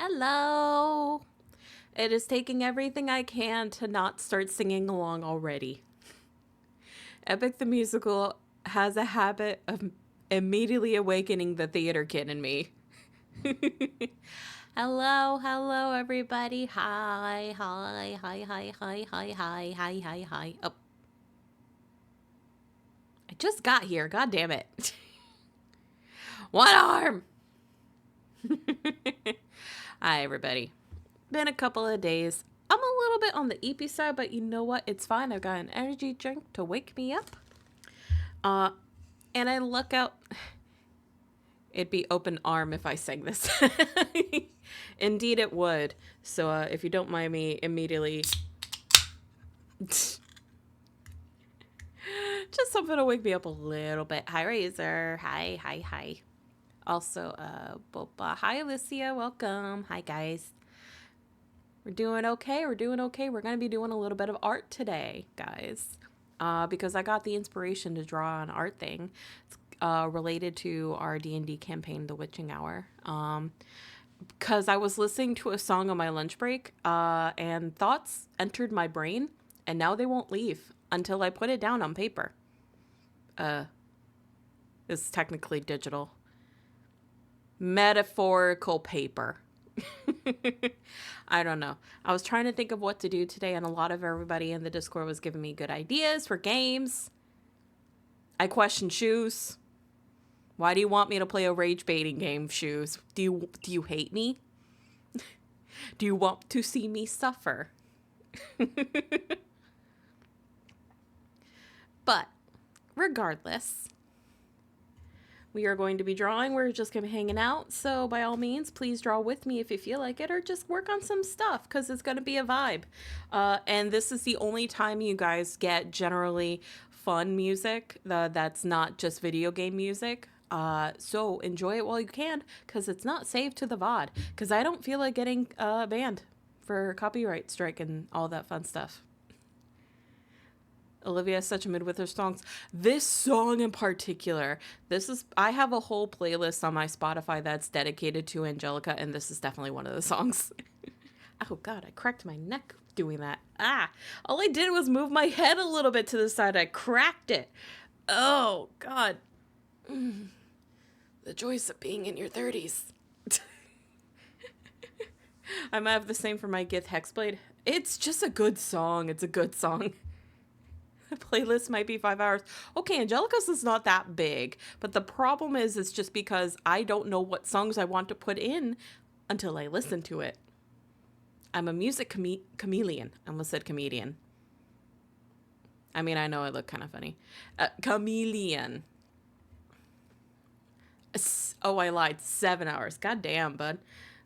Hello. It is taking everything I can to not start singing along already. Epic the Musical has a habit of immediately awakening the theater kid in me. Hello, everybody. Hi. Oh, I just got here. God damn it. One arm. Hi, everybody. Been a couple of days. I'm a little bit on the eepy side, but you know what? It's fine. I've got an energy drink to wake me up. And I look out. It'd be open arm if I sang this. Indeed, it would. So if you don't mind me immediately. Just something to wake me up a little bit. Hi, Razor. Hi. Also, Boba. Hi, Alicia. Welcome. Hi, guys. We're doing okay. We're going to be doing a little bit of art today, guys. Because I got the inspiration to draw an art thing. It's related to our D&D campaign, The Witching Hour. Because I was listening to a song on my lunch break, and thoughts entered my brain, and now they won't leave until I put it down on paper. It's technically digital. Metaphorical paper. I don't know. I was trying to think of what to do today, and a lot of everybody in the Discord was giving me good ideas for games. I questioned Shoes. Why do you want me to play a rage baiting game, Shoes? Do you hate me? Do you want to see me suffer? But regardless, we are going to be drawing. We're just going to be hanging out. So by all means, please draw with me if you feel like it, or just work on some stuff because it's going to be a vibe. And this is the only time you guys get generally fun music that's not just video game music. So enjoy it while you can because it's not saved to the VOD because I don't feel like getting banned for copyright strike and all that fun stuff. Olivia has such a mood with her songs. This song in particular, I have a whole playlist on my Spotify that's dedicated to Angelica, and this is definitely one of the songs. Oh God, I cracked my neck doing that. All I did was move my head a little bit to the side. I cracked it. Oh God. The joys of being in your 30s. I might have the same for my Gith Hexblade. It's just a good song. It's a good song. The playlist might be 5 hours. Okay, Angelica's is not that big, but the problem is it's just because I don't know what songs I want to put in until I listen to it. I'm a music chameleon. I almost said comedian. I mean, I know I look kind of funny. Chameleon. Oh, I lied. 7 hours. God damn, bud.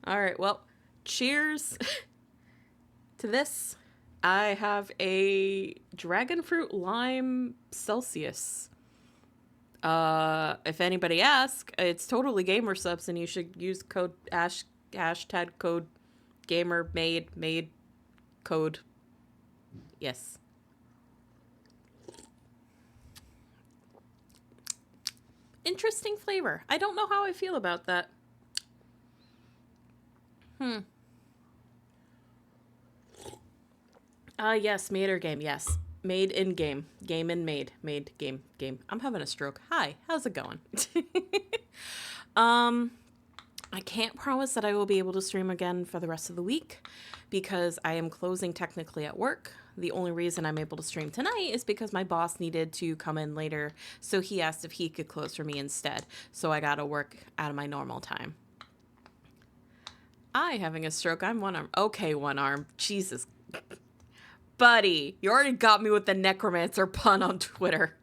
All right, well, cheers to this. I have a dragon fruit lime Celsius. If anybody asks, it's totally gamer subs, and you should use code hashtag code gamer made code. Yes. Interesting flavor. I don't know how I feel about that. Yes, made or game. Yes. Made in game. Game and made. Made game. Game. I'm having a stroke. Hi. How's it going? I can't promise that I will be able to stream again for the rest of the week because I am closing technically at work. The only reason I'm able to stream tonight is because my boss needed to come in later, so he asked if he could close for me instead. So I gotta work out of my normal time. Having a stroke. I'm one arm. Okay, one arm. Jesus. Buddy, you already got me with the necromancer pun on Twitter.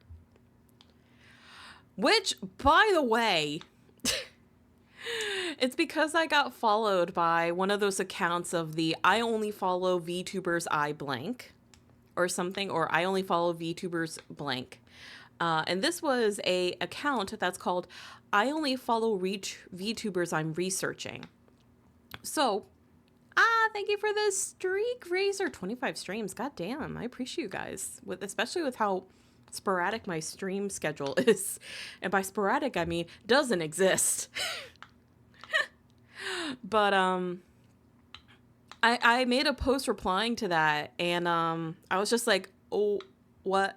Which, by the way, it's because I got followed by one of those accounts of the I only follow VTubers I blank or something, or I only follow VTubers blank. And this was a account that's called I only follow VTubers I'm researching. So, thank you for the streak, Razor. 25 streams. God damn, I appreciate you guys. Especially with how sporadic my stream schedule is. And by sporadic, I mean doesn't exist. But I made a post replying to that, and I was just like, oh, what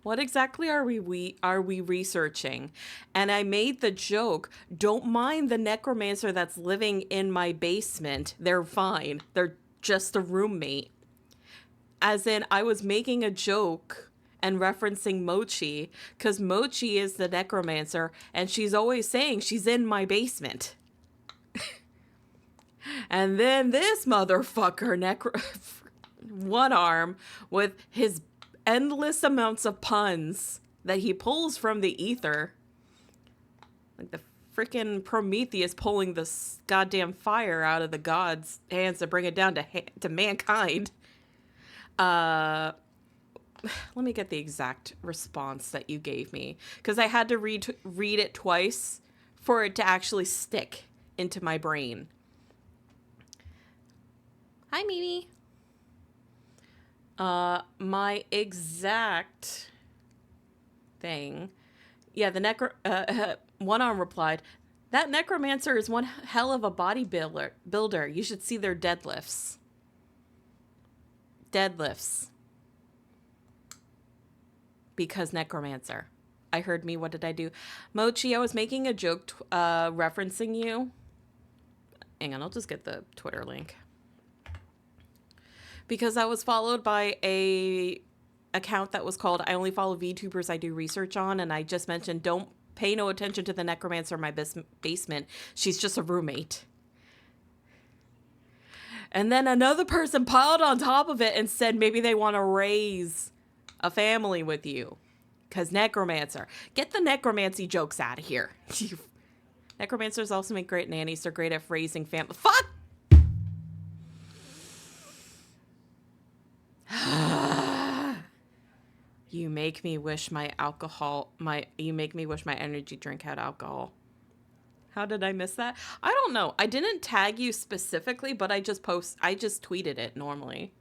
exactly are we researching? And I made the joke, don't mind the necromancer that's living in my basement. They're fine. They're just a roommate. As in, I was making a joke and referencing Mochi, because Mochi is the necromancer, and she's always saying she's in my basement. And then this motherfucker, one arm, with his endless amounts of puns that he pulls from the ether, like the freaking Prometheus pulling the goddamn fire out of the gods' hands to bring it down to mankind. Let me get the exact response that you gave me, because I had to read it twice for it to actually stick into my brain. Hi, Mimi. My exact thing. Yeah, the one arm replied, that necromancer is one hell of a builder. You should see their deadlifts. Because necromancer. I heard me. What did I do? Mochi, I was making a joke referencing you. Hang on, I'll just get the Twitter link. Because I was followed by a account that was called I only follow VTubers I do research on, and I just mentioned don't pay no attention to the necromancer in my basement. She's just a roommate. And then another person piled on top of it and said maybe they want to raise a family with you. Because necromancer. Get the necromancy jokes out of here. Necromancers also make great nannies. They're great at raising family. Fuck! You make me wish my energy drink had alcohol. How did I miss that? I don't know. I didn't tag you specifically, but I just tweeted it normally.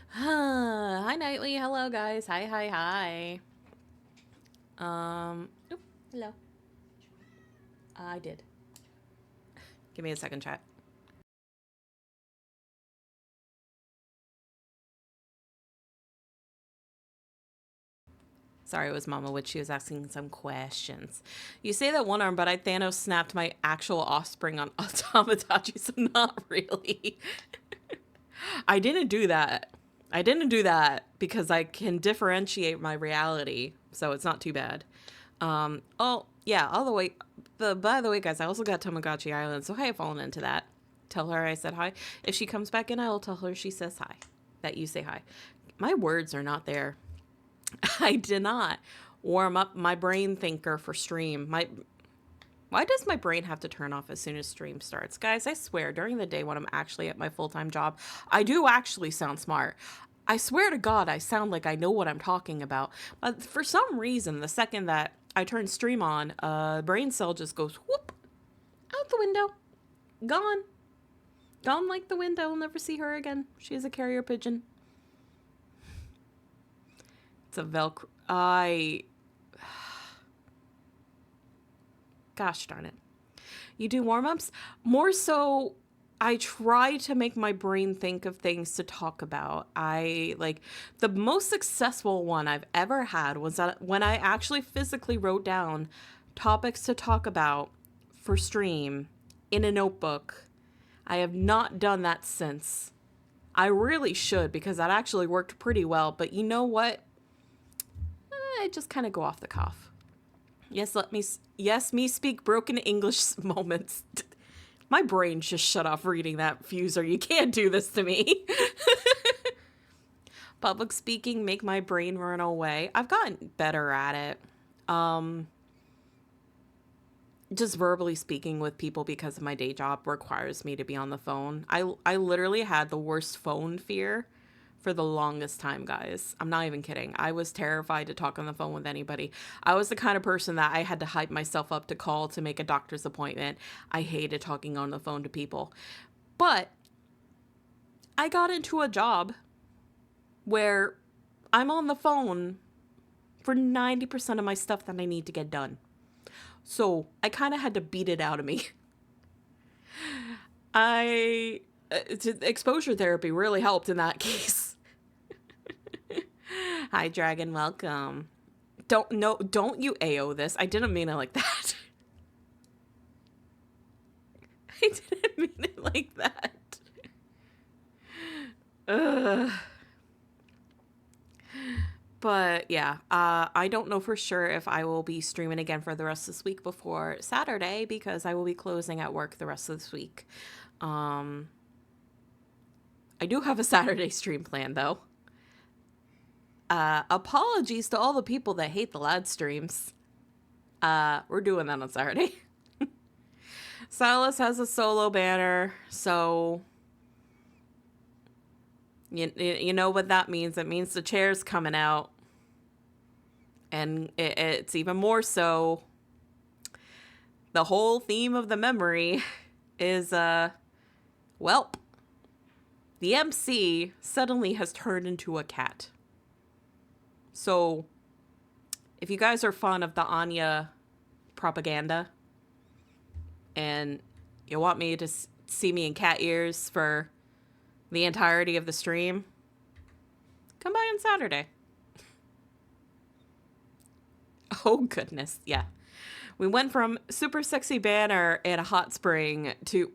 Hi, Nightly. Hello, guys. Hi. Hello. I did. Give me a second, chat. Sorry, it was Mama Witch. She was asking some questions. You say that one arm, but I Thanos snapped my actual offspring on Tamagotchi, so not really. I didn't do that. Because I can differentiate my reality, so it's not too bad. Oh, yeah, all the way. By the way, guys, I also got Tamagotchi Island, so I have fallen into that. Tell her I said hi. If she comes back in, I will tell her she says hi. That you say hi. My words are not there. I did not warm up my brain thinker for stream. Why does my brain have to turn off as soon as stream starts? Guys, I swear, during the day when I'm actually at my full-time job, I do actually sound smart. I swear to God, I sound like I know what I'm talking about. But for some reason, the second that I turn stream on, brain cell just goes whoop, out the window. Gone. Gone like the wind. I will never see her again. She is a carrier pigeon. It's a Velcro. Gosh darn it. You do warm-ups? More so, I try to make my brain think of things to talk about. The most successful one I've ever had was that when I actually physically wrote down topics to talk about for stream in a notebook. I have not done that since. I really should, because that actually worked pretty well. But you know what? I just kind of go off the cuff. Yes, me speak broken English moments. My brain just shut off reading that, Fuser. You can't do this to me. Public speaking make my brain run away. I've gotten better at it. Just verbally speaking with people because of my day job requires me to be on the phone. I literally had the worst phone fear for the longest time, guys. I'm not even kidding. I was terrified to talk on the phone with anybody. I was the kind of person that I had to hype myself up to call to make a doctor's appointment. I hated talking on the phone to people. But I got into a job where I'm on the phone for 90% of my stuff that I need to get done. So I kind of had to beat it out of me. I exposure therapy really helped in that case. Hi, Dragon. Welcome. Don't you AO this. I didn't mean it like that. I didn't mean it like that. Ugh. But yeah, I don't know for sure if I will be streaming again for the rest of this week before Saturday because I will be closing at work the rest of this week. I do have a Saturday stream plan though. Apologies to all the people that hate the live streams. We're doing that on Saturday. Silas has a solo banner, so you know what that means. It means the chair's coming out. And it's even more so. The whole theme of the memory is, welp. The MC suddenly has turned into a cat. So, if you guys are fond of the Anya propaganda, and you want me to see me in cat ears for the entirety of the stream, come by on Saturday. Oh, goodness. Yeah. We went from super sexy banner and a hot spring to...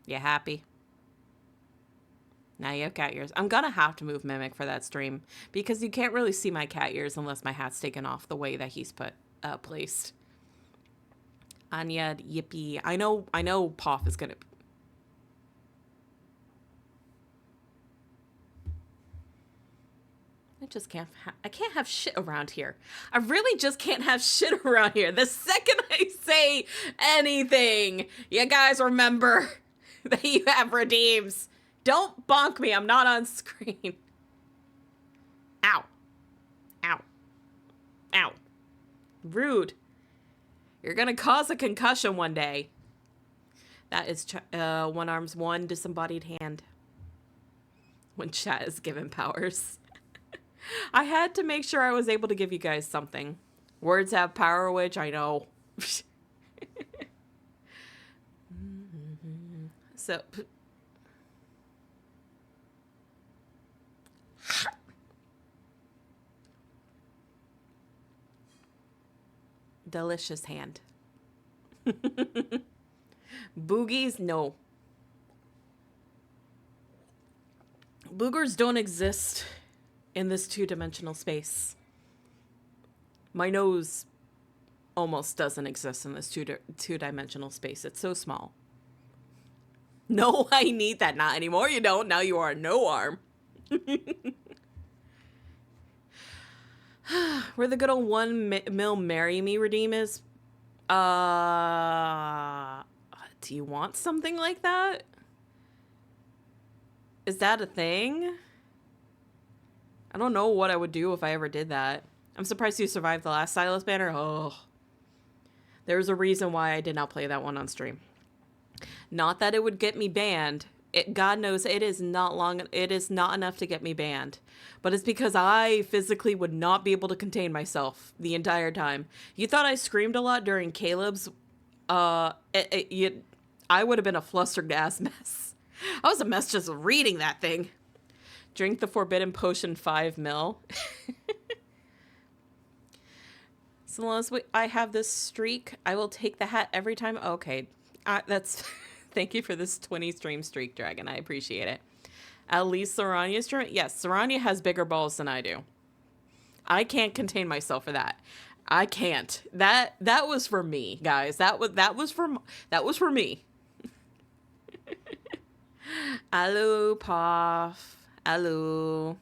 You happy? Now you have cat ears. I'm gonna have to move Mimic for that stream because you can't really see my cat ears unless my hat's taken off the way that he's placed. Anya, yippee. I know Poff is gonna... I can't have shit around here. I really just can't have shit around here. The second I say anything, you guys remember that you have redeems. Don't bonk me. I'm not on screen. Ow. Ow. Ow. Rude. You're gonna cause a concussion one day. That is one arm's one disembodied hand. When chat is given powers. I had to make sure I was able to give you guys something. Words have power, which I know. So... Delicious hand. Boogies? No. Boogers don't exist in this two-dimensional space. My nose almost doesn't exist in this two-dimensional space. It's so small. No, I need that. Not anymore. You don't. Now you are no arm. Where the good old 1 mil marry me redeem is? Do you want something like that? Is that a thing? I don't know what I would do if I ever did that. I'm surprised you survived the last Silas banner. Oh. There's a reason why I did not play that one on stream. Not that it would get me banned. God knows it is not enough to get me banned. But it's because I physically would not be able to contain myself the entire time. You thought I screamed a lot during Caleb's? I would have been a flustered ass mess. I was a mess just reading that thing. Drink the forbidden potion 5 mil. So long as I have this streak, I will take the hat every time. Okay, that's... Thank you for this 20 stream streak, Dragon. I appreciate it. At least Sarania's stream. Yes, Sarania has bigger balls than I do. I can't contain myself for that. I can't. That was for me, guys. That was for me. Hello, Poff. Hello.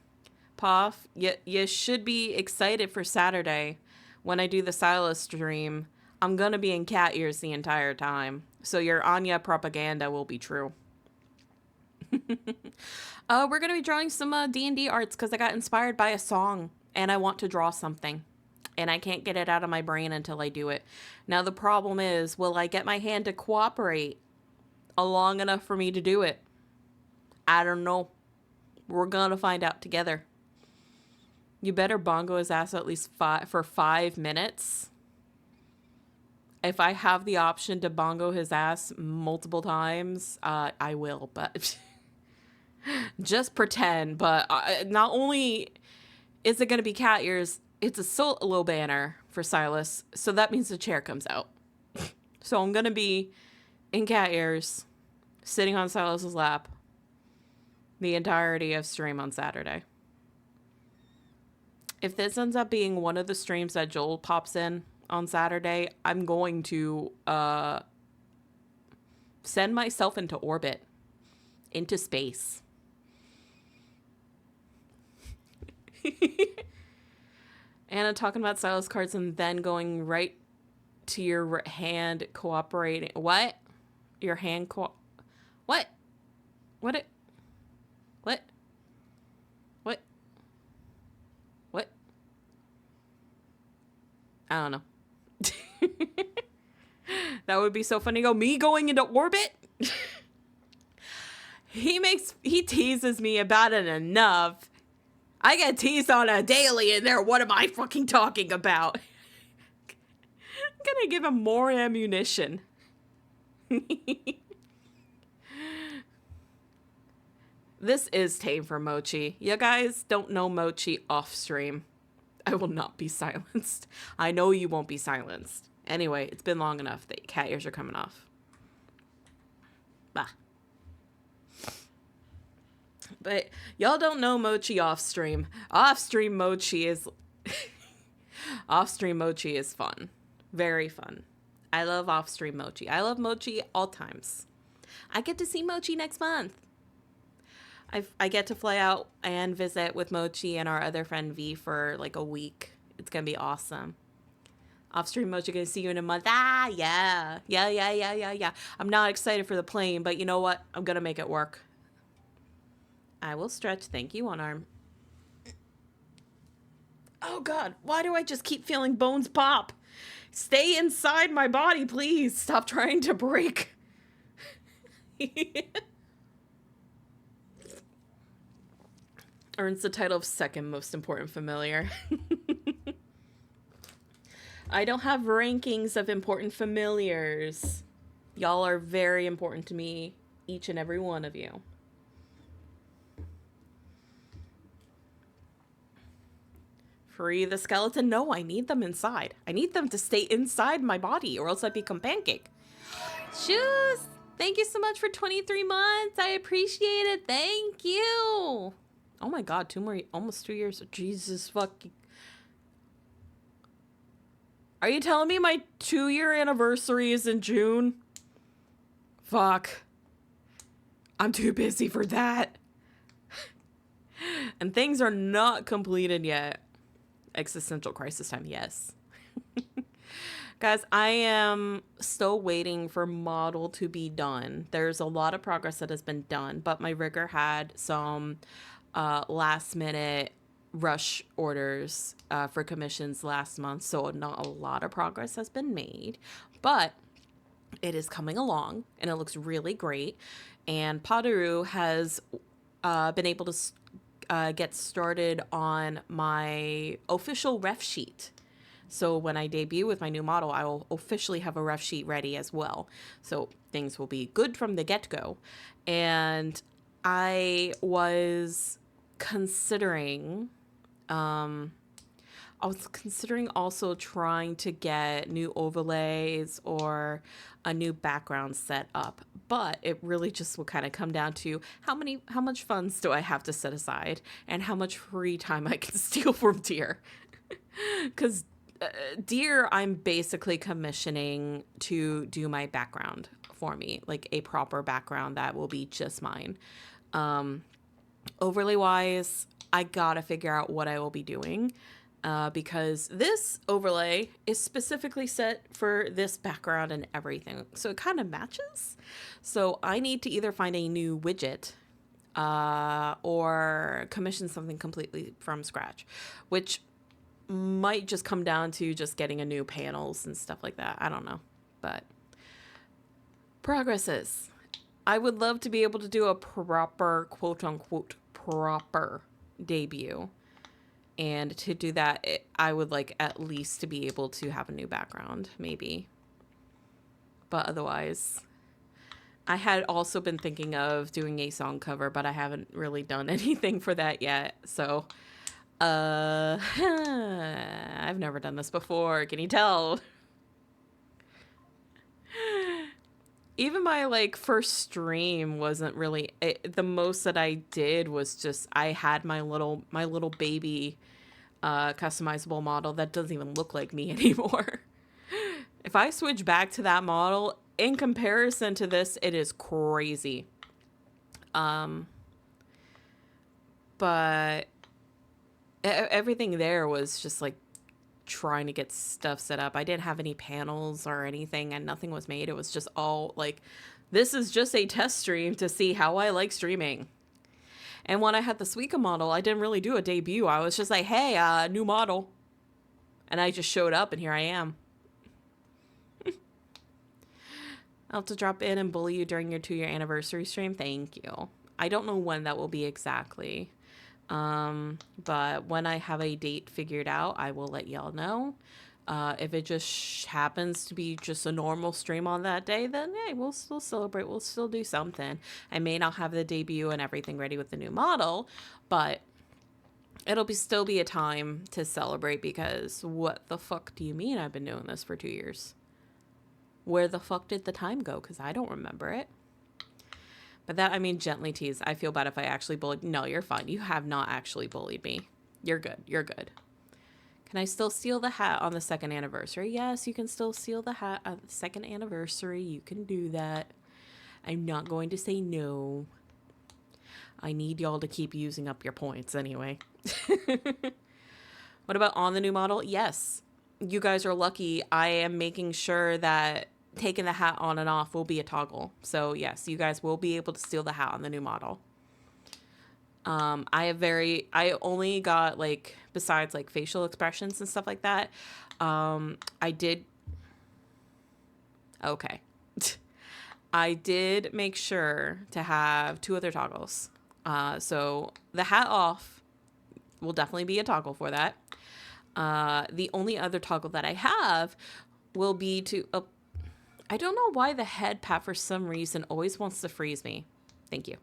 Poff, you should be excited for Saturday when I do the Silas stream. I'm gonna be in cat ears the entire time. So your Anya propaganda will be true. We're going to be drawing some D&D arts because I got inspired by a song and I want to draw something. And I can't get it out of my brain until I do it. Now the problem is, will I get my hand to cooperate long enough for me to do it? I don't know. We're going to find out together. You better bongo his ass at least for 5 minutes. If I have the option to bongo his ass multiple times, I will, but just pretend. But not only is it going to be cat ears, it's a solo banner for Silas, so that means the chair comes out. So I'm going to be in cat ears, sitting on Silas's lap the entirety of stream on Saturday. If this ends up being one of the streams that Joel pops in on Saturday, I'm going to send myself into orbit, into space. Anna talking about Silas cards and then going right to your hand cooperating. What? Your hand What? What? What? What? What? I don't know. That would be so funny. Me going into orbit? He teases me about it enough. I get teased on a daily in there. What am I fucking talking about? I'm gonna give him more ammunition. This is tame for Mochi. You guys don't know Mochi off stream. I will not be silenced. I know you won't be silenced. Anyway, it's been long enough that cat ears are coming off. Bah. But y'all don't know Mochi off stream. Off stream Mochi is fun. Very fun. I love off stream Mochi. I love Mochi all times. I get to see Mochi next month. I get to fly out and visit with Mochi and our other friend V for like a week. It's gonna be awesome. Off stream Mochi, gonna see you in a month. Yeah. I'm not excited for the plane, but you know what? I'm gonna make it work. I will stretch. Thank you, one arm. Oh God, why do I just keep feeling bones pop? Stay inside my body, please. Stop trying to break. Earns the title of second most important familiar. I don't have rankings of important familiars. Y'all are very important to me, each and every one of you. Free the skeleton? No, I need them inside. I need them to stay inside my body or else I become pancake. Shoes! Thank you so much for 23 months. I appreciate it. Thank you. Oh my God, almost 2 years. Jesus fucking. Are you telling me my 2-year anniversary is in June? Fuck. I'm too busy for that. And things are not completed yet. Existential crisis time, yes. Guys, I am still waiting for model to be done. There's a lot of progress that has been done, but my rigger had some last minute rush orders for commissions last month, so not a lot of progress has been made, but it is coming along and it looks really great. And Padaru has been able to get started on my official ref sheet. So when I debut with my new model, I will officially have a ref sheet ready as well. So things will be good from the get-go. And I was considering, also trying to get new overlays or a new background set up. But it really just will kind of come down to how much funds do I have to set aside and how much free time I can steal from Deer. Because Deer, I'm basically commissioning to do my background for me, like a proper background that will be just mine. Overlay wise, I gotta figure out what I will be doing because this overlay is specifically set for this background and everything. So it kind of matches. So I need to either find a new widget or commission something completely from scratch, which might just come down to just getting a new panels and stuff like that. I don't know, but progresses. I would love to be able to do a proper, quote unquote, proper debut. And to do that, I would like at least to be able to have a new background, maybe. But otherwise, I had also been thinking of doing a song cover, but I haven't really done anything for that yet. So, I've never done this before. Can you tell? Even my like first stream wasn't really the most that I did was just I had my little baby customizable model that doesn't even look like me anymore. If I switch back to that model in comparison to this, it is crazy. But everything there was just like trying to get stuff set up. I didn't have any panels or anything, and nothing was made. It was just all like, this is just a test stream to see how I like streaming. And when I had the Suica model, I didn't really do a debut. I was just like, hey, new model. And I just showed up, and here I am. I'll have to drop in and bully you during your 2-year anniversary stream. Thank you. I don't know when that will be exactly. But when I have a date figured out, I will let y'all know. If it just happens to be just a normal stream on that day, then hey, we'll still celebrate. We'll still do something. I may not have the debut and everything ready with the new model, but it'll still be a time to celebrate, because what the fuck do you mean I've been doing this for 2 years? Where the fuck did the time go? Because I don't remember it. But that, I mean, gently tease. I feel bad if I actually bullied. No, you're fine. You have not actually bullied me. You're good. You're good. Can I still steal the hat on the 2nd anniversary? Yes, you can still steal the hat on the 2nd anniversary. You can do that. I'm not going to say no. I need y'all to keep using up your points anyway. What about on the new model? Yes. You guys are lucky. I am making sure that taking the hat on and off will be a toggle. So yes, you guys will be able to steal the hat on the new model. I only got like, besides like facial expressions and stuff like that, I did make sure to have 2 other toggles. So the hat off will definitely be a toggle for that. The only other toggle that I have will be to, I don't know why the head pat for some reason always wants to freeze me. Thank you.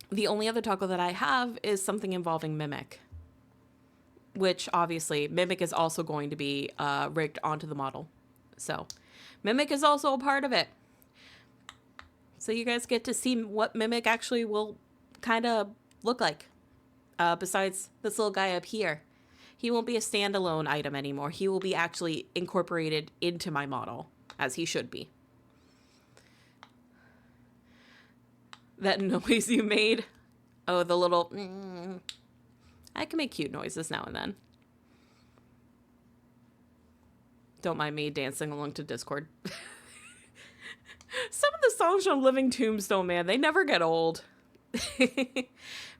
The only other toggle that I have is something involving Mimic, which obviously Mimic is also going to be rigged onto the model. So Mimic is also a part of it. So you guys get to see what Mimic actually will kind of look like. Besides this little guy up here. He won't be a standalone item anymore. He will be actually incorporated into my model, as he should be. That noise you made. Oh, the little... I can make cute noises now and then. Don't mind me dancing along to Discord. Some of the songs from Living Tombstone, man, they never get old.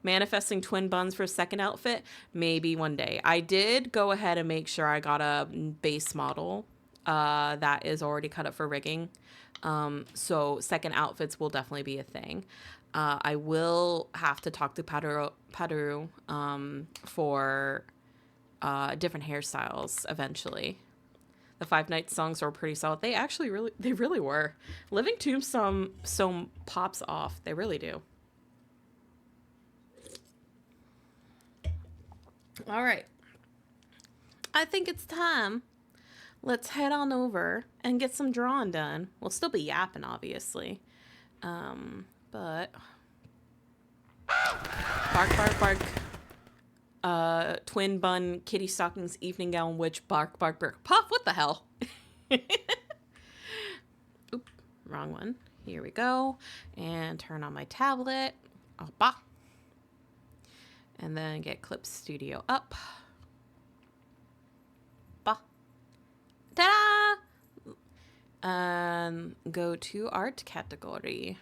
Manifesting twin buns for a 2nd outfit, maybe one day. I did go ahead and make sure I got a base model that is already cut up for rigging. So 2nd outfits will definitely be a thing. I will have to talk to Padaru for different hairstyles eventually. The Five Nights songs were pretty solid. They actually really were. Living Tombstone pops off. They really do. All right. I think it's time. Let's head on over and get some drawing done. We'll still be yapping, obviously. But... Bark, bark, bark. Twin bun, kitty stockings, evening gown, witch, bark, bark, bark. Puff, what the hell? Oop, wrong one. Here we go. And turn on my tablet. Oppa. And then get Clip Studio up. Bah. Ta-da! Go to art category.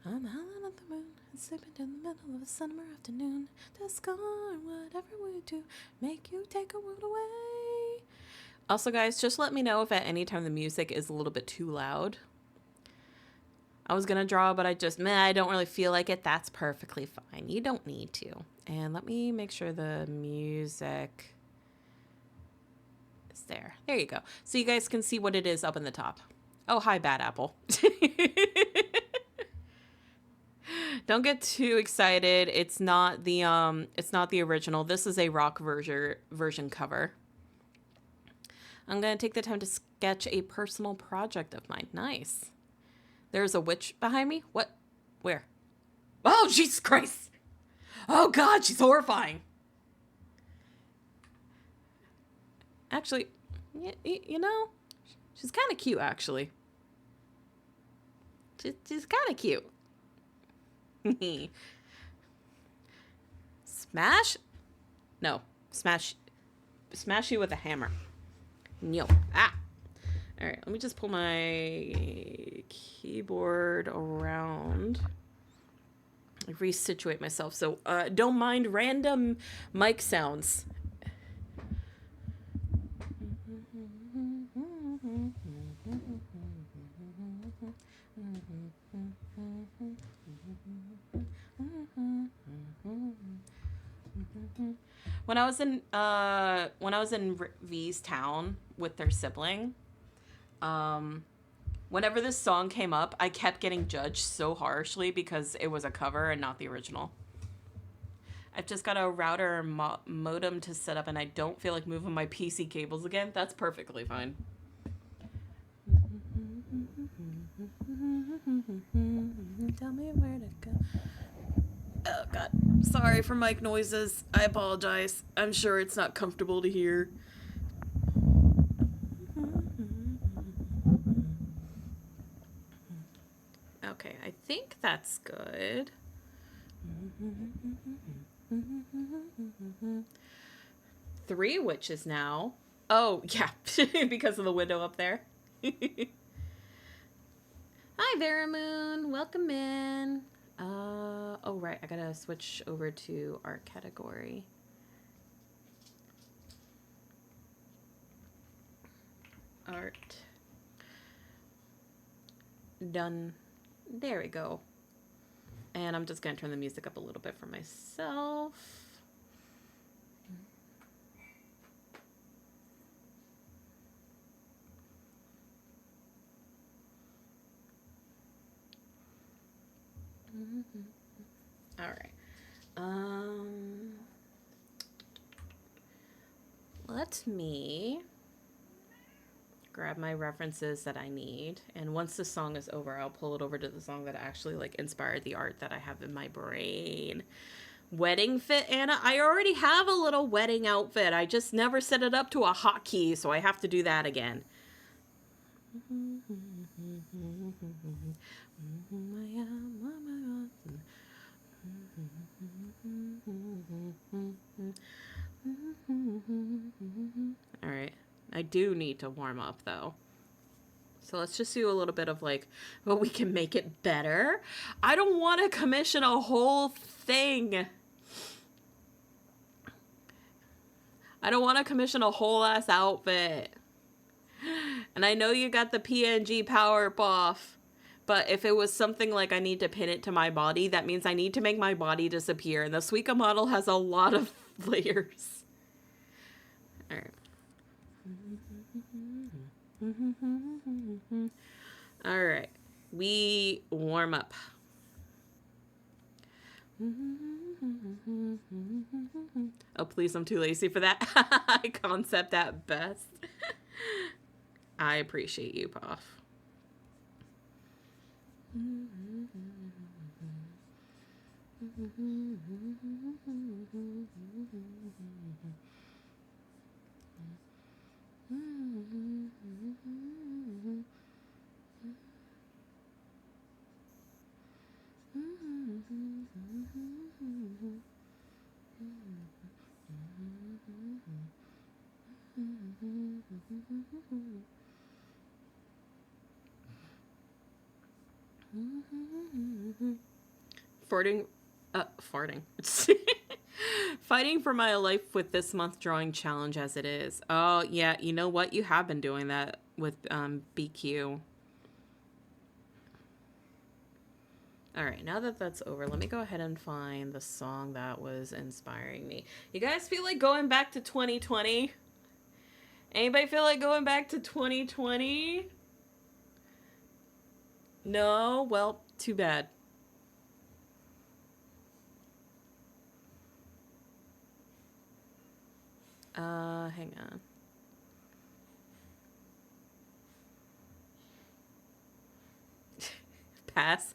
I'm howling at the moon and sleeping in the middle of a summer afternoon. Discard whatever we do, make you take a world away. Also, guys, just let me know if at any time the music is a little bit too loud. I was gonna draw, but I don't really feel like it. That's perfectly fine. You don't need to. And let me make sure the music is there. There you go. So you guys can see what it is up in the top. Oh, hi, Bad Apple. Don't get too excited. It's not the original. This is a rock version cover. I'm gonna take the time to sketch a personal project of mine. Nice. There's a witch behind me? What? Where? Oh, Jesus Christ! Oh God, she's horrifying. Actually, you know, she's kind of cute, actually. She's kind of cute. Smash? No. Smash you with a hammer. No. Ah! Alright, let me just pull my keyboard around. Resituate myself. So, don't mind random mic sounds. When I was in V's town with their sibling, whenever this song came up, I kept getting judged so harshly because it was a cover and not the original. I've just got a router modem to set up, and I don't feel like moving my PC cables again. That's perfectly fine. Tell me where to go. Oh, God. Sorry for mic noises. I apologize. I'm sure it's not comfortable to hear. Okay, I think that's good. 3 witches now. Oh, yeah, because of the window up there. Hi, Veramoon. Welcome in. Oh, right. I gotta switch over to art category. Art. Done. There we go. And I'm just gonna turn the music up a little bit for myself. All right. Let me grab my references that I need, and once the song is over, I'll pull it over to the song that actually like inspired the art that I have in my brain. Wedding fit, Anna? I already have a little wedding outfit. I just never set it up to a hotkey, so I have to do that again. All right. I do need to warm up, though. So let's just do a little bit of like, well, we can make it better. I don't want to commission a whole thing. I don't want to commission a whole ass outfit. And I know you got the PNG power buff, but if it was something like I need to pin it to my body, that means I need to make my body disappear. And the Suica model has a lot of layers. All right. All right. We warm up. Oh, please, I'm too lazy for that. Concept at best. I appreciate you, Puff. Farting. Fighting for my life with this month drawing challenge as it is. Oh, yeah, you know what? You have been doing that with BQ. All right, now that that's over, let me go ahead and find the song that was inspiring me. You guys feel like going back to 2020? Anybody feel like going back to 2020? No? Well, too bad. Hang on. Pass.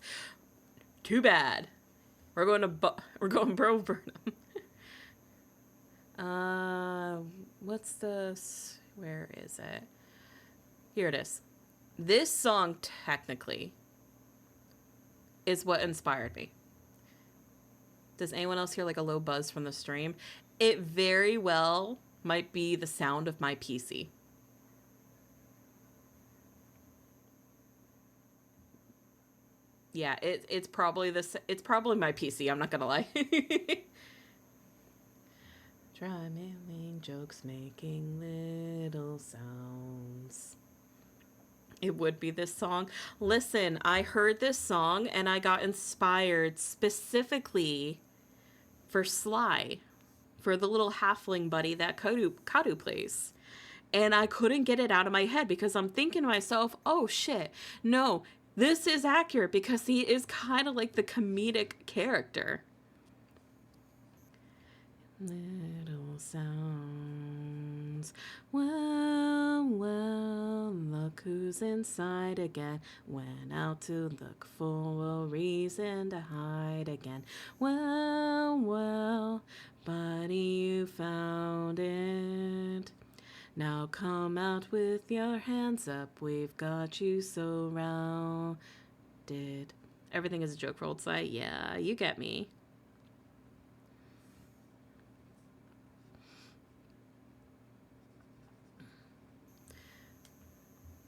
Too bad. We're going Bro Burnham. What's this? Where is it? Here it is. This song technically is what inspired me. Does anyone else hear like a low buzz from the stream? It very well might be the sound of my PC. Yeah, it's probably it's probably my PC, I'm not gonna lie. Try mailing jokes, making little sounds. It would be this song. Listen, I heard this song and I got inspired specifically for Sly, for the little halfling buddy that Kadu plays. And I couldn't get it out of my head because I'm thinking to myself, oh shit, no, this is accurate because he is kind of like the comedic character. Little sounds. Well, well, look who's inside again. Went out to look for a reason to hide again. Well, well, buddy, you found it. Now come out with your hands up. We've got you surrounded. Everything is a joke for old Sly. Yeah, you get me.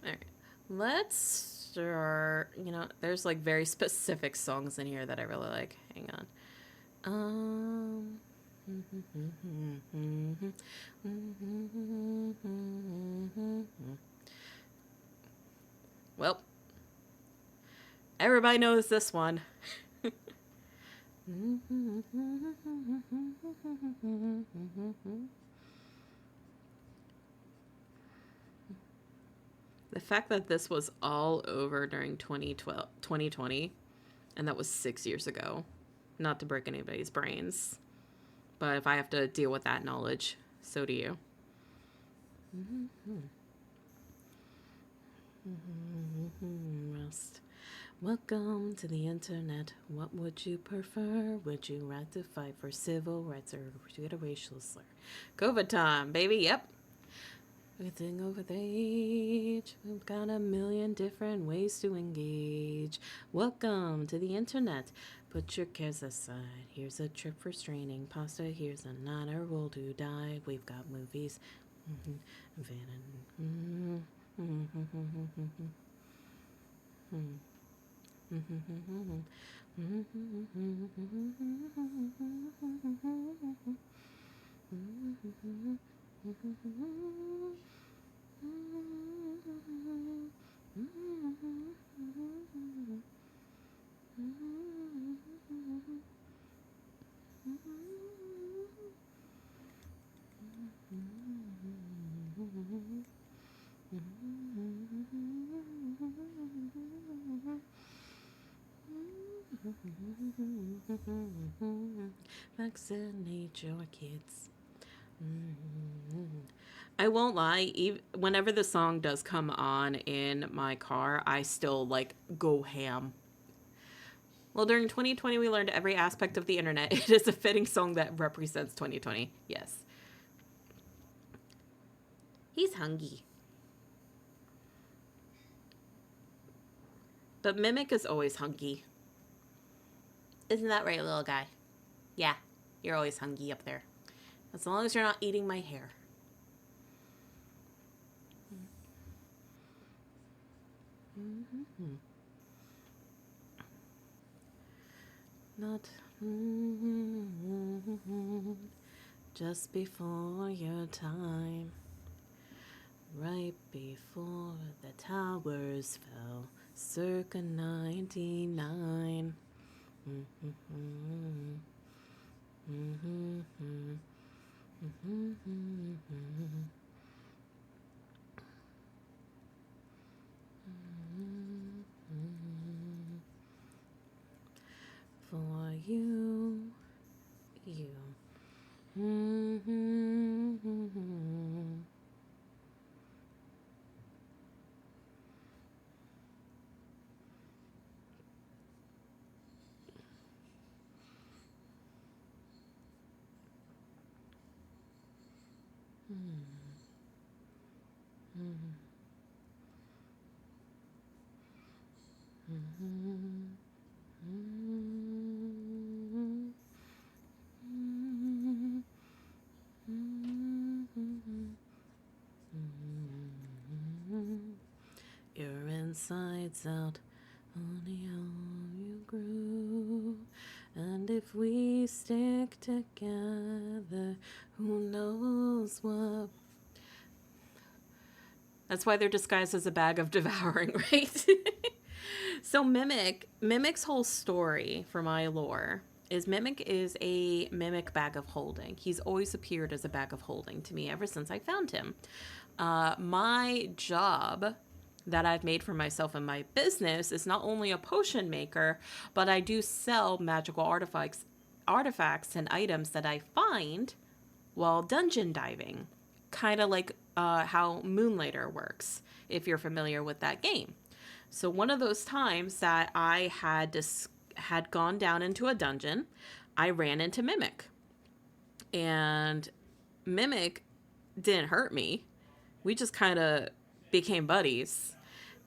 Alright. Let's start. You know, there's like very specific songs in here that I really like. Hang on. Well, everybody knows this one. The fact that this was all over during 2020, and that was 6 years ago, not to break anybody's brains, but if I have to deal with that knowledge, so do you. Rust. Welcome to the internet. What would you prefer? Would you rather fight for civil rights or get a racial slur? COVID time, baby. Yep. Everything over the age. We've got a million different ways to engage. Welcome to the internet. Put your cares aside. Here's a trip for straining pasta. Here's a 9-year-old who died. We've got movies. Vaccinate your kids. I won't lie, whenever the song does come on in my car, I still like go ham. Well, during 2020, we learned every aspect of the internet. It is a fitting song that represents 2020. Yes. He's hungry. But Mimic is always hungry. Isn't that right, little guy? Yeah, you're always hungry up there. As long as you're not eating my hair. Not just before your time. Right before the towers fell, circa 99. For you, you. Your insides out, only how you grew. And if we stick together, who knows what? That's why they're disguised as a bag of devouring, right? So Mimic's whole story for my lore is Mimic is a mimic bag of holding. He's always appeared as a bag of holding to me ever since I found him. My job that I've made for myself in my business is not only a potion maker, but I do sell magical artifacts and items that I find while dungeon diving. Kind of like how Moonlighter works, if you're familiar with that game. So one of those times that I had gone down into a dungeon, I ran into Mimic. And Mimic didn't hurt me. We just kind of became buddies.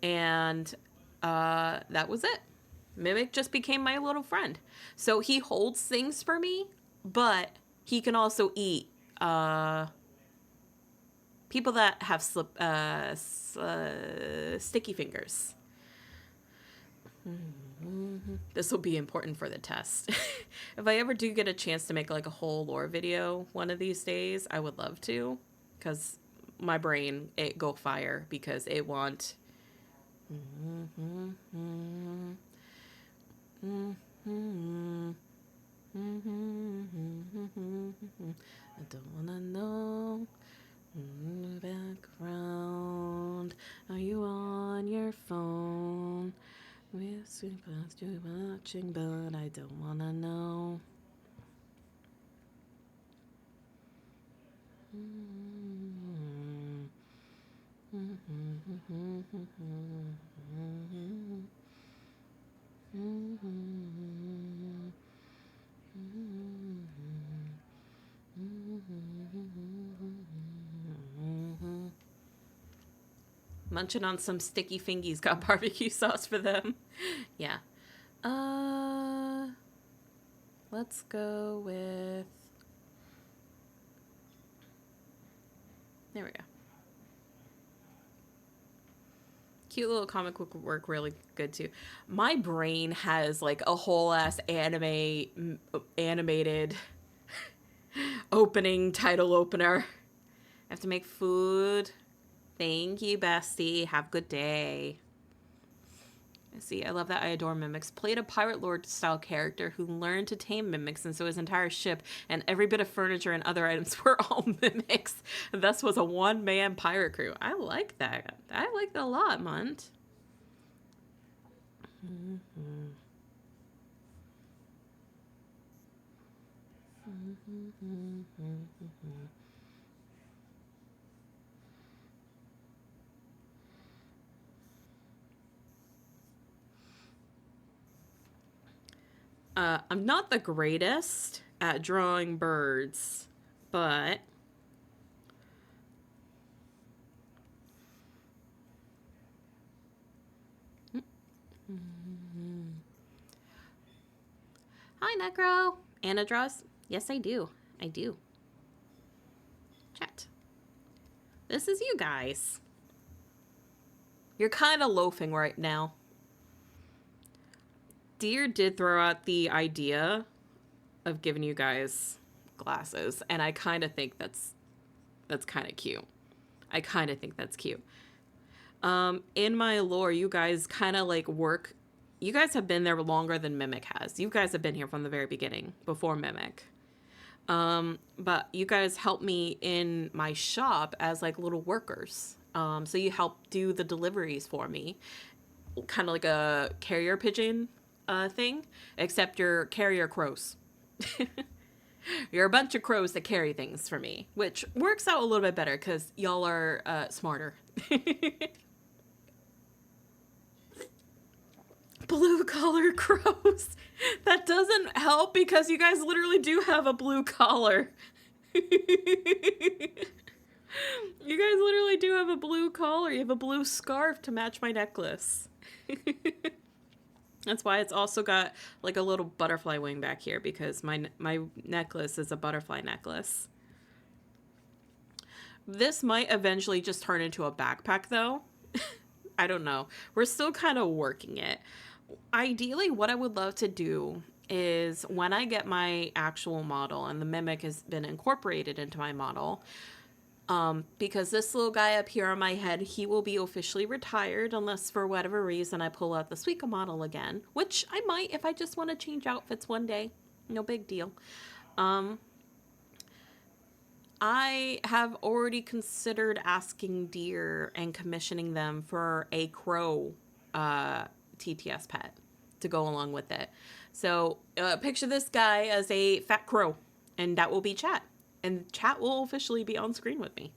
And that was it. Mimic just became my little friend. So he holds things for me, but he can also eat people that have sticky fingers. This will be important for the test. If I ever do get a chance to make like a whole lore video one of these days, I would love to, because my brain, it go fire because it want. I don't wanna know. In the background, are you on your phone? We're supposed to be watching, but I don't wanna know. Munching on some sticky fingies, got barbecue sauce for them. Yeah. Let's go with. There we go. Cute little comic book would work really good too. My brain has like a whole ass animated opening title opener. I have to make food. Thank you, bestie. Have a good day. See, I love that. I adore Mimics. Played a pirate lord style character who learned to tame Mimics, and so his entire ship and every bit of furniture and other items were all Mimics. Thus was a one-man pirate crew. I like that. I like that a lot, Munt. I'm not the greatest at drawing birds, but hi, Necro. Anna draws? Yes, I do. I do. Chat. This is you guys. You're kind of loafing right now. Deer did throw out the idea of giving you guys glasses, and I kind of think that's kind of cute. I kind of think that's cute. In my lore, you guys kind of like work you guys have been there longer than Mimic has. You guys have been here from the very beginning, before Mimic. But you guys help me in my shop as like little workers. So you help do the deliveries for me, kind of like a carrier pigeon thing, except you're carrier crows. You're a bunch of crows that carry things for me, which works out a little bit better because y'all are smarter. Blue collar crows. That doesn't help because you guys literally do have a blue collar. You guys literally do have a blue collar. You have a blue scarf to match my necklace. That's why it's also got like a little butterfly wing back here, because my necklace is a butterfly necklace. This might eventually just turn into a backpack though. I don't know. We're still kind of working it. Ideally, what I would love to do is when I get my actual model and the Mimic has been incorporated into my model, because this little guy up here on my head, he will be officially retired unless for whatever reason I pull out the Suika model again, which I might if I just want to change outfits one day. No big deal. I have already considered asking Deer and commissioning them for a crow TTS pet to go along with it. So picture this guy as a fat crow, and that will be Chat. And Chat will officially be on screen with me.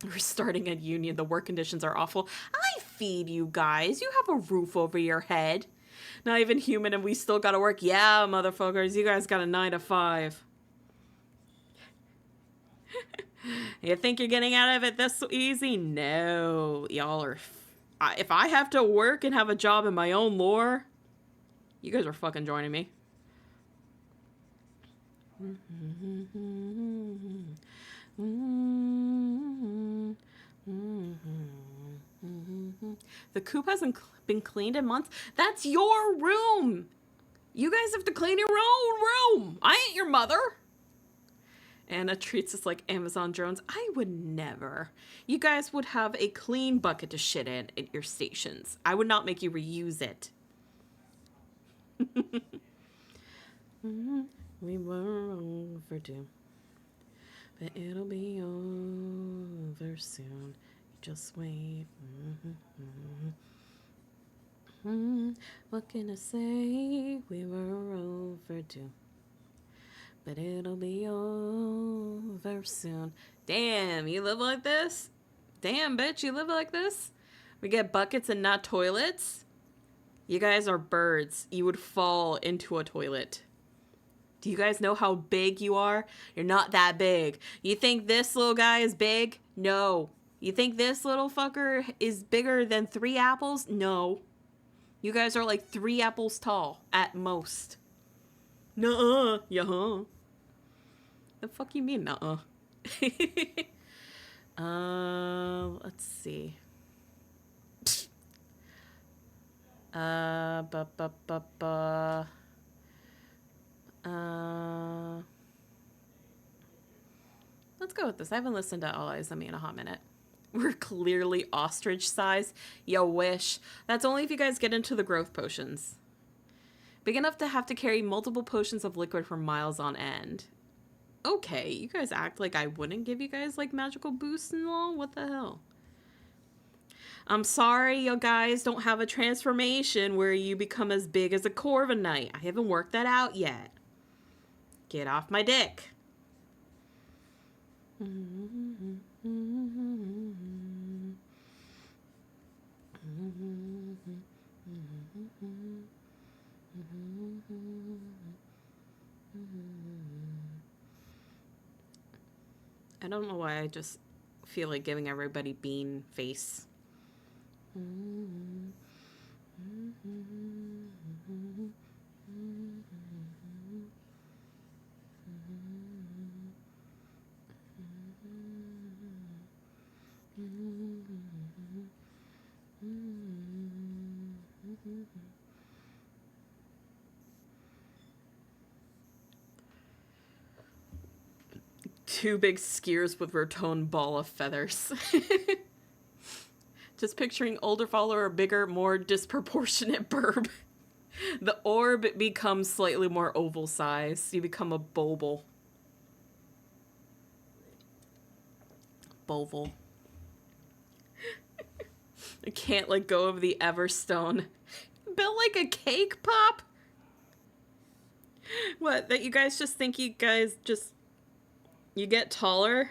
We're starting a union. The work conditions are awful. I feed you guys. You have a roof over your head. Not even human, and we still gotta work. Yeah, motherfuckers, you guys got a 9 to 5. You think you're getting out of it this easy? No, y'all are... if I have to work and have a job in my own lore, you guys are fucking joining me. The coop hasn't been cleaned in months. That's your room. You guys have to clean your own room. I ain't your mother. Anna treats us like Amazon drones. I would never. You guys would have a clean bucket to shit in at your stations. I would not make you reuse it. We were overdue, but it'll be over soon. Just wait. What can I say? We were overdue, but it'll be over soon. Damn, you live like this? Damn, bitch, you live like this? We get buckets and not toilets? You guys are birds. You would fall into a toilet. Do you guys know how big you are? You're not that big. You think this little guy is big? No. You think this little fucker is bigger than 3 apples? No. You guys are like 3 apples tall at most. Nuh-uh. Yeah-huh. The fuck you mean, nuh-uh? Let's see. Let's go with this. I haven't listened to All Eyes on Me in a hot minute. We're clearly ostrich size. You wish. That's only if you guys get into the growth potions. Big enough to have to carry multiple potions of liquid for miles on end. Okay, you guys act like I wouldn't give you guys like magical boosts and all. What the hell? I'm sorry you guys don't have a transformation where you become as big as a Corviknight. I haven't worked that out yet. Get off my dick. I don't know why I just feel like giving everybody bean face. Two big skiers with Rotone ball of feathers. Just picturing older follower, a bigger, more disproportionate burb. The orb becomes slightly more oval size. You become a boble. Boval. I can't let go of the Everstone. Built like a cake pop? What, that you guys just think you guys just... You get taller?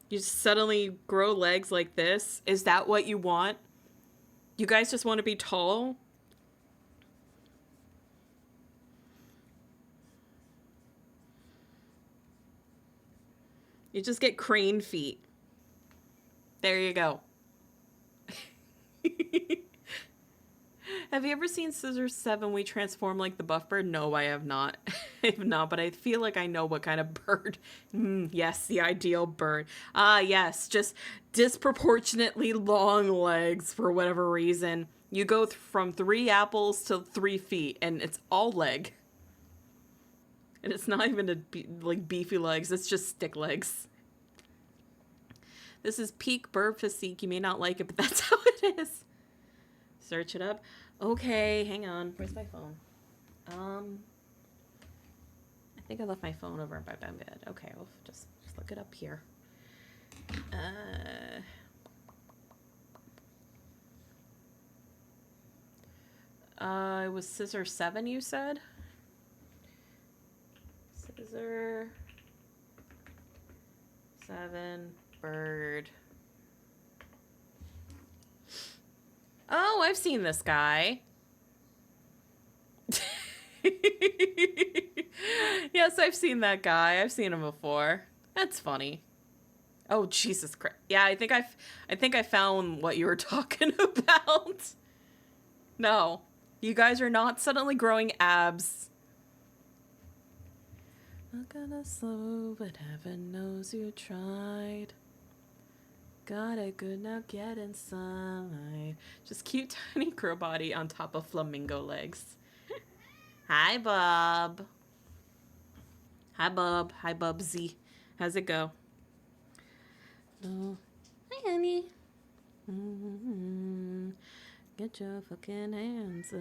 You just suddenly grow legs like this? Is that what you want? You guys just want to be tall? You just get crane feet. There you go. Have you ever seen Scissor 7 We Transform Like the Buff Bird? No, I have not. I have not, but I feel like I know what kind of bird. Yes, the ideal bird. Ah, yes, just disproportionately long legs for whatever reason. You go from 3 apples to 3 feet, and it's all leg. And it's not even like beefy legs, it's just stick legs. This is peak bird physique. You may not like it, but that's how it is. Search it up. Okay, hang on. Where's my phone? I think I left my phone over by my bed. Okay, we'll just look it up here. It was Scissor 7, you said? Scissor 7 bird. Oh, I've seen this guy. Yes, I've seen that guy. I've seen him before. That's funny. Oh, Jesus Christ. Yeah, I think I found what you were talking about. No. You guys are not suddenly growing abs. Not gonna slow, but heaven knows you tried. Got it good, now get inside. Just cute tiny crow body on top of flamingo legs. Hi, Bob. Hi, Bob. Hi, Bubsy. How's it go? Oh. Hi, honey. Get your fucking hands up.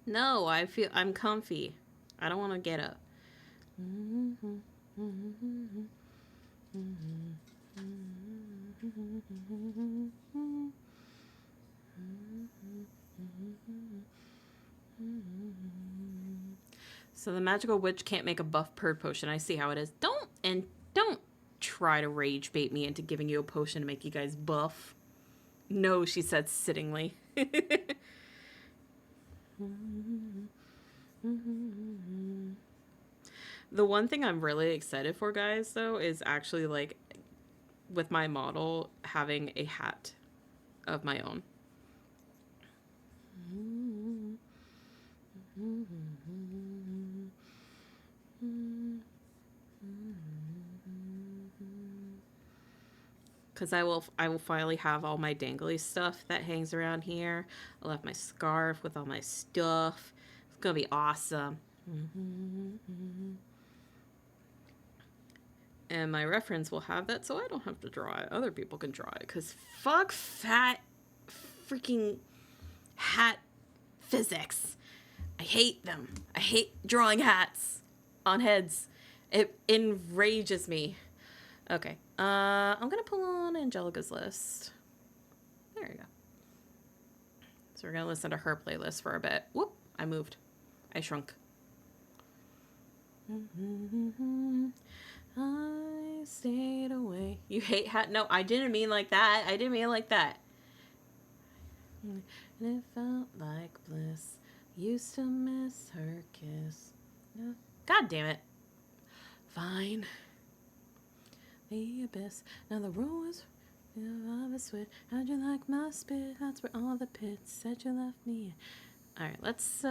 No, I feel I'm comfy. I don't want to get up. So the magical witch can't make a buff bird potion. I see how it is. Don't try to rage bait me into giving you a potion to make you guys buff. No, she said sittingly. The one thing I'm really excited for, guys, though, is actually, like, with my model, having a hat of my own. Because I will finally have all my dangly stuff that hangs around here. I'll have my scarf with all my stuff. It's gonna be awesome. And my reference will have that, so I don't have to draw it. Other people can draw it. Because fuck fat freaking hat physics. I hate them. I hate drawing hats on heads. It enrages me. Okay. I'm going to pull on Angelica's list. There you go. So we're going to listen to her playlist for a bit. Whoop. I moved. I shrunk. I stayed away. You hate hat? No, I didn't mean like that. I didn't mean like that. And it felt like bliss. Used to miss her kiss. God damn it. Fine. The abyss. Now the road was love is sweet. How'd you like my spit? That's where all the pits said you left me. All right, let's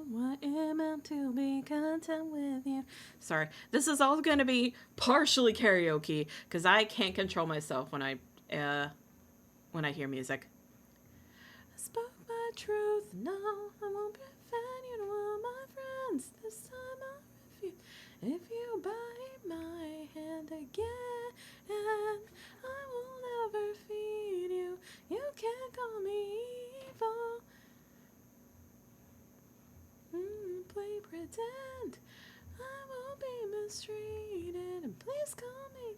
what am I to be content with you? Sorry, this is all going to be partially karaoke because I can't control myself when I hear music. I spoke my truth. No, I won't defend you to all my friends. This time I refuse. If you bite my hand again, I will never feed you. You can't call me evil. Play pretend. I won't be mistreated. And please call me.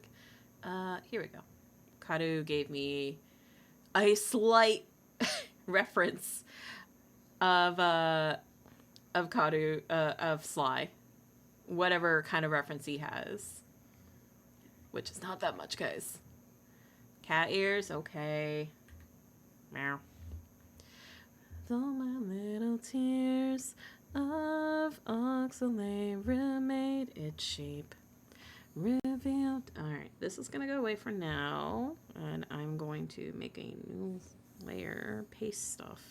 Here we go. Kadu gave me a slight reference of Kadu of Sly, whatever kind of reference he has, which is not that much, guys. Cat ears, okay. Meow. Though my little tears of oxalate remade its shape, revealed. All right, this is gonna go away for now, and I'm going to make a new layer, paste stuff.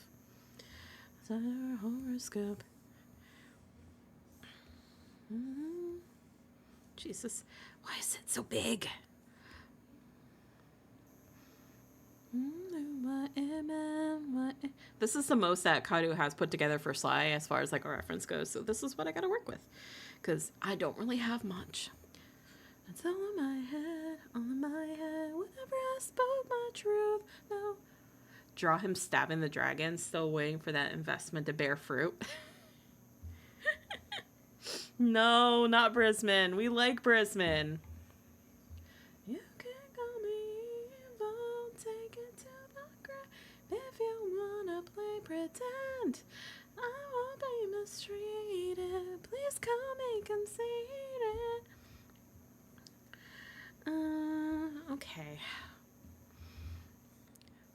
Our horoscope. Jesus, why is it so big? This is the most that Kadu has put together for Sly as far as like a reference goes, so this is what I gotta work with, because I don't really have much. It's all in my head, whenever I spoke my truth. No. Draw him stabbing the dragon, still waiting for that investment to bear fruit. No, not Brisman. We like Brisman. You can call me evil, take it to the grave. If you wanna play pretend, I won't be mistreated. Please call me conceited. Okay.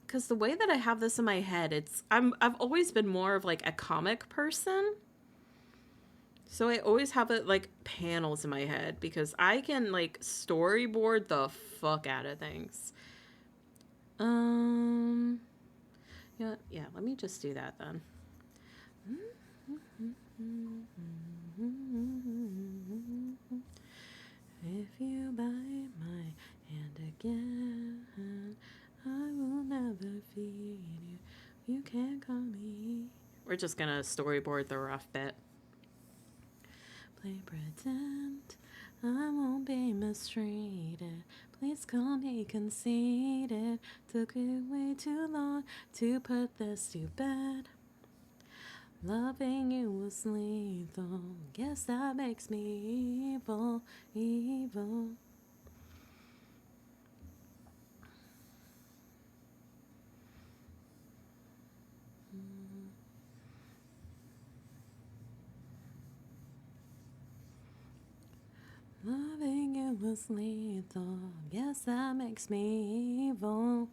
Because the way that I have this in my head, I've always been more of like a comic person. So I always have it like panels in my head because I can like storyboard the fuck out of things. Yeah, let me just do that then. If you bite my hand again, I will never feed you. You can't call me. We're just gonna storyboard the rough bit. Play pretend, I won't be mistreated. Please call me conceited. Took it way too long to put this to bed. Loving you was lethal. Guess that makes me evil, evil. Loving you was lethal. Guess that makes me evil.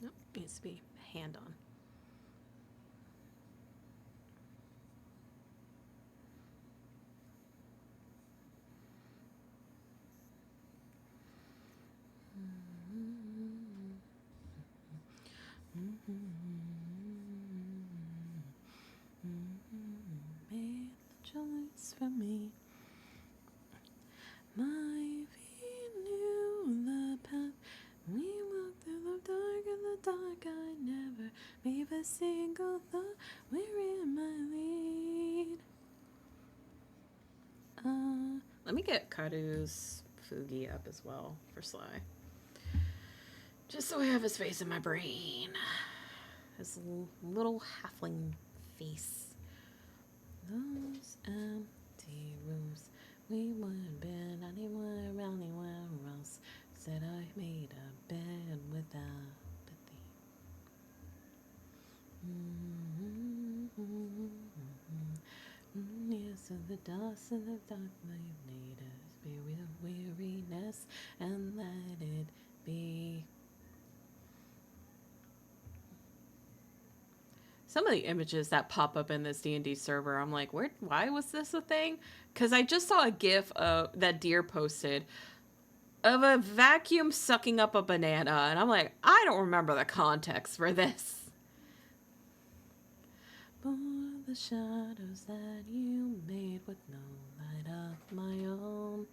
Nope, needs to be hand on. Made the choice for me. My feet knew the path. We walked through the dark, in the dark. I never leave a single thought. We're in my lead. Let me get Kadu's Fugi up as well for Sly. Just so I have his face in my brain. His little halfling face. Those empty rooms. We wouldn't have been anywhere else. Said I made a bed without empathy. Yes, of the dust of the dark night made a spirit of weariness and let it be. Some of the images that pop up in this D&D server, I'm like, why was this a thing? Because I just saw a GIF that Deer posted of a vacuum sucking up a banana, and I'm like, I don't remember the context for this. For the shadows that you made with no light of my own,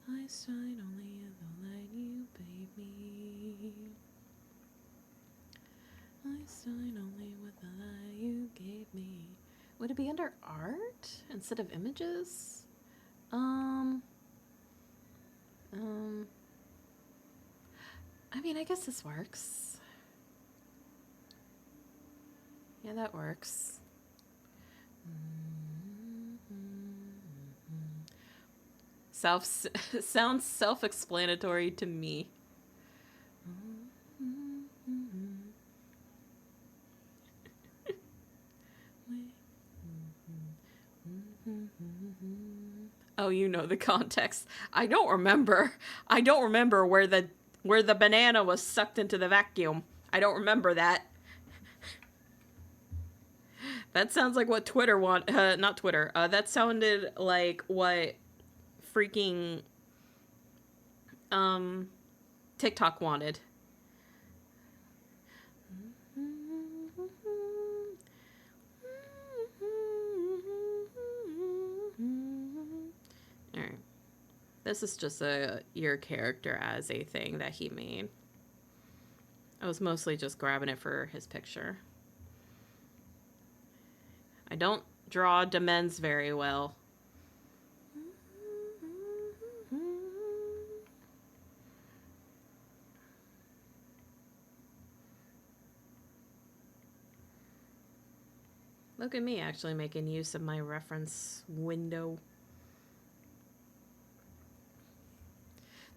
I shine only in the light you gave me. I shine only with the light you gave me. Would it be under art instead of images? I mean, I guess this works. Yeah, that works. Sounds self-explanatory to me. Oh, you know the context. I don't remember. I don't remember where the banana was sucked into the vacuum. I don't remember that. That sounds like what Twitter not Twitter. That sounded like what freaking TikTok wanted. Alright. This is just your character as a thing that he made. I was mostly just grabbing it for his picture. I don't draw demens very well. Look at me actually making use of my reference window.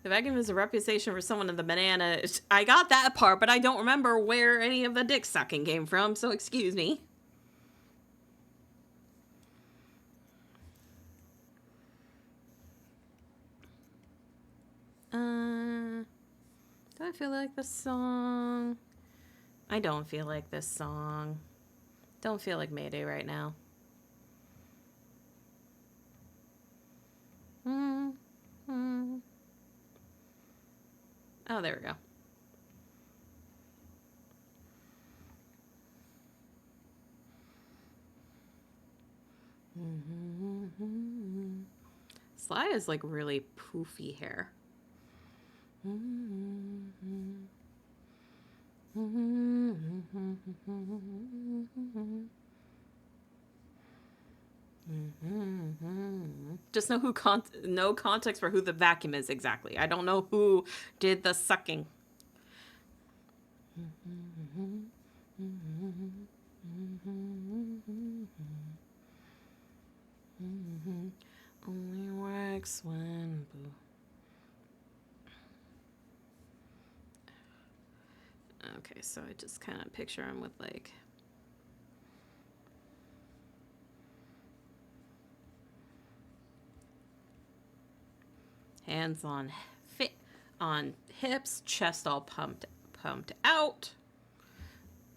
The vacuum is a reputation for someone in the banana. I got that part, but I don't remember where any of the dick sucking came from, so excuse me. Do I feel like this song? I don't feel like this song. Don't feel like Mayday right now. Oh, there we go. Sly is like really poofy hair. Just know no context for who the vacuum is exactly. I don't know who did the sucking. Only works when boo. Okay, so I just kind of picture him with like hands on hips, chest all pumped out.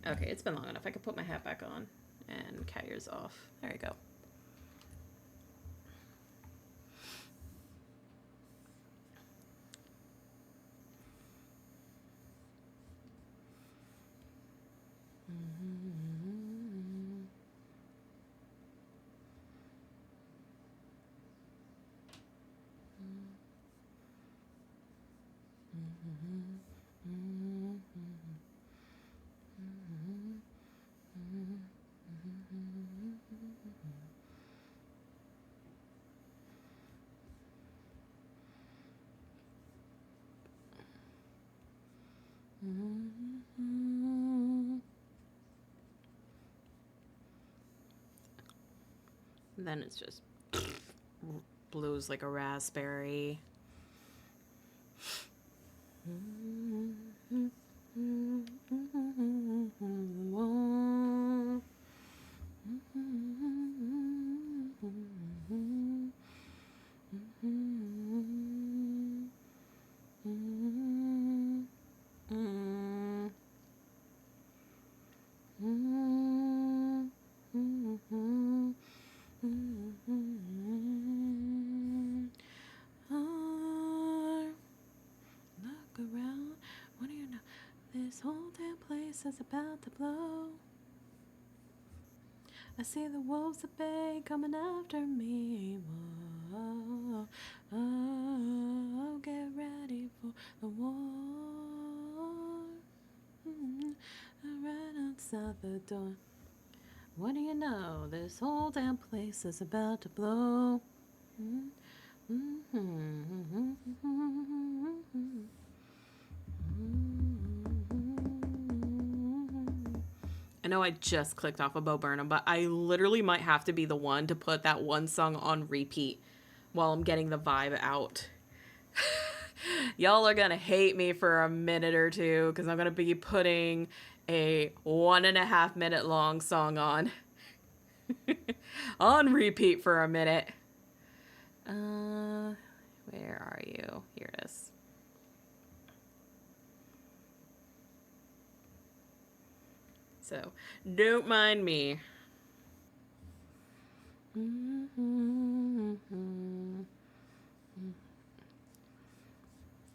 Okay, it's been long enough. I can put my hat back on and cat ears off. There you go. And then it's just blues like a raspberry. place is about to blow. I see the wolves at bay coming after me. Whoa, oh, get ready for the war. Right outside the door. What do you know? This whole damn place is about to blow. I know I just clicked off of Bo Burnham, but I literally might have to be the one to put that one song on repeat while I'm getting the vibe out. Y'all are gonna hate me for a minute or two because I'm gonna be putting a 1.5 minute long song on on repeat for a minute. Where are you? Here it is. So, don't mind me.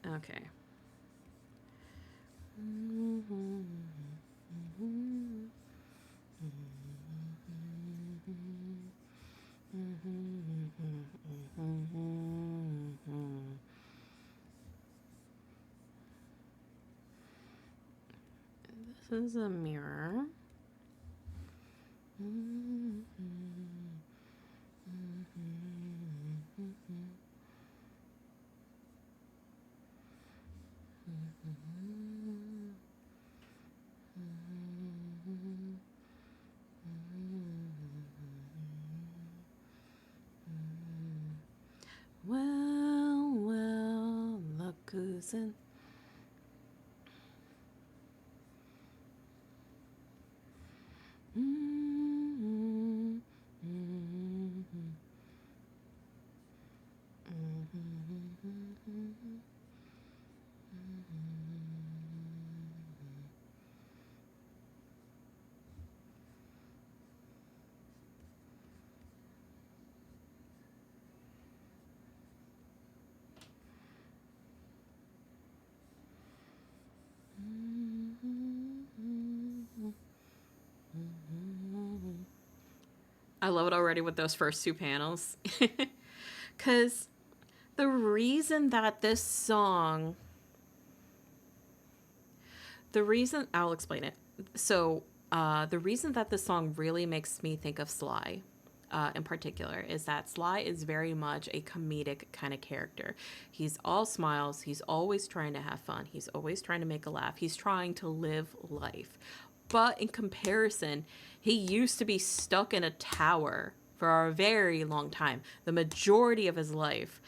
Okay. This is a mirror. Well, look who's in. I love it already with those first two panels. Because the reason that this song. I'll explain it. So, the reason that this song really makes me think of Sly. In particular, is that Sly is very much a comedic kind of character. He's all smiles. He's always trying to have fun. He's always trying to make a laugh. He's trying to live life. But in comparison, he used to be stuck in a tower for a very long time, the majority of his life.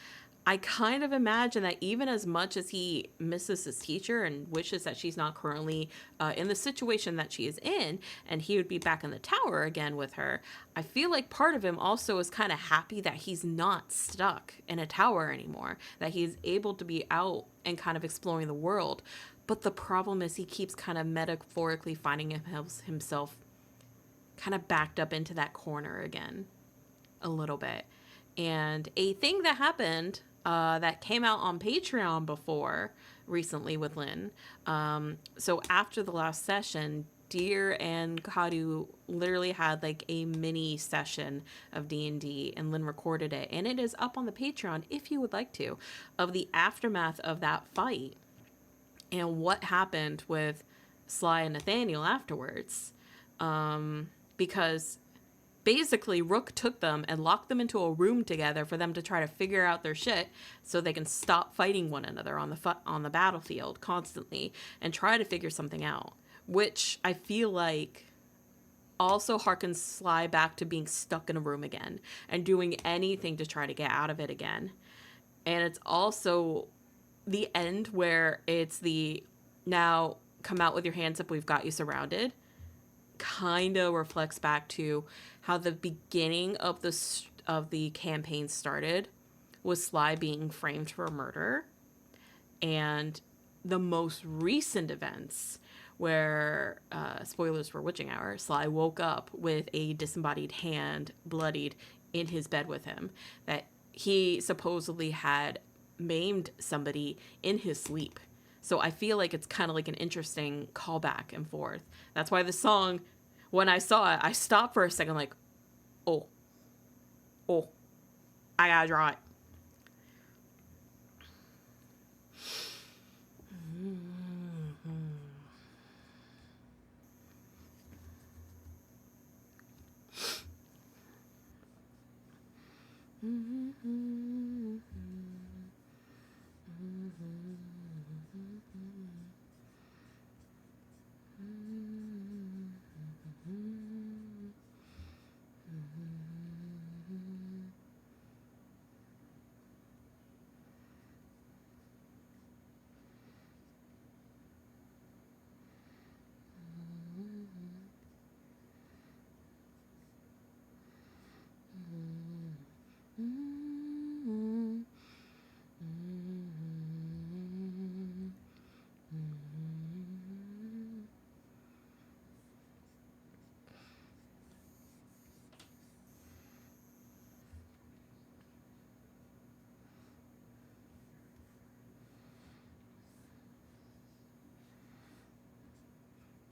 I kind of imagine that even as much as he misses his teacher and wishes that she's not currently in the situation that she is in, and he would be back in the tower again with her, I feel like part of him also is kind of happy that he's not stuck in a tower anymore, that he's able to be out and kind of exploring the world. But the problem is he keeps kind of metaphorically finding himself kind of backed up into that corner again a little bit. And a thing that happened that came out on Patreon before recently with Lynn. So after the last session, Deer and Kadu literally had like a mini session of D&D, and Lynn recorded it. And it is up on the Patreon if you would like to, of the aftermath of that fight and what happened with Sly and Nathaniel afterwards. Because basically Rook took them and locked them into a room together for them to try to figure out their shit so they can stop fighting one another on the battlefield constantly and try to figure something out, which I feel like also harkens Sly back to being stuck in a room again and doing anything to try to get out of it again. And it's also the end where it's the now come out with your hands up, we've got you surrounded, kind of reflects back to how the beginning of the campaign started, was Sly being framed for murder, and the most recent events where spoilers for Witching Hour, Sly woke up with a disembodied hand bloodied in his bed with him, that he supposedly had maimed somebody in his sleep So I feel like it's kind of like an interesting call back and forth. That's why the song, when I saw it, I stopped for a second, like, oh, oh, I gotta draw it.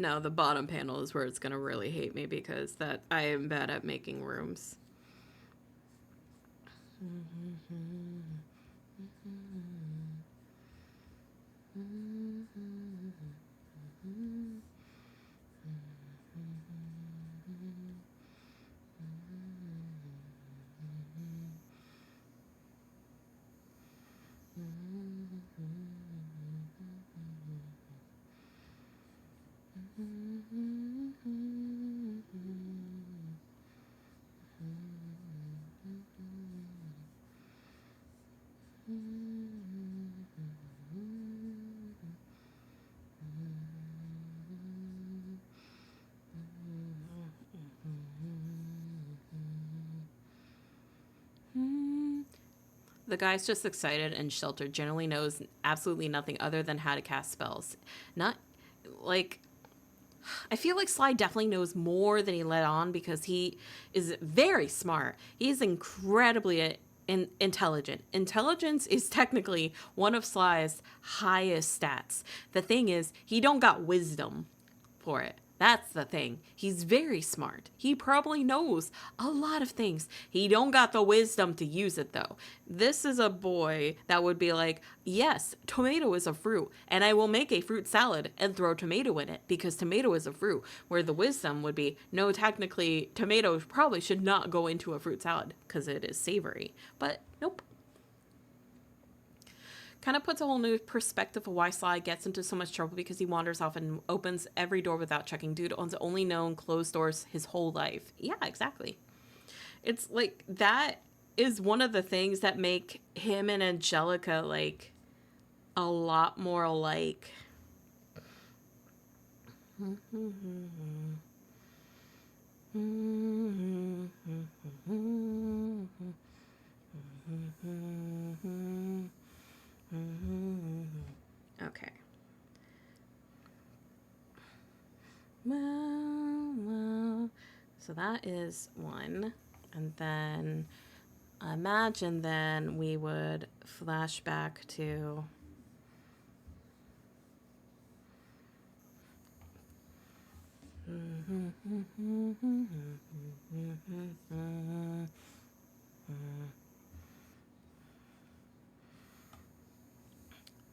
No, the bottom panel is where it's gonna really hate me because that I am bad at making rooms. The guy's just excited and sheltered, generally knows absolutely nothing other than how to cast spells. Not like I feel like Sly definitely knows more than he let on because he is very smart. He is incredibly intelligent. Intelligence is technically one of Sly's highest stats. The thing is, he don't got wisdom for it. That's the thing. He's very smart. He probably knows a lot of things. He don't got the wisdom to use it though. This is a boy that would be like, "Yes, tomato is a fruit, and I will make a fruit salad and throw tomato in it because tomato is a fruit." Where the wisdom would be, "No, technically tomato probably should not go into a fruit salad because it is savory." But nope. Kind of puts a whole new perspective of why Sly gets into so much trouble because he wanders off and opens every door without checking. Dude owns only known closed doors his whole life. Yeah, exactly. It's like that is one of the things that make him and Angelica like a lot more alike. Okay. So that is one. And then imagine then we would flash back to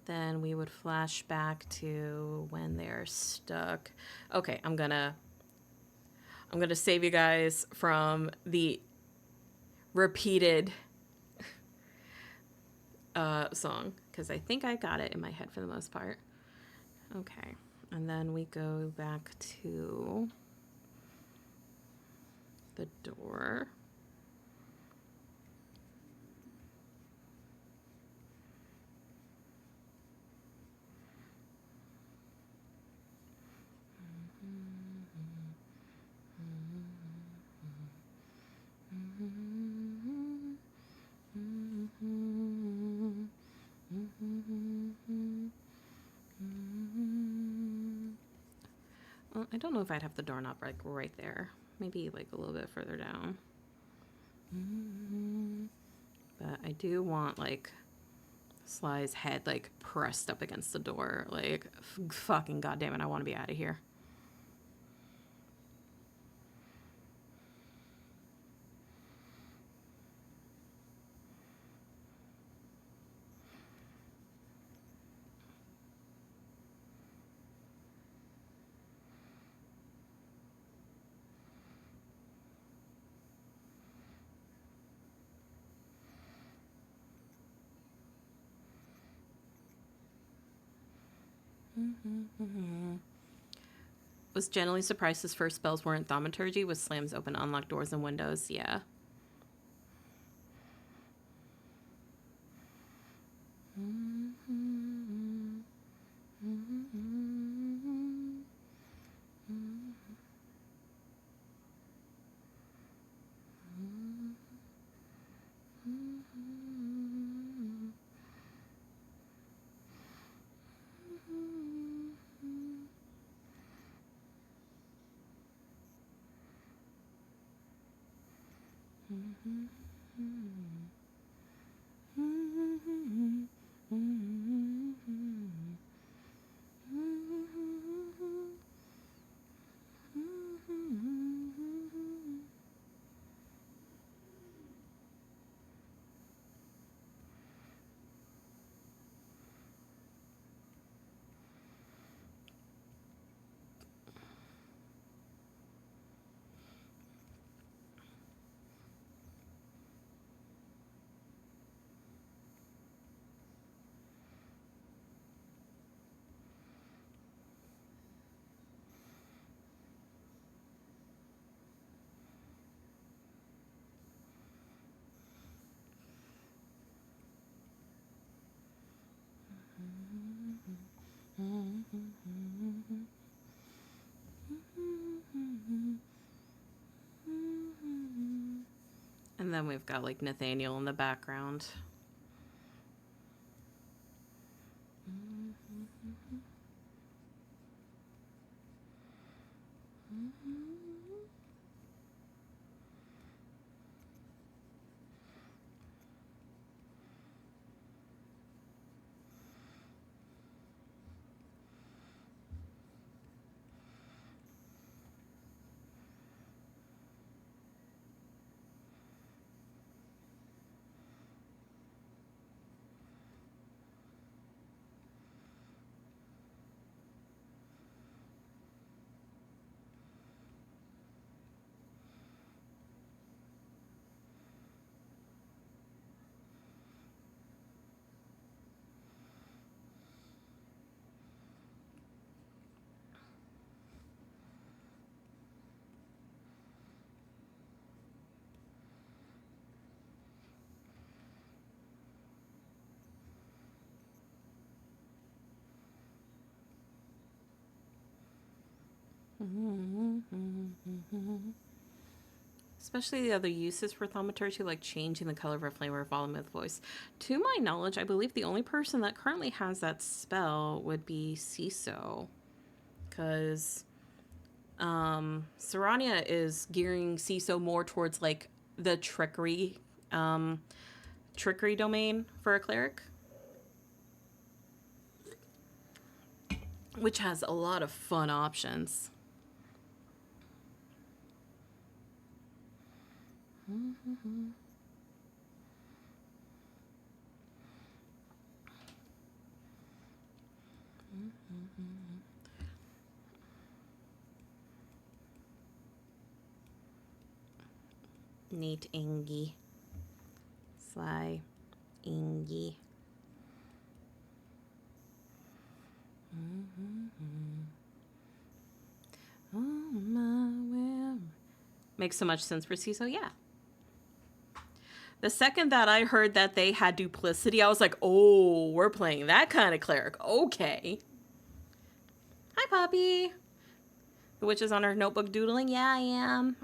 then we would flash back to when they're stuck. Okay, I'm gonna save you guys from the repeated song because I think I got it in my head for the most part. Okay, and then we go back to the door. I don't know if I'd have the doorknob like right there. Maybe like a little bit further down. But I do want like Sly's head like pressed up against the door. Like, fucking goddamn it, I want to be out of here. Was generally surprised his first spells weren't thaumaturgy, with slams open, unlock doors and windows. Yeah. And then we've got like Nathaniel in the background. Especially the other uses for thaumaturgy, like changing the color of a flame or volume of voice. To my knowledge, I believe the only person that currently has that spell would be Ciso. Because Serania is gearing Ciso more towards like the trickery domain for a cleric, which has a lot of fun options. Neat Ingy. Sly Ingy. Oh my will. Makes so much sense for Ciso, yeah. The second that I heard that they had duplicity, I was like, oh, we're playing that kind of cleric. Okay. Hi, Poppy. The witch is on her notebook doodling. Yeah, I am.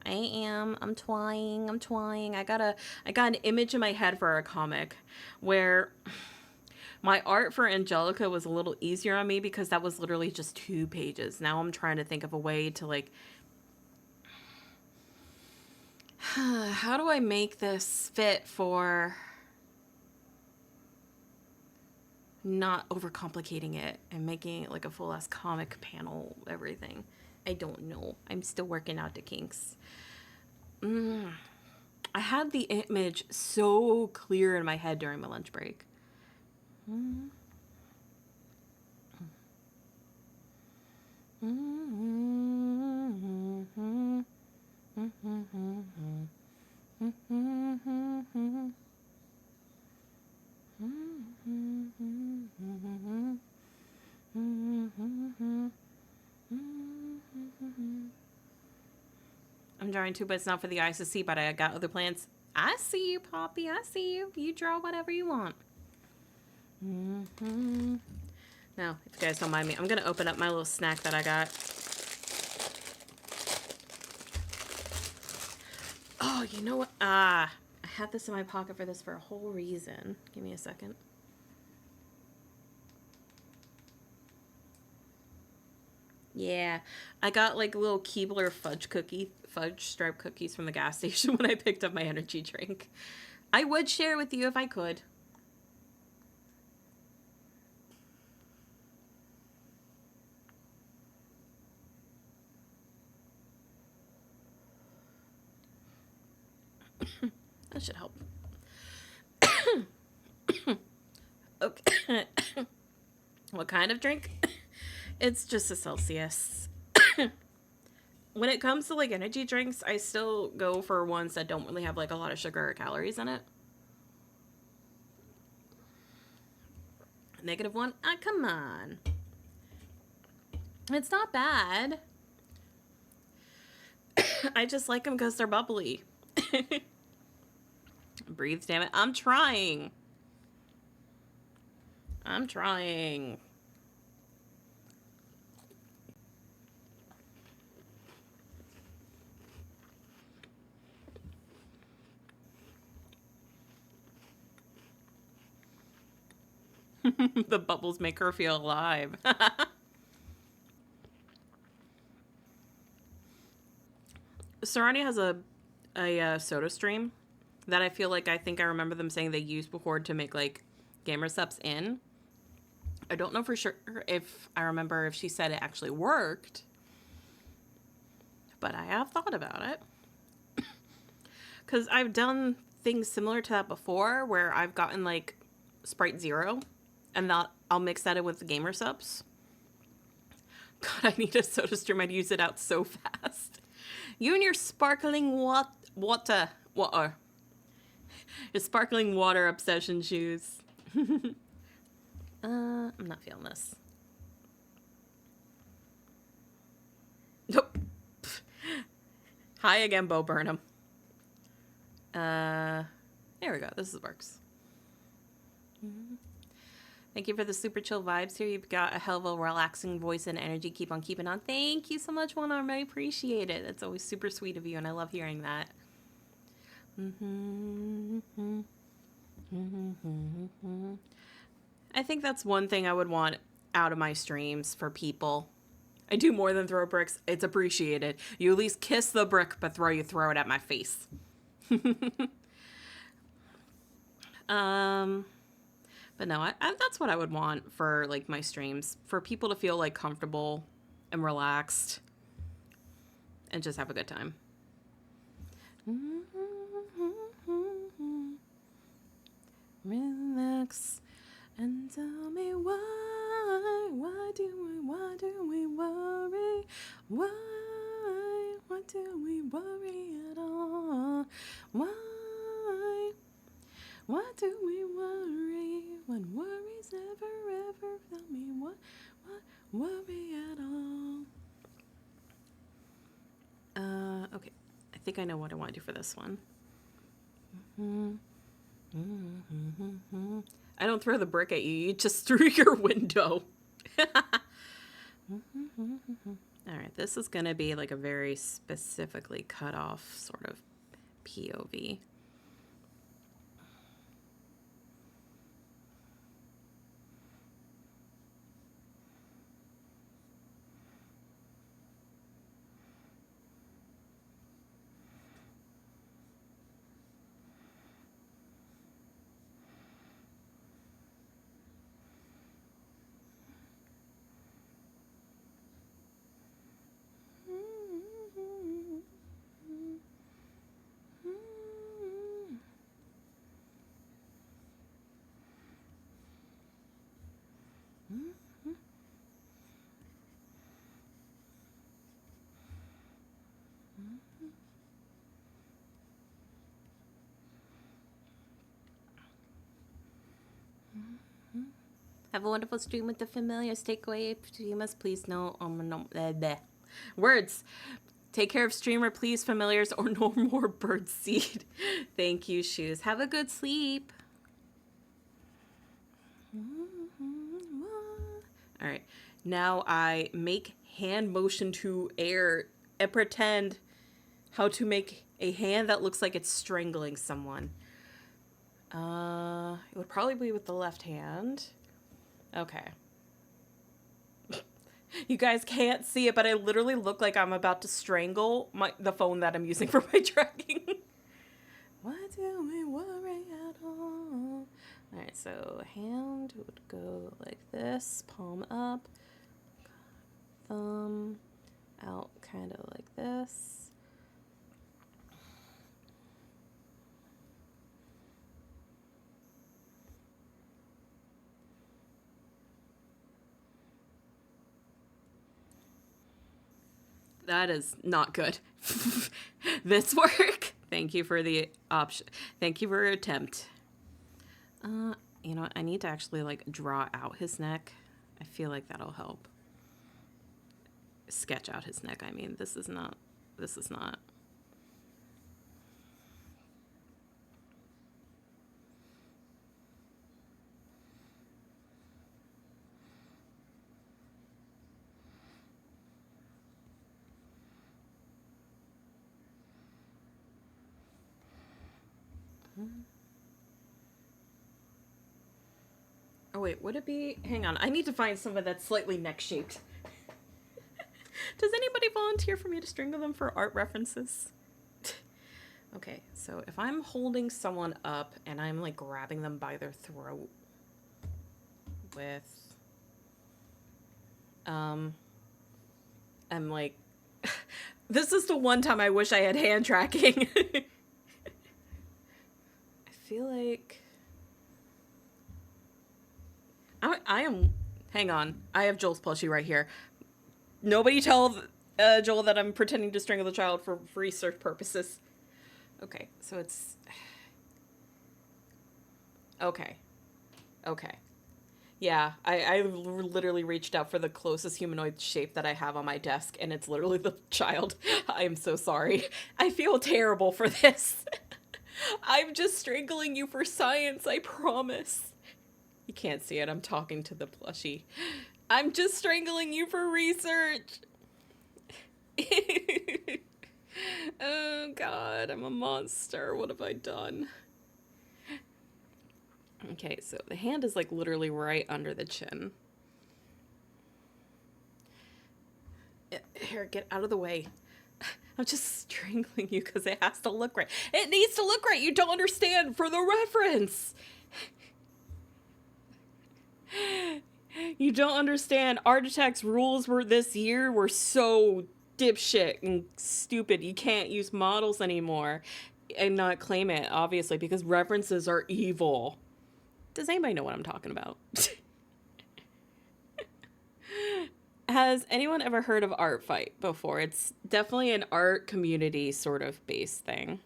I'm trying. I got an image in my head for a comic where my art for Angelica was a little easier on me because that was literally just 2 pages. Now I'm trying to think of a way to like, how do I make this fit for not overcomplicating it and making it like a full ass comic panel, everything. I don't know. I'm still working out the kinks. I had the image so clear in my head during my lunch break. I'm drawing too, but it's not for the eyes to see, but I got other plans. I see you, Poppy. I see you. You draw whatever you want. Now, if you guys don't mind me, I'm going to open up my little snack that I got. Oh, you know what? I had this in my pocket for this for a whole reason. Give me a second. Yeah, I got like little Keebler fudge stripe cookies from the gas station when I picked up my energy drink. I would share with you if I could. That should help. Okay. What kind of drink? It's just a Celsius. When it comes to like energy drinks, I still go for ones that don't really have like a lot of sugar or calories in it. -1? Ah, come on. It's not bad. I just like them because they're bubbly. Breathe, damn it. I'm trying. I'm trying. The bubbles make her feel alive. Serrani has a soda stream that I feel like I think I remember them saying they used before to make like gamer subs in. I don't know for sure if I remember if she said it actually worked, but I have thought about it. Because I've done things similar to that before where I've gotten like Sprite Zero and I'll mix that in with the gamer subs. God, I need a soda stream. I'd use it out so fast. You and your sparkling water. Your sparkling water obsession shoes. I'm not feeling this. Nope. Hi again, Bo Burnham. There we go. This works. Thank you for the super chill vibes here. You've got a hell of a relaxing voice and energy. Keep on keeping on. Thank you so much, One Arm. I appreciate it. It's always super sweet of you, and I love hearing that. I think that's one thing I would want out of my streams for people. I do more than throw bricks. It's appreciated. You at least kiss the brick, but throw it at my face. But no, I that's what I would want for like my streams, for people to feel like comfortable and relaxed and just have a good time. Relax and tell me why do we worry? Why do we worry at all? Why do we worry when worries ever felt me? What worry at all? Okay. I think I know what I want to do for this one. I don't throw the brick at you. You just threw your window. All right. This is going to be like a very specifically cut off sort of POV. Have a wonderful stream with the familiars. Takeaway, you must please no, no, bleh. Words. Take care of streamer, please, familiars, or no more bird seed. Thank you, Shoes. Have a good sleep. All right. Now I make hand motion to air and pretend how to make a hand that looks like it's strangling someone. It would probably be with the left hand. Okay. You guys can't see it, but I literally look like I'm about to strangle the phone that I'm using for my tracking. Why do we worry at all? Alright, so hand would go like this, palm up, thumb out kind of like this. That is not good. This work. Thank you for the option. Thank you for your attempt. You know what? I need to actually like draw out his neck. I feel like that'll help. Sketch out his neck. I mean, this is not. Oh wait, would it be? Hang on, I need to find someone that's slightly neck-shaped. Does anybody volunteer for me to strangle them for art references? Okay, so if I'm holding someone up and I'm like grabbing them by their throat with, I'm like, this is the one time I wish I had hand tracking. I feel like I am. Hang on. I have Joel's plushie right here. Nobody tell Joel that I'm pretending to strangle the child for research purposes. Okay, so it's. Okay. Yeah, I literally reached out for the closest humanoid shape that I have on my desk, and it's literally the child. I am so sorry. I feel terrible for this. I'm just strangling you for science, I promise. You can't see it. I'm talking to the plushie. I'm just strangling you for research. Oh, God. I'm a monster. What have I done? Okay, so the hand is like literally right under the chin. Here, get out of the way. I'm just strangling you because it has to look right. It needs to look right. You don't understand for the reference. You don't understand. Art Attack's rules this year were so dipshit and stupid. You can't use models anymore and not claim it, obviously, because references are evil. Does anybody know what I'm talking about? Has anyone ever heard of Art Fight before? It's definitely an art community sort of based thing.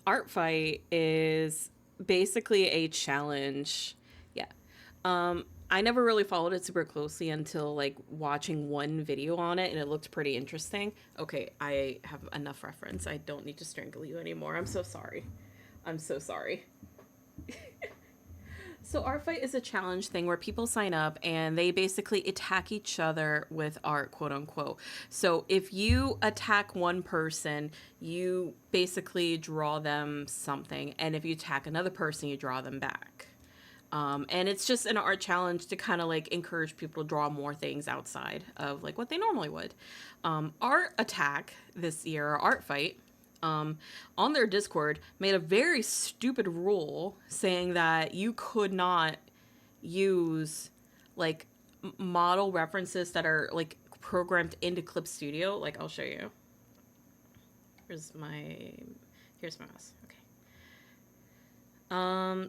Art Fight is basically a challenge. Yeah. I never really followed it super closely until like watching one video on it, and it looked pretty interesting. Okay, I have enough reference. I don't need to strangle you anymore. I'm so sorry. I'm so sorry. So Art Fight is a challenge thing where people sign up and they basically attack each other with art, quote unquote. So if you attack one person, you basically draw them something, and if you attack another person, you draw them back. And it's just an art challenge to kind of like encourage people to draw more things outside of like what they normally would. Art Attack this year, or Art Fight, on their Discord, made a very stupid rule saying that you could not use like model references that are like programmed into Clip Studio. Like, I'll show you. Here's my mouse. Okay.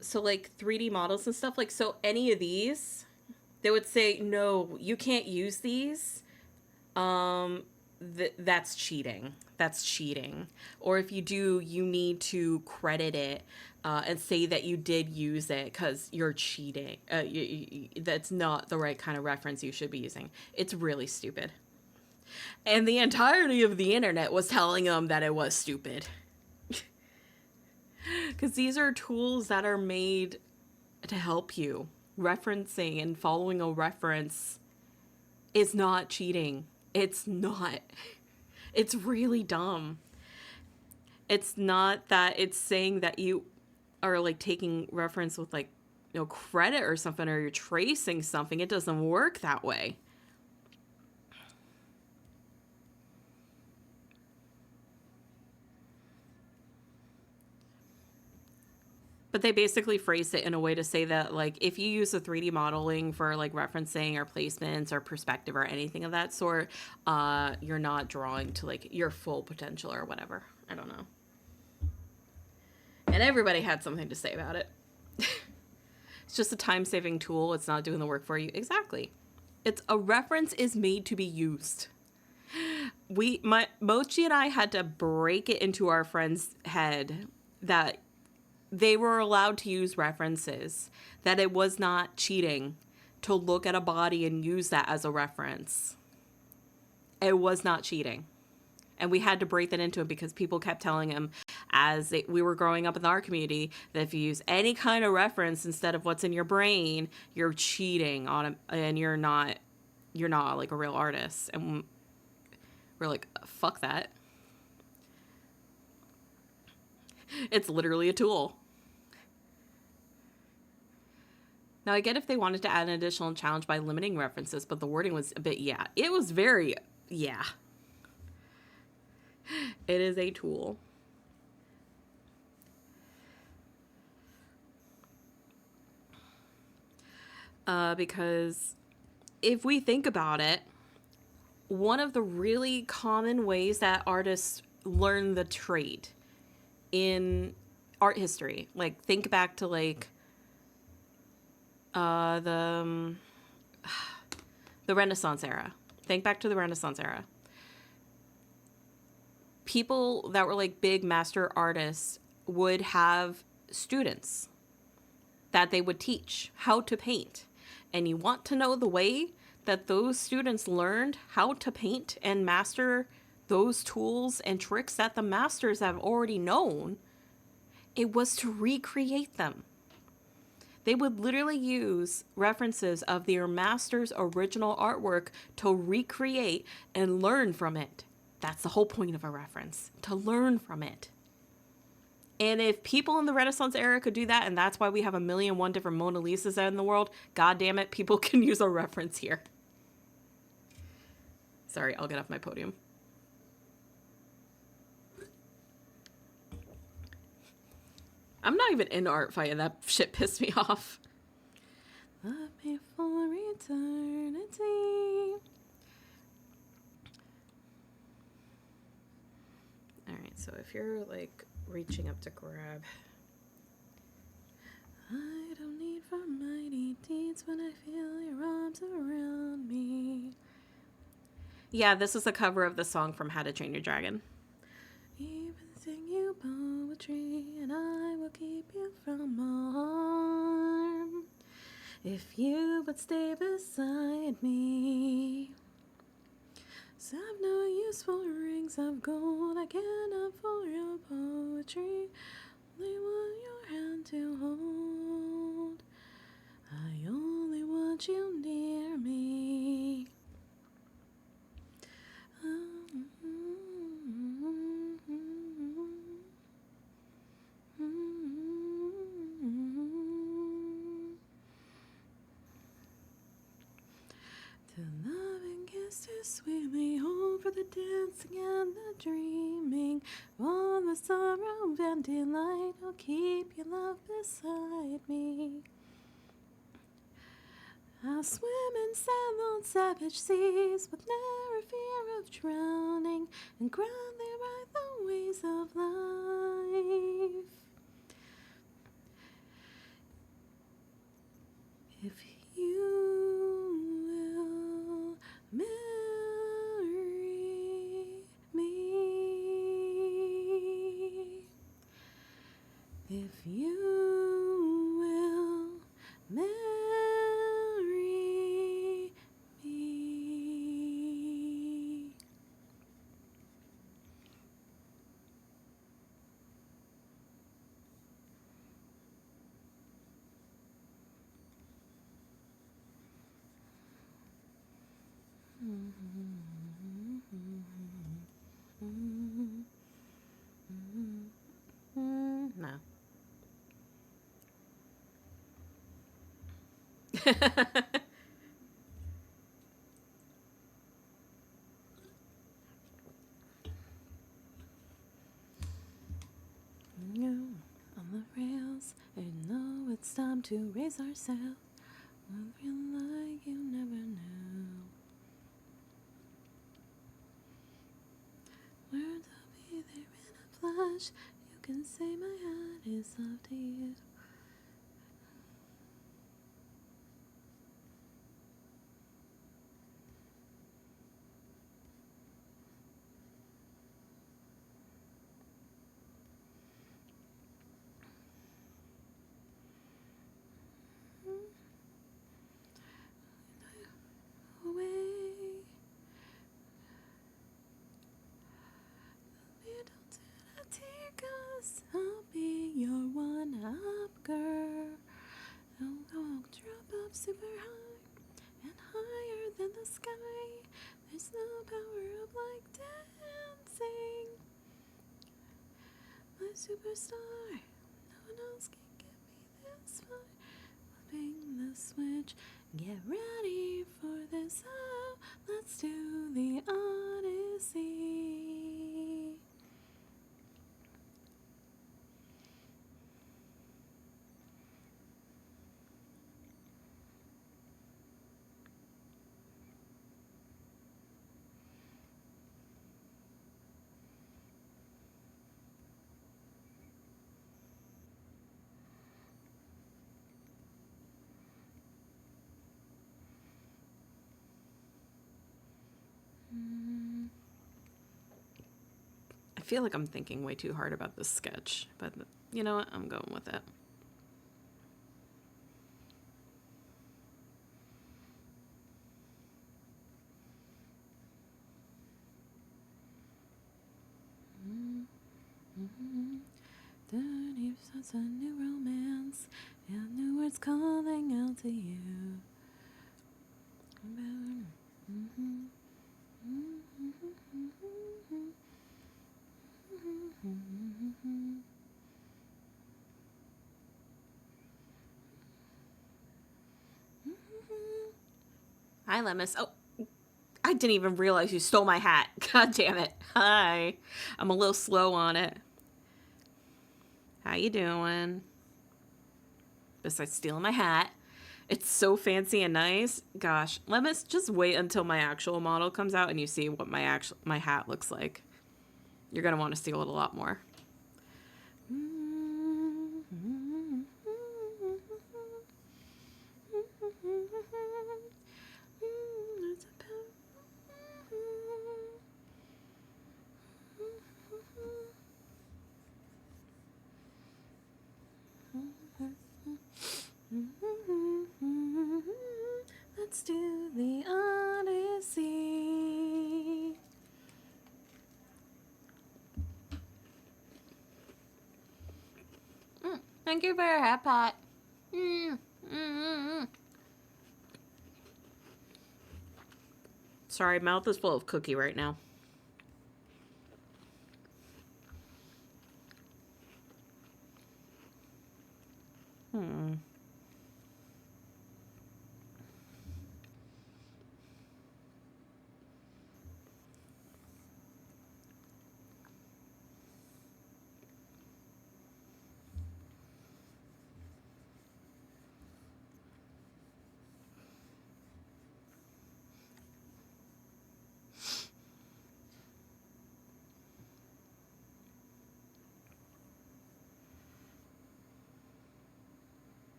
So like 3D models and stuff, like, so any of these, they would say, no, you can't use these. that's cheating. That's cheating. Or if you do, you need to credit it and say that you did use it because you're cheating. That's not the right kind of reference you should be using. It's really stupid. And the entirety of the internet was telling them that it was stupid. Because these are tools that are made to help you. Referencing and following a reference is not cheating. It's not. It's really dumb. It's not that it's saying that you are like taking reference with like, credit or something, or you're tracing something. It doesn't work that way. But they basically phrased it in a way to say that, like, if you use a 3D modeling for, like, referencing or placements or perspective or anything of that sort, you're not drawing to, like, your full potential or whatever. I don't know. And everybody had something to say about it. It's just a time-saving tool. It's not doing the work for you. Exactly. It's a reference is made to be used. Mochi and I had to break it into our friend's head that they were allowed to use references, that it was not cheating to look at a body and use that as a reference. It was not cheating. And we had to break that into him because people kept telling him we were growing up in our community that if you use any kind of reference instead of what's in your brain, you're cheating on it and you're not like a real artist. And we're like, fuck that. It's literally a tool. Now, I get if they wanted to add an additional challenge by limiting references, but the wording was a bit, it was very, It is a tool. Because if we think about it, one of the really common ways that artists learn the trade in art history, like think back to like the Renaissance era. Think back to the Renaissance era. People that were like big master artists would have students that they would teach how to paint. And you want to know the way that those students learned how to paint and master those tools and tricks that the masters have already known? It was to recreate them. They would literally use references of their master's original artwork to recreate and learn from it. That's the whole point of a reference, to learn from it. And if people in the Renaissance era could do that, and that's why we have 1,000,001 different Mona Lisas out in the world, God damn it, people can use a reference here. Sorry, I'll get off my podium. I'm not even in art fight, and that shit pissed me off. Love me for eternity. Alright, so if you're like reaching up to grab, I don't need for mighty deeds when I feel your arms around me. Yeah, this is a cover of the song from How to Train Your Dragon. Even sing you poetry, and I will keep you from harm if you would stay beside me. So I've no use for rings of gold, I cannot for your poetry, only want your hand to hold. I only want you near me. To love and kiss to sweetly hold for the dancing and the dreaming, all the sorrow and delight, I'll keep your love beside me. I'll swim in sand on savage seas with never fear of drowning, and grandly ride the ways of life. If you will marry If you will marry me. No. You on the rails, and know it's time to raise ourselves. We'll feel like you never knew. Words will be there in a flash. You can say my heart is love to you. Away. You don't do the tear, 'cause I'll be your one-up girl. I'll drop up super high and higher than the sky. There's no power up like dancing. My superstar, no one else can get me this far. Flipping the switch, get ready for this. Oh, let's do the Odyssey. I feel like I'm thinking way too hard about this sketch, but you know what? I'm going with it. It's a new romance, and new words calling out to you. Hi, Lemus. Oh, I didn't even realize you stole my hat. God damn it. Hi. I'm a little slow on it. How you doing? Besides stealing my hat. It's so fancy and nice. Gosh, Lemus, just wait until my actual model comes out and you see what my hat looks like. You're gonna want to steal it a lot more. Let's do the Odyssey. Thank you for your hat, Pot. Sorry, mouth is full of cookie right now.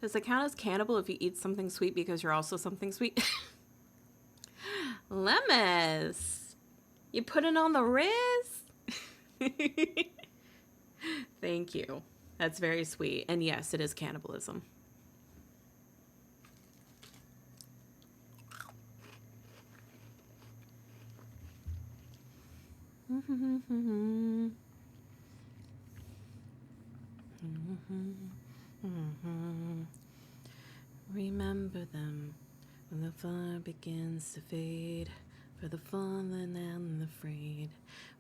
Does it count as cannibal if you eat something sweet because you're also something sweet? Lemus, you putting on the Riz? Thank you. That's very sweet. And yes, it is cannibalism. Remember them when the fire begins to fade. For the fallen and the freed,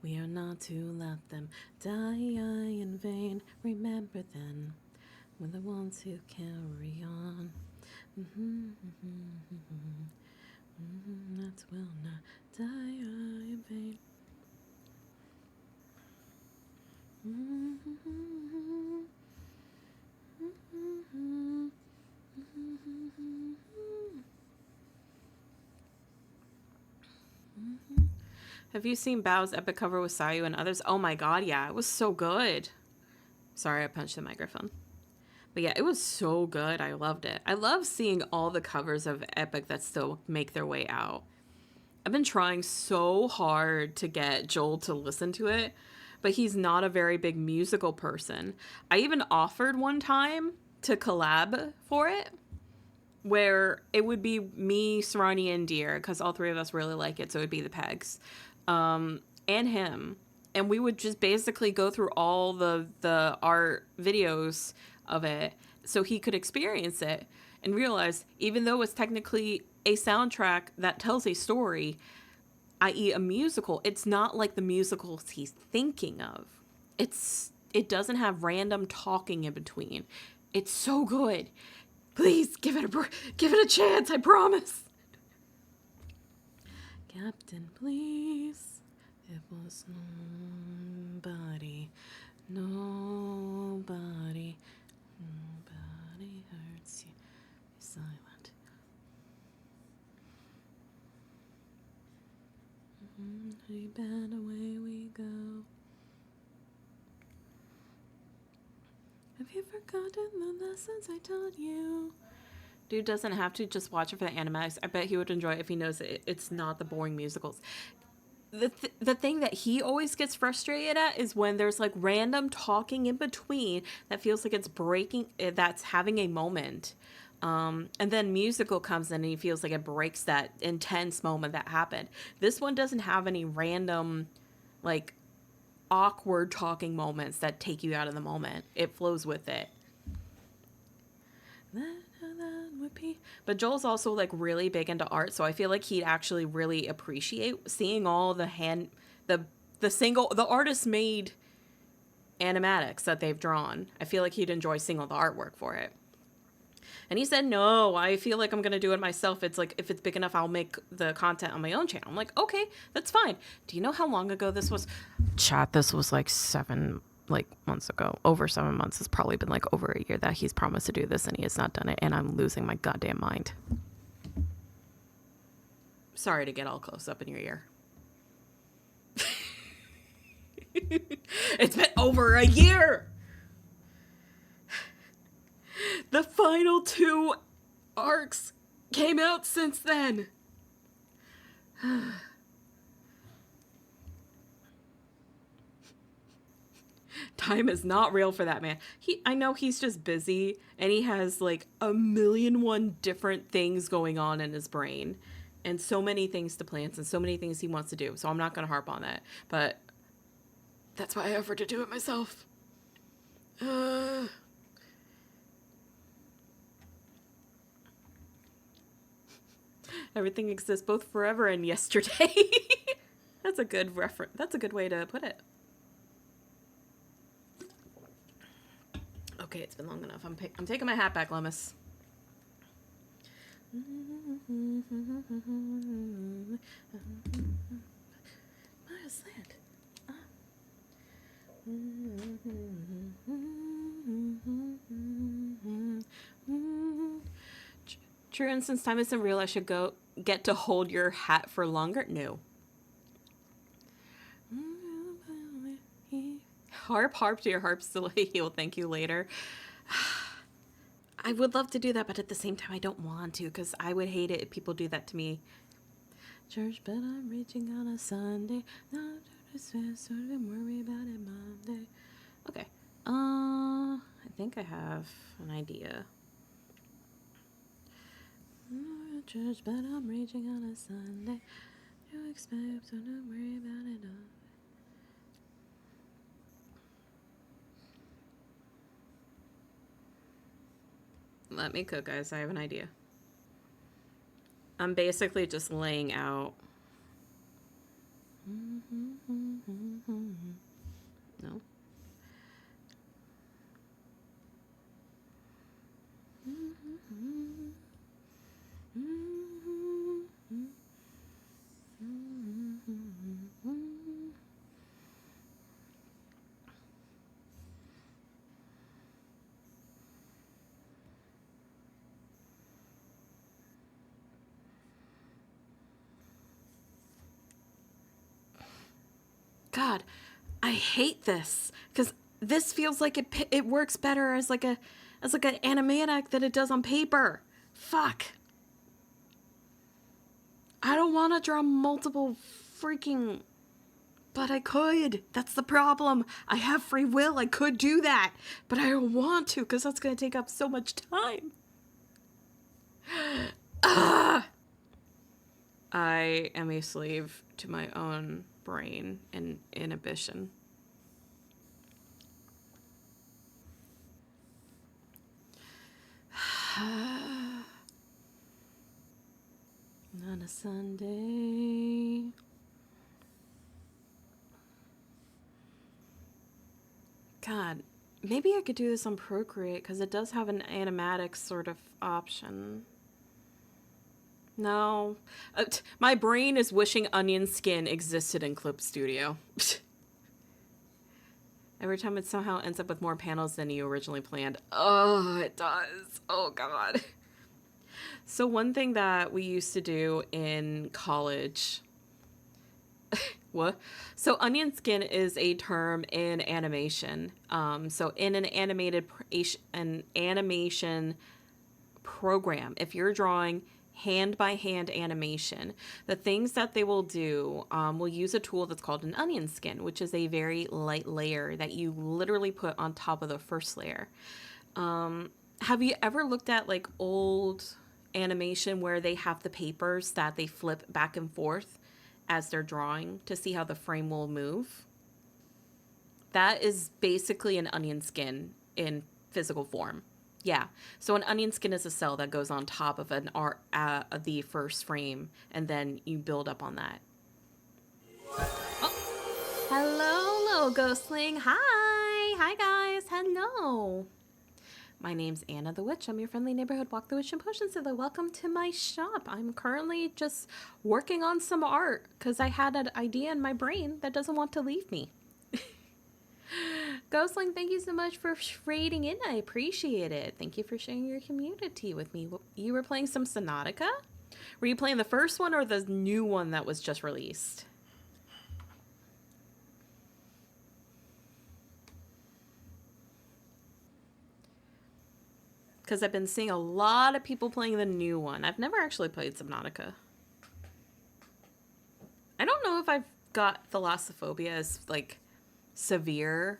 we are not to let them die in vain. Remember then, we're the ones who carry on. That will not die in vain. Have you seen Bao's epic cover with Sayu and others? Oh my god, yeah, it was so good. Sorry, I punched the microphone. But yeah, it was so good. I loved it. I love seeing all the covers of Epic that still make their way out. I've been trying so hard to get Joel to listen to it, but he's not a very big musical person. I even offered one time to collab for it, where it would be me, Sarani, and Deer, because all three of us really like it, so it would be the Pegs, and him. And we would just basically go through all the art videos of it so he could experience it and realize, even though it's technically a soundtrack that tells a story, i.e. a musical, it's not like the musicals he's thinking of. It doesn't have random talking in between. It's so good. Please give it a chance, I promise. Captain, please. It was nobody hurts you. Be silent. Hey, bad, away we go. Have you forgotten the lessons I taught you? Dude doesn't have to just watch it for the animatics. I bet he would enjoy it if he knows it's not the boring musicals. The thing that he always gets frustrated at is when there's like random talking in between that feels like it's breaking, that's having a moment. And then musical comes in and he feels like it breaks that intense moment that happened. This one doesn't have any random, like, awkward talking moments that take you out of the moment. It flows with it. But Joel's also like really big into art, so I feel like he'd actually really appreciate seeing all the artist made animatics that they've drawn. I feel like he'd enjoy seeing all the artwork for it. And he said, no, I feel like I'm going to do it myself. It's like, if it's big enough, I'll make the content on my own channel. I'm like, okay, that's fine. Do you know how long ago this was? Chat, this was like 7 months ago. Over 7 months. It's probably been like over a year that he's promised to do this and he has not done it. And I'm losing my goddamn mind. Sorry to get all close up in your ear. It's been over a year. The final 2 arcs came out since then. Time is not real for that man. I know he's just busy and he has like 1,000,001 different things going on in his brain and so many things to plan and so many things he wants to do. So I'm not going to harp on that, but that's why I offered to do it myself. Everything exists both forever and yesterday. That's a good reference. That's a good way to put it. Okay, it's been long enough. I'm taking my hat back, Lemus. What is that? True, and since time isn't real, I should get to hold your hat for longer? No. Harp to your harps till I heal. Thank you later. I would love to do that, but at the same time, I don't want to because I would hate it if people do that to me. church, but I'm reaching on a Sunday. Not so don't worry about it Monday. Okay. I think I have an idea. Church, but I'm reaching on a Sunday. You expect, so don't worry about it. Let me cook, guys. I have an idea. I'm basically just laying out. No. God, I hate this because this feels like it works better as like an animatic than it does on paper. Fuck. I don't want to draw multiple freaking. But I could. That's the problem. I have free will. I could do that. But I don't want to because that's going to take up so much time. I am a slave to my own brain and inhibition. On a Sunday. God, maybe I could do this on Procreate because it does have an animatic sort of option. No. My brain is wishing Onion Skin existed in Clip Studio. Every time it somehow ends up with more panels than you originally planned. Oh, it does. Oh, God. So one thing that we used to do in college... What? So onion skin is a term in animation. So in an animation program, if you're drawing hand by hand animation, the things that they will do will use a tool that's called an onion skin, which is a very light layer that you literally put on top of the first layer. Have you ever looked at like old animation where they have the papers that they flip back and forth as they're drawing to see how the frame will move? That is basically an onion skin in physical form. Yeah. So an onion skin is a cell that goes on top of the first frame, and then you build up on that. Oh, hello, little ghostling. Hi, guys. Hello. My name's Anna the Witch. I'm your friendly neighborhood Walk the Witch and Potion Seller. Welcome to my shop. I'm currently just working on some art because I had an idea in my brain that doesn't want to leave me. Ghostling, thank you so much for raiding in. I appreciate it. Thank you for sharing your community with me. You were playing some Subnautica? Were you playing the first one or the new one that was just released? Because I've been seeing a lot of people playing the new one. I've never actually played Subnautica. I don't know if I've got thalassophobia as, like, severe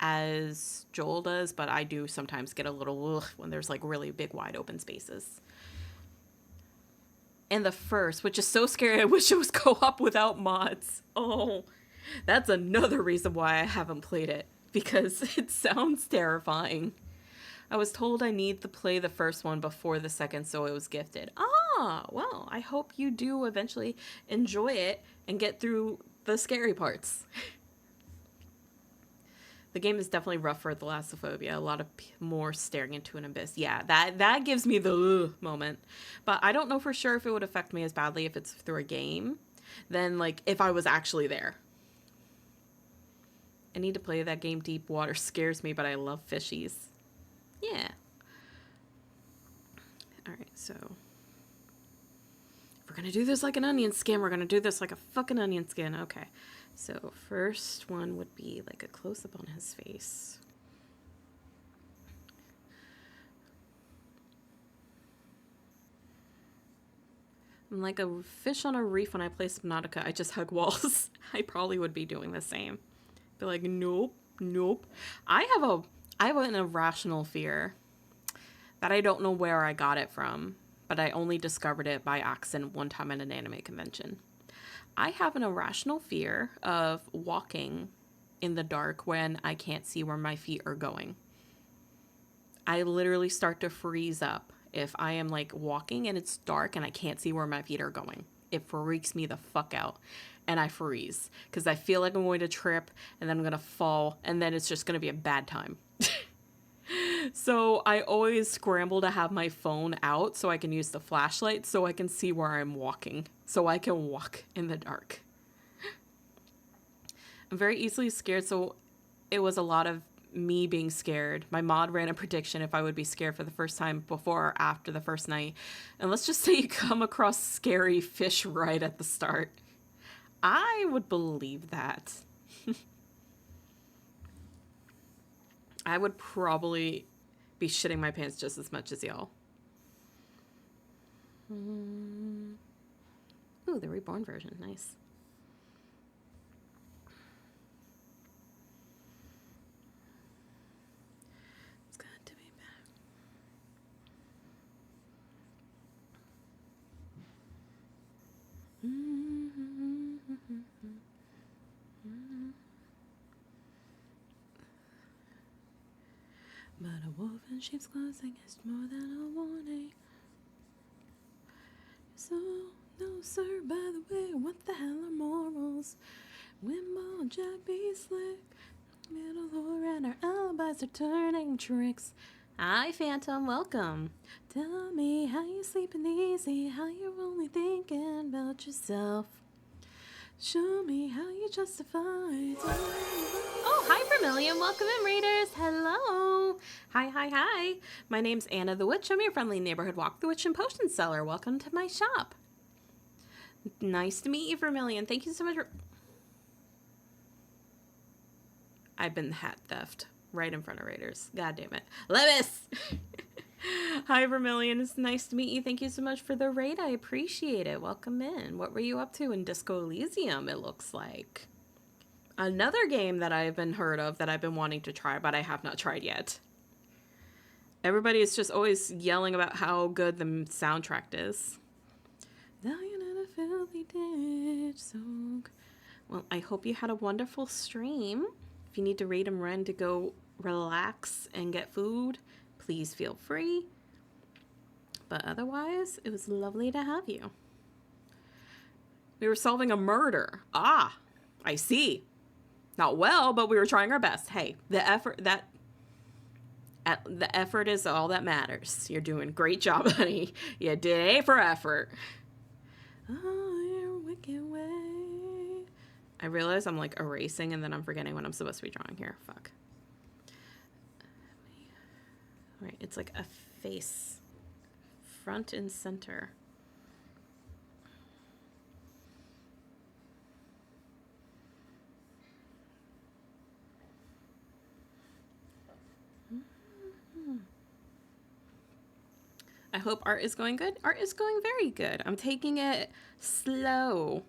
as Joel does, but I do sometimes get a little ugh when there's, like, really big, wide open spaces. And the first, which is so scary, I wish it was co-op without mods. Oh, that's another reason why I haven't played it, because it sounds terrifying. I was told I need to play the first one before the second, so it was gifted. Ah, well, I hope you do eventually enjoy it and get through the scary parts. The game is definitely rough for thalassophobia. A lot of more staring into an abyss. Yeah, that gives me the moment. But I don't know for sure if it would affect me as badly if it's through a game than, like, if I was actually there. I need to play that game. Deep Water scares me, but I love fishies. Yeah. Alright, so if we're gonna do this like an onion skin, we're gonna do this like a fucking onion skin. Okay. So first one would be like a close-up on his face. I'm like a fish on a reef when I play Subnautica. I just hug walls. I probably would be doing the same. Be like, nope, nope. I have an irrational fear that I don't know where I got it from, but I only discovered it by accident one time at an anime convention. I have an irrational fear of walking in the dark when I can't see where my feet are going. I literally start to freeze up if I am like walking and it's dark and I can't see where my feet are going. It freaks me the fuck out. And I freeze because I feel like I'm going to trip and then I'm going to fall and then it's just going to be a bad time. So I always scramble to have my phone out so I can use the flashlight so I can see where I'm walking. So I can walk in the dark. I'm very easily scared, so it was a lot of me being scared. My mod ran a prediction if I would be scared for the first time before or after the first night. And let's just say you come across scary fish right at the start. I would believe that. I would probably be shitting my pants just as much as y'all. Ooh, the reborn version. Nice. It's good to be back. But a wolf in sheep's clothing is more than a warning. So, no sir, by the way, what the hell are morals? Windball, Jack be slick. Middle Lore and our alibis are turning tricks. Hi, Phantom, welcome. Tell me how you sleeping easy, how you're only thinking about yourself. Show me how you justify. Oh, hi, Vermilion. Welcome in, Raiders. Hello. Hi. My name's Anna the Witch. I'm your friendly neighborhood walk the witch and potion seller. Welcome to my shop. Nice to meet you, Vermilion. Thank you so much for... I've been hat theft right in front of Raiders. God damn it. Levis! Hi, Vermilion. It's nice to meet you. Thank you so much for the raid. I appreciate it. Welcome in. What were you up to in Disco Elysium, it looks like? Another game that I've been heard of that I've been wanting to try, but I have not tried yet. Everybody is just always yelling about how good the soundtrack is. Down in a filthy ditch, so... Well, I hope you had a wonderful stream. If you need to raid and run to go relax and get food, please feel free. But otherwise, it was lovely to have you. We were solving a murder. Ah, I see. Not well, but we were trying our best. Hey, the effort is all that matters. You're doing a great job, honey. You did A for effort. Oh, your wicked way. I realize I'm like erasing and then I'm forgetting what I'm supposed to be drawing here. Fuck. All right, it's like a face. Front and center. I hope art is going good. Art is going very good. I'm taking it slow.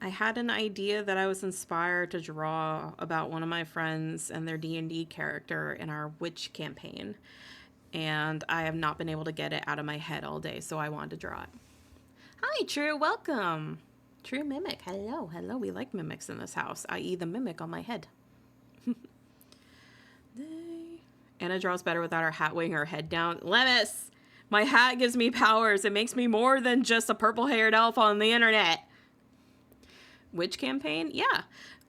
I had an idea that I was inspired to draw about one of my friends and their D&D character in our witch campaign. And I have not been able to get it out of my head all day, so I wanted to draw it. Hi, True. Welcome. True Mimic. Hello. We like mimics in this house, i.e. the mimic on my head. Anna draws better without her hat weighing her head down. Levis, my hat gives me powers. It makes me more than just a purple-haired elf on the internet. Witch campaign? Yeah.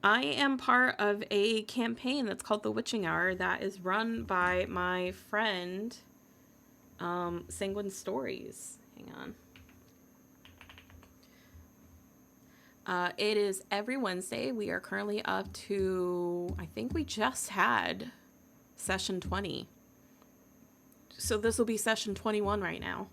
I am part of a campaign that's called the Witching Hour that is run by my friend, Sanguine Stories. Hang on. It is every Wednesday. We are currently up to, I think we just had session 20. So this will be session 21 right now.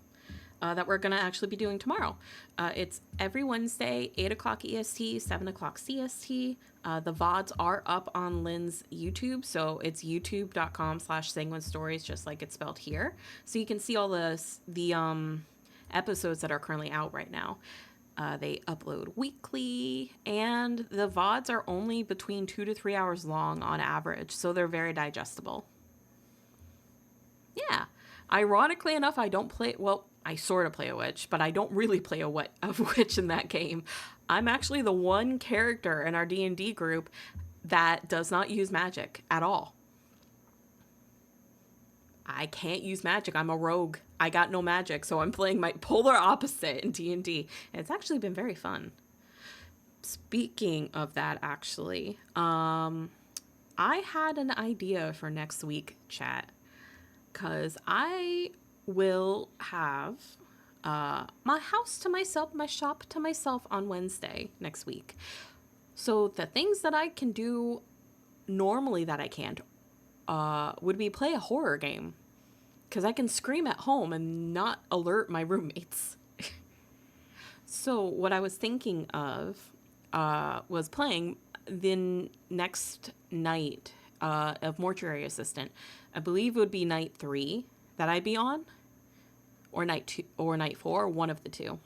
that we're going to actually be doing tomorrow. It's every Wednesday, 8 o'clock EST, 7 o'clock CST. The VODs are up on Lynn's YouTube, so it's youtube.com/sanguine stories, just like it's spelled here. So you can see all the episodes that are currently out right now. They upload weekly, and the VODs are only between 2 to 3 hours long on average, so they're very digestible. Yeah. Ironically enough, I don't play, well, I sort of play a witch, but I don't really play a witch in that game. I'm actually the one character in our D&D group that does not use magic at all. I can't use magic. I'm a rogue. I got no magic, so I'm playing my polar opposite in D&D. And it's actually been very fun. Speaking of that, actually, I had an idea for next week, chat. Because I will have my house to myself, my shop to myself on Wednesday next week. So the things that I can do normally that I can't would be play a horror game. Because I can scream at home and not alert my roommates. So what I was thinking of was playing the next night of Mortuary Assistant. I believe it would be night 3 that I'd be on, or night 2 or night 4, one of the two.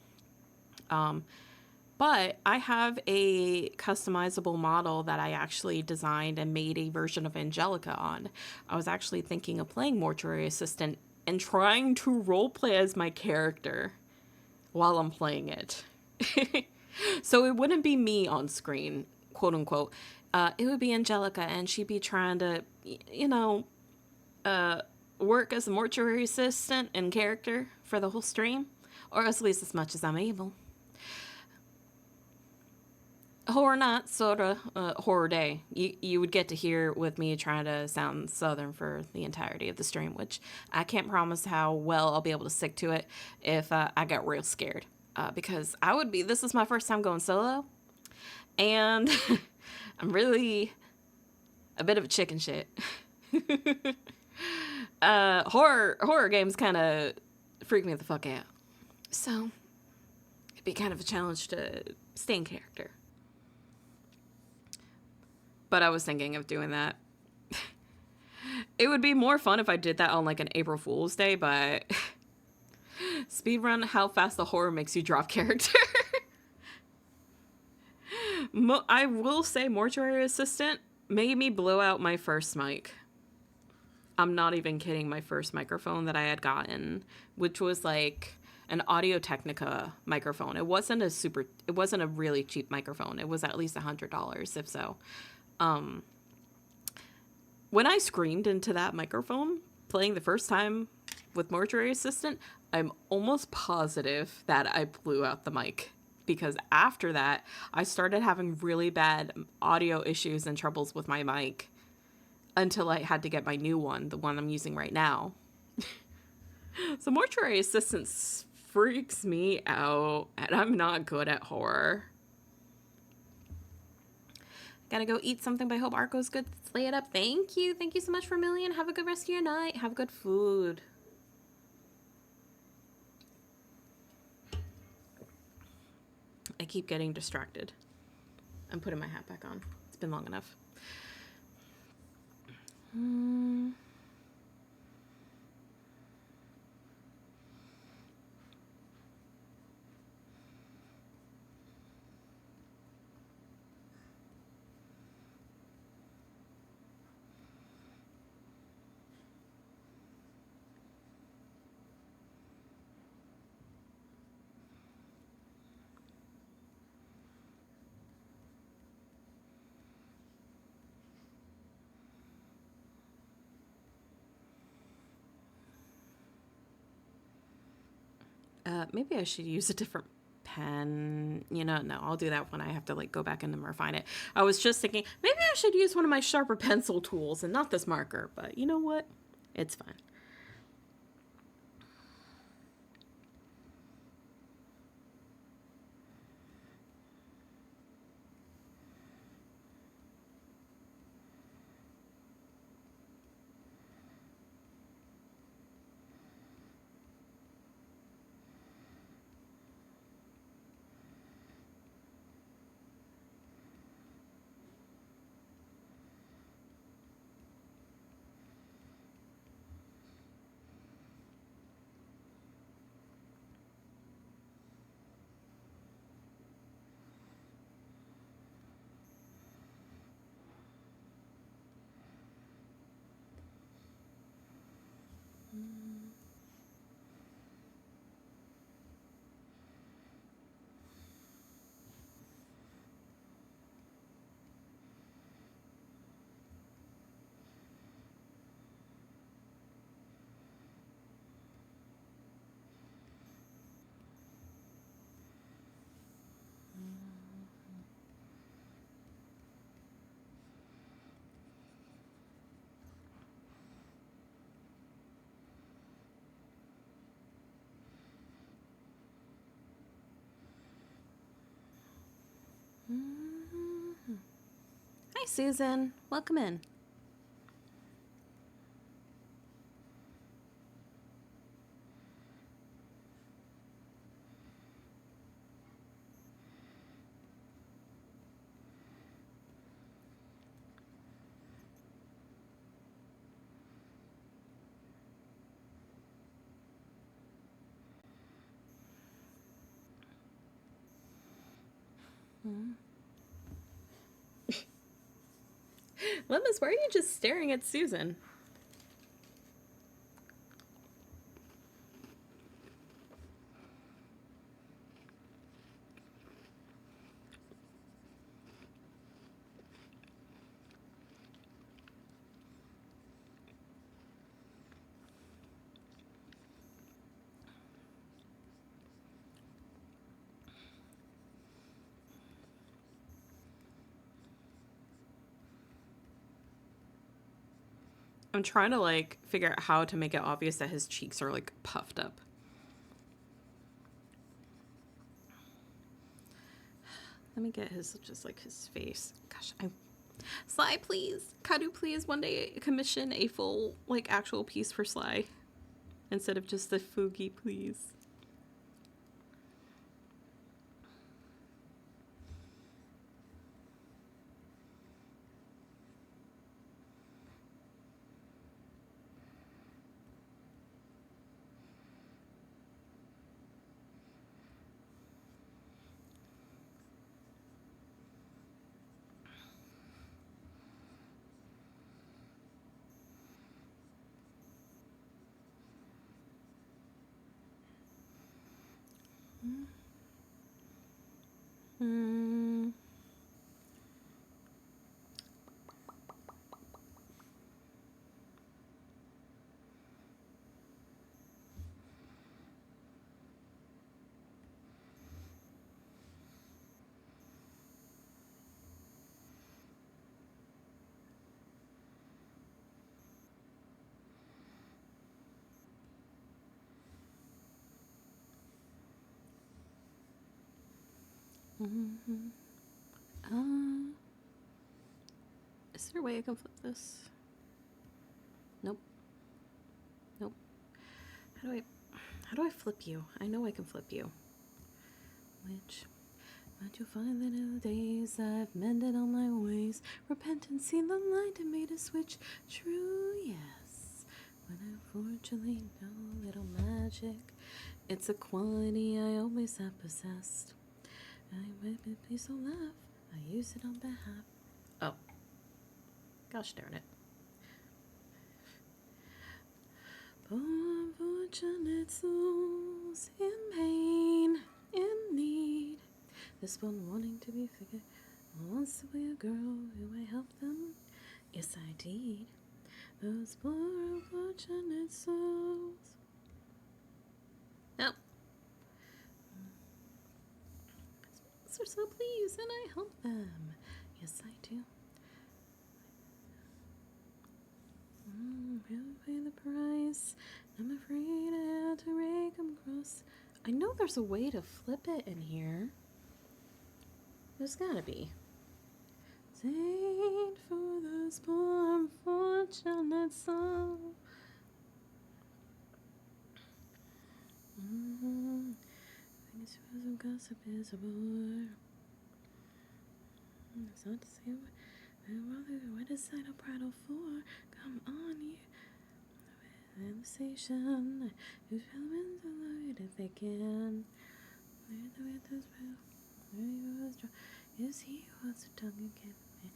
But I have a customizable model that I actually designed and made a version of Angelica on. I was actually thinking of playing Mortuary Assistant and trying to roleplay as my character while I'm playing it. So it wouldn't be me on screen, quote unquote. It would be Angelica, and she'd be trying to, work as a mortuary assistant and character for the whole stream, or at least as much as I'm able. Horror night, sort of horror day. You would get to hear with me trying to sound southern for the entirety of the stream, which I can't promise how well I'll be able to stick to it if I got real scared. Because this is my first time going solo, and I'm really a bit of a chicken shit. Horror games kind of freak me the fuck out. So it'd be kind of a challenge to stay in character. But I was thinking of doing that. It would be more fun if I did that on like an April Fool's Day, but speedrun how fast the horror makes you drop character. I will say Mortuary Assistant made me blow out my first mic. I'm not even kidding, my first microphone that I had gotten, which was like an Audio-Technica microphone. It wasn't a really cheap microphone. It was at least $100, if so. When I screamed into that microphone, playing the first time with Mortuary Assistant, I'm almost positive that I blew out the mic. Because after that, I started having really bad audio issues and troubles with my mic until I had to get my new one, the one I'm using right now. So Mortuary Assistant freaks me out, and I'm not good at horror. Gotta go eat something, but I hope Arco's good. Let's lay it up. Thank you. Thank you so much, Vermilion. Have a good rest of your night. Have good food. I keep getting distracted. I'm putting my hat back on. It's been long enough. Maybe I should use a different pen. No, I'll do that when I have to go back in and refine it. I was just thinking, maybe I should use one of my sharper pencil tools and not this marker, but you know what? It's fine. Hi, Susan. Welcome in. Lemus, why are you just staring at Susan? I'm trying to like figure out how to make it obvious that his cheeks are like puffed up. Let me get his just like his face. Gosh, Sly, please. Kadu, please one day commission a full like actual piece for Sly instead of just the Fugi, please. Hmm. Mm-hmm. Is there a way I can flip this? Nope. Nope. How do I flip you? I know I can flip you. But you find that in the days I've mended all my ways, repentance seen the light and made a switch. True, yes. When I unfortunately know little magic, it's a quality I always have possessed. I might be please don't laugh. I use it on behalf. Oh. Gosh darn it. Poor unfortunate souls in pain, in need. This one wanting to be figured wants to be a girl who I help them. Yes, I did. Those poor unfortunate souls. Nope. They're so pleased, and I help them. Yes, I do. Pay the price. I'm afraid I had to rake them cross. I know there's a way to flip it in here. There's gotta be. Saint for this poor unfortunate soul. I guess some gossip is a bore. It's not to say what is that a prattle for? Come on, you. Conversation. Who's relevant to light if they can. Is he wants to tongue and give me?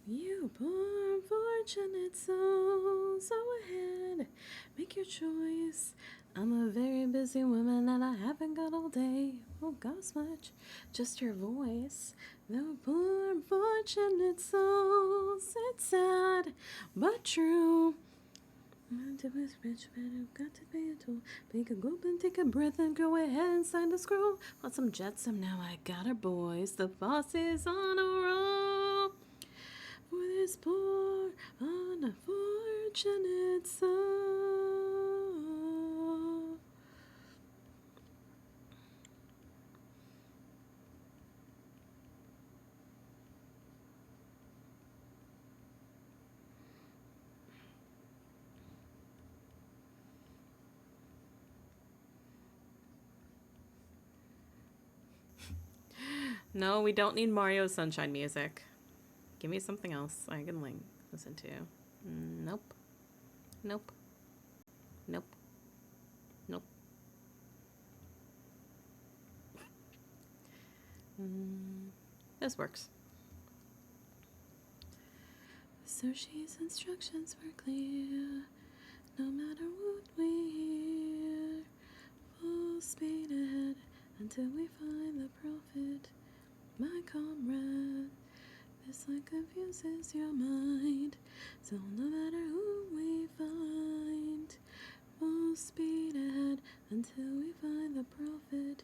You poor unfortunate soul, so ahead, make your choice. I'm a very busy woman and I haven't got all day. Oh, gosh, much, just your voice. The poor unfortunate souls, it's sad, but true. To this rich man who got to pay a toll. Take a gulp and take a breath and go ahead and sign the scroll. Want some jetsam now? I got her, boys. The boss is on a roll. For this poor unfortunate soul. No, we don't need Mario Sunshine music. Give me something else I can listen to. Nope. Nope. Nope. Nope. This works. Sushi's instructions were clear. No matter what we hear, full speed ahead until we find the prophet. My comrade, this light confuses your mind. So no matter who we find, full speed ahead until we find the prophet.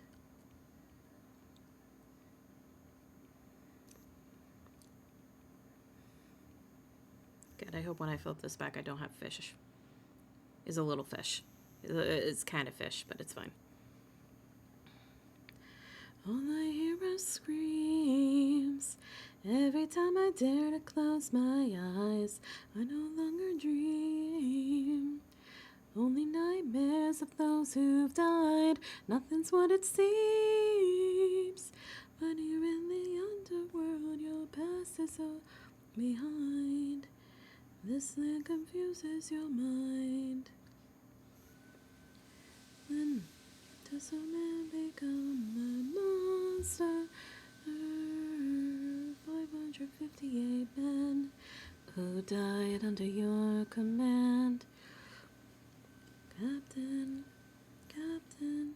Good, I hope when I fill this back I don't have fish. It's a little fish. It's kind of fish, but it's fine. All I hear are screams. Every time I dare to close my eyes, I no longer dream. Only nightmares of those who've died. Nothing's what it seems. But here in the underworld, your past is all behind. This land confuses your mind. When does a man become a monster? 558 men who died under your command. Captain, Captain,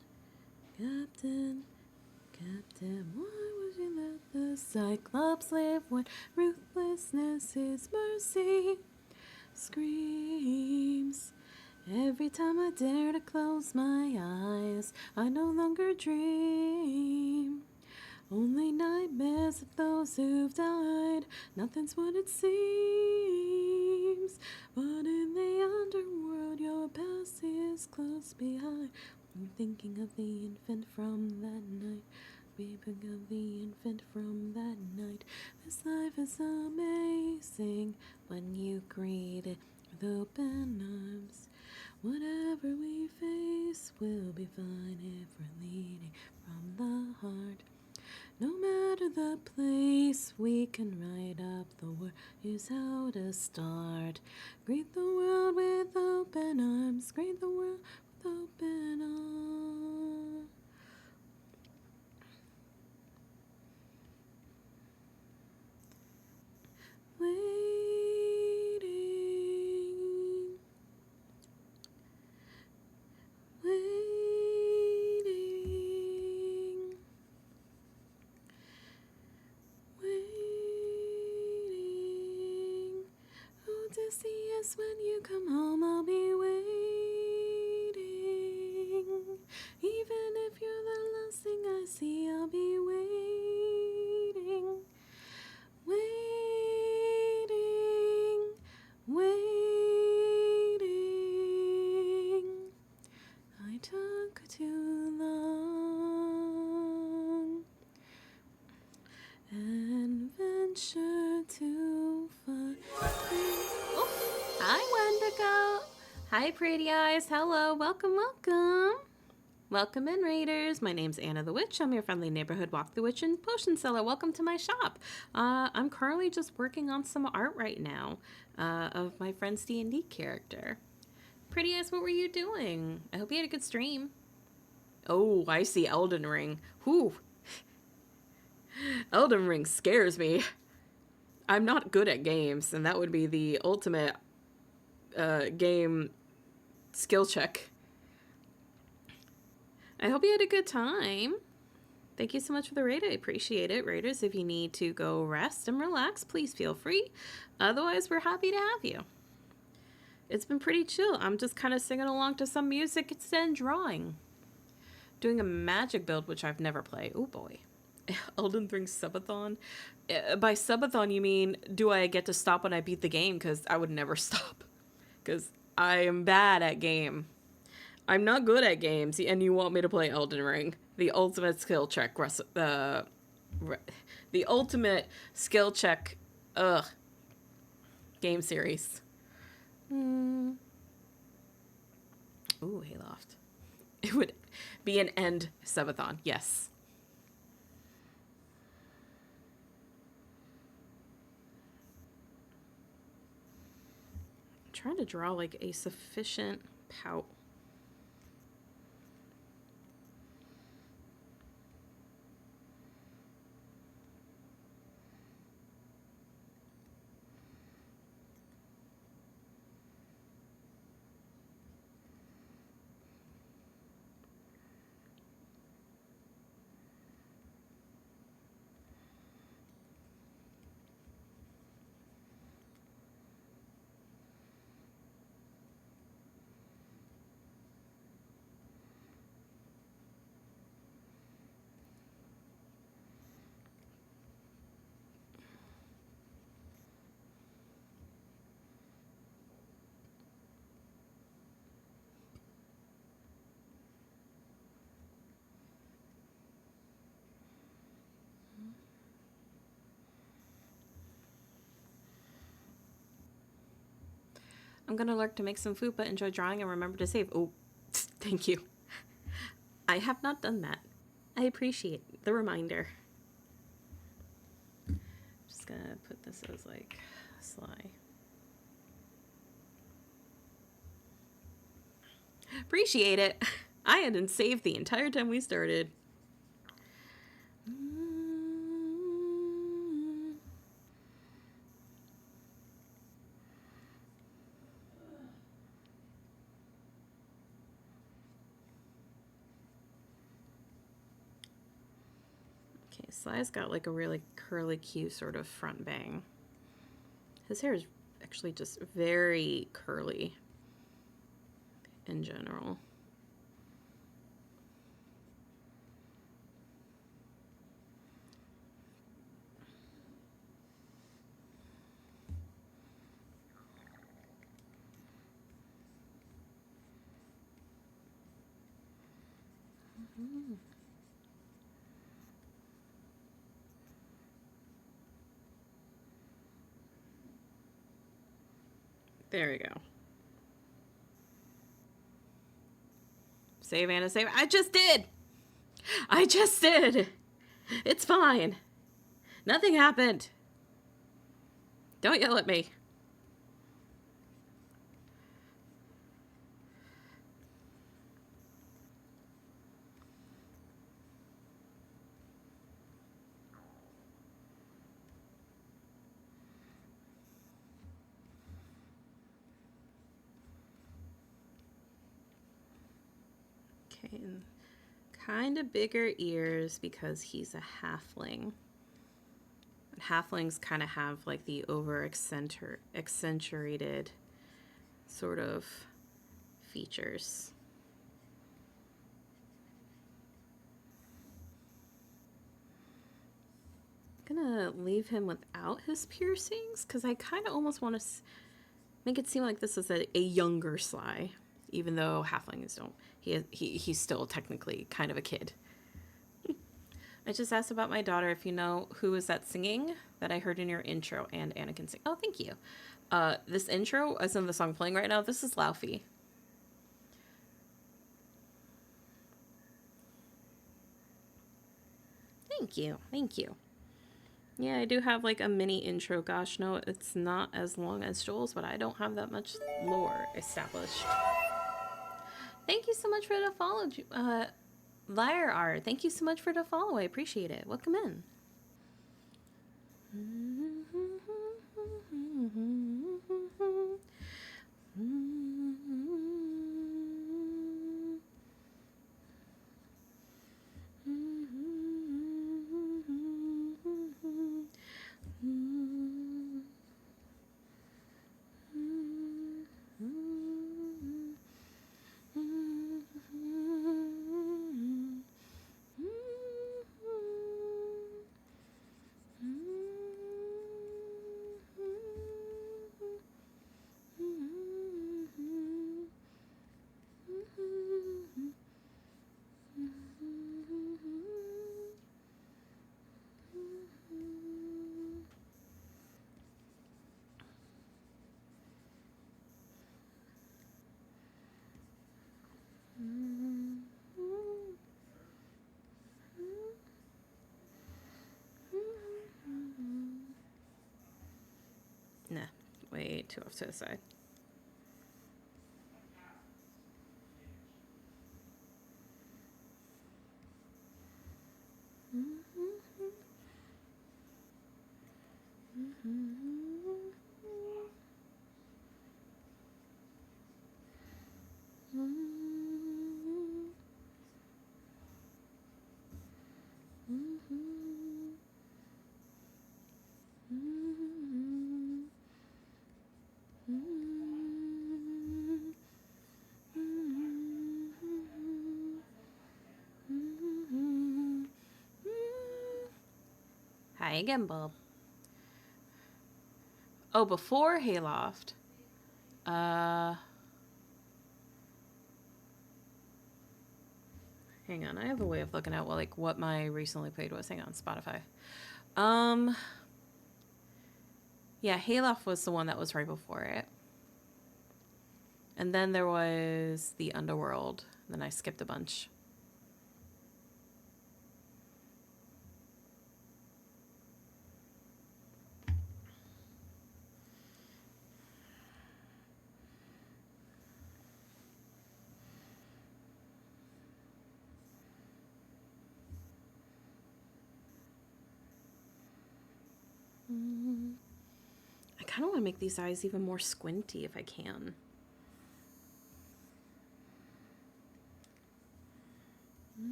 Captain, Captain, why would you let the Cyclops live when ruthlessness is mercy? Screams. Every time I dare to close my eyes, I no longer dream. Only nightmares of those who've died. Nothing's what it seems. But in the underworld, your past is close behind. I'm thinking of the infant from that night. Weeping of the infant from that night. This life is amazing when you greet it with open arms. Whatever we face will be fine if we're leading from the heart. No matter the place, we can write up the word. Here's how to start. Greet the world with open arms. Greet the world with open arms. Waiting. Waiting. Waiting. Odysseus, when you come home, I'll be waiting. Even if you're the last thing I see, I'll be waiting. Waiting. Waiting. I took too long and venture too far. Oh, hi, Wendigo. Hi, pretty eyes. Hello. Welcome, welcome. Welcome in, Raiders. My name's Anna the Witch. I'm your friendly neighborhood walk the witch and potion seller. Welcome to my shop. I'm currently just working on some art right now of my friend's D&D character. Pretty eyes, what were you doing? I hope you had a good stream. Oh, I see Elden Ring. Whew. Elden Ring scares me. I'm not good at games, and that would be the ultimate game skill check. I hope you had a good time. Thank you so much for the raid. I appreciate it. Raiders, if you need to go rest and relax, please feel free. Otherwise, we're happy to have you. It's been pretty chill. I'm just kind of singing along to some music and drawing. Doing a magic build, which I've never played. Oh boy. Elden Ring subathon? By subathon, you mean, do I get to stop when I beat the game? Because I would never stop. Because I am bad at game. I'm not good at games, and you want me to play Elden Ring. The ultimate skill check. The ultimate skill check. Game series. Ooh, Hayloft. It would be an end subathon. Yes. trying to draw like a sufficient pout. I'm gonna lurk to make some food, but enjoy drawing and remember to save. Oh, thank you. I have not done that. I appreciate the reminder. Just gonna put this as like Sly. Appreciate it. I hadn't saved the entire time we started. Okay, Sly's got like a really curly Q sort of front bang. His hair is actually just very curly in general. There we go. Save, Anna, save. I just did! I just did! It's fine. Nothing happened. Don't yell at me. Okay, and kind of bigger ears because he's a halfling. Halflings kind of have like the accentuated sort of features. I'm gonna leave him without his piercings because I kind of almost want to make it seem like this is a younger Sly, even though halflings don't. He's still technically kind of a kid. I just asked about my daughter if you know who is that singing that I heard in your intro and Anakin sing. Oh, thank you. This intro is in the song playing right now. This is Laufey. Thank you. Thank you. Yeah, I do have like a mini intro. Gosh, no, it's not as long as Joel's, but I don't have that much lore established. Thank you so much for the follow, Liar Art. Thank you so much for the follow. I appreciate it. Welcome in. Nah, way too off to the side. Hi again, Bob. Oh, before Hayloft. Hang on. I have a way of looking at what my recently played was. Hang on, Spotify. Yeah, Hayloft was the one that was right before it. And then there was the Underworld. Then I skipped a bunch. I kind of want to make these eyes even more squinty if I can.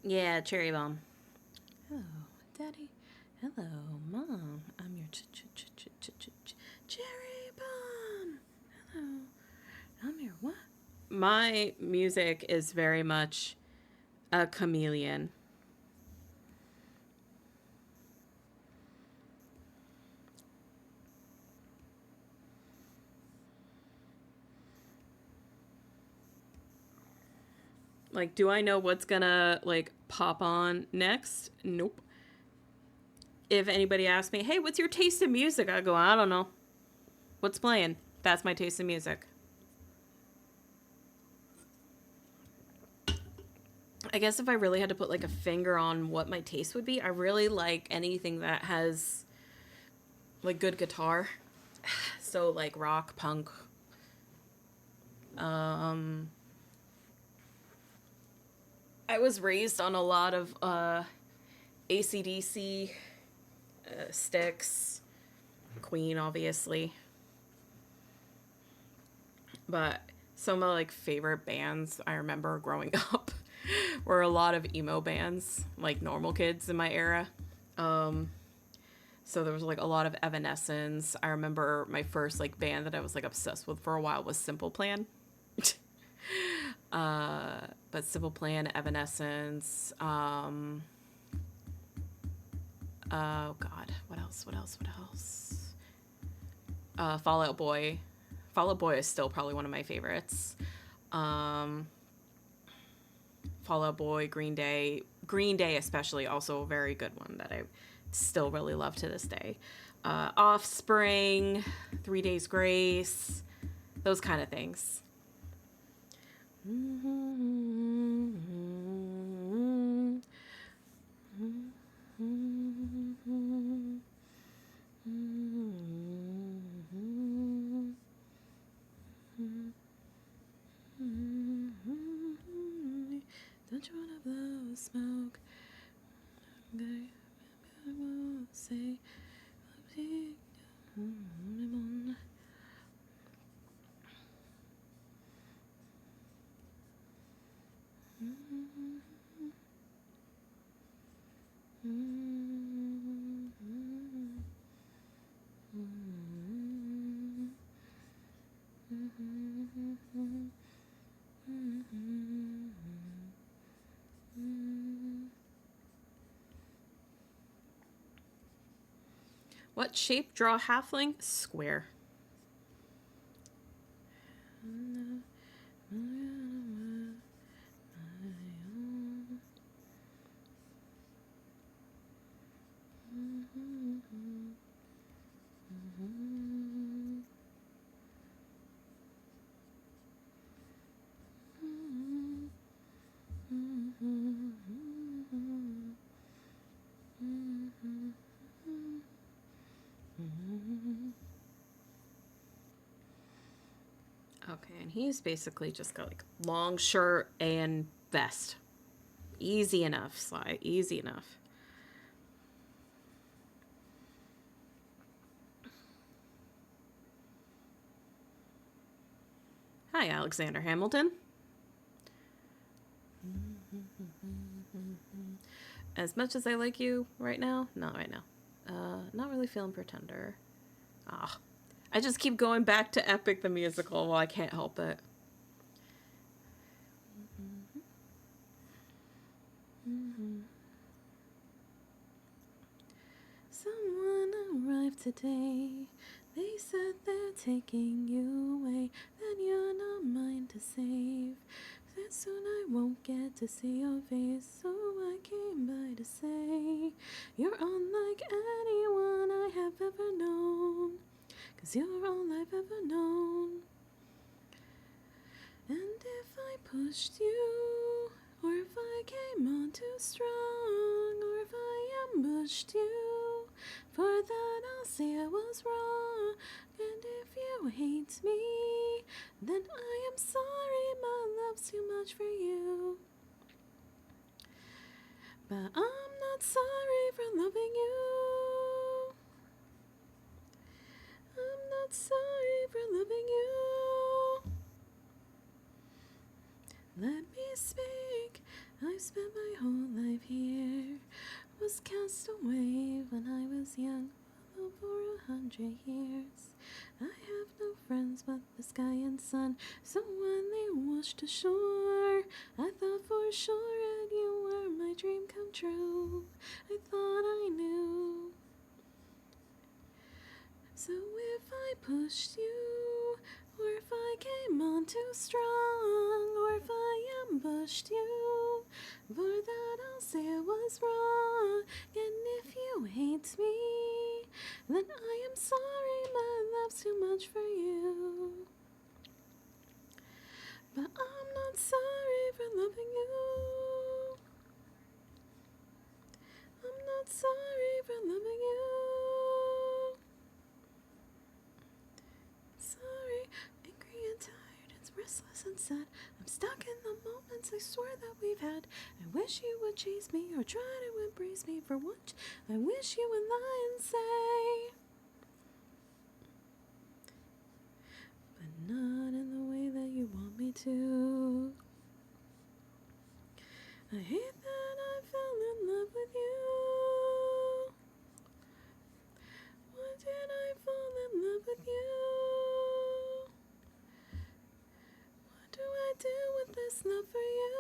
Yeah, cherry bomb. Hello, Daddy. Hello, Mom. I'm your cherry bomb. Hello. I'm your what? My music is very much a chameleon. Like, do I know what's gonna, pop on next? Nope. If anybody asks me, hey, what's your taste in music? I go, I don't know. What's playing? That's my taste in music. I guess if I really had to put, a finger on what my taste would be, I really like anything that has, good guitar. So, rock, punk. I was raised on a lot of AC/DC, Styx, Queen, obviously. But some of my favorite bands I remember growing up were a lot of emo bands, like normal kids in my era. So there was a lot of Evanescence. I remember my first band that I was obsessed with for a while was Simple Plan. But Simple Plan, Evanescence. Oh God, what else? Fall Out Boy. Fall Out Boy is still probably one of my favorites. Fall Out Boy, Green Day. Green Day especially, also a very good one that I still really love to this day. Offspring, 3 Days Grace, those kind of things. Don't you wanna blow smoke? I will say, what shape draw halfling? Square. Okay, and he's basically just got like long shirt and vest. Easy enough, Sly. Easy enough. Hi, Alexander Hamilton. As much as I like you right now, not right now. Not really feeling Pretender. Ah, I just keep going back to Epic the musical. Well, I can't help it. Someone arrived today. They said they're taking you away. Then you're not mine to save. That soon I won't get to see your face. So I came by to say you're unlike anyone I have ever known. 'Cause you're all I've ever known. And if I pushed you, or if I came on too strong, or if I ambushed you, for that I'll say I was wrong. And if you hate me, then I am sorry, my love's too much for you. But I'm not sorry for loving you. I'm not sorry for loving you. Let me speak. I've spent my whole life here. Was cast away when I was young, for 100 years. I have no friends but the sky and sun. So when they washed ashore, I thought for sure that you were my dream come true. I thought I knew. So if I pushed you, or if I came on too strong, or if I ambushed you, for that I'll say I was wrong. And if you hate me, then I am sorry, my love's too much for you. But I'm not sorry for loving you. I'm not sorry for loving you. Sorry, angry and tired and restless and sad. I'm stuck in the moments I swear that we've had. I wish you would chase me or try to embrace me for once. I wish you would lie and say, but not in the way that you want me to. I hate that I fell in love with you. Why did I fall in love with you? What do I do with this love for you?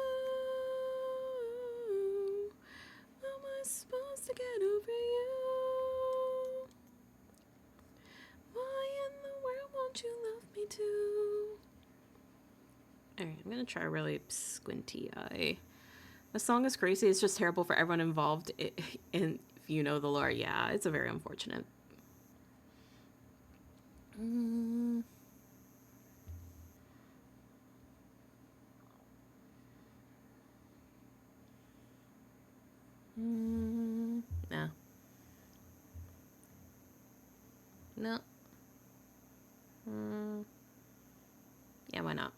How am I supposed to get over you? Why in the world won't you love me too? Alright, I'm gonna try a really squinty eye. The song is crazy. It's just terrible for everyone involved. And if you know the lore, yeah, it's a very unfortunate. No. No. Yeah, why not?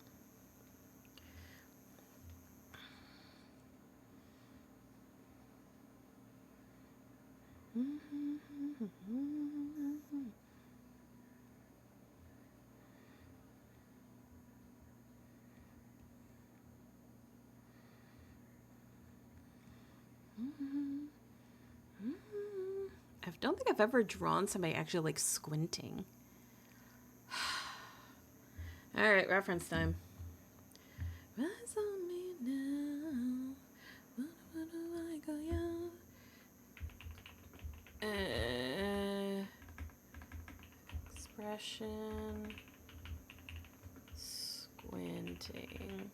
I don't think I've ever drawn somebody actually like squinting. All right, reference time. Rise on me now. What do I go, yeah? Expression. Squinting.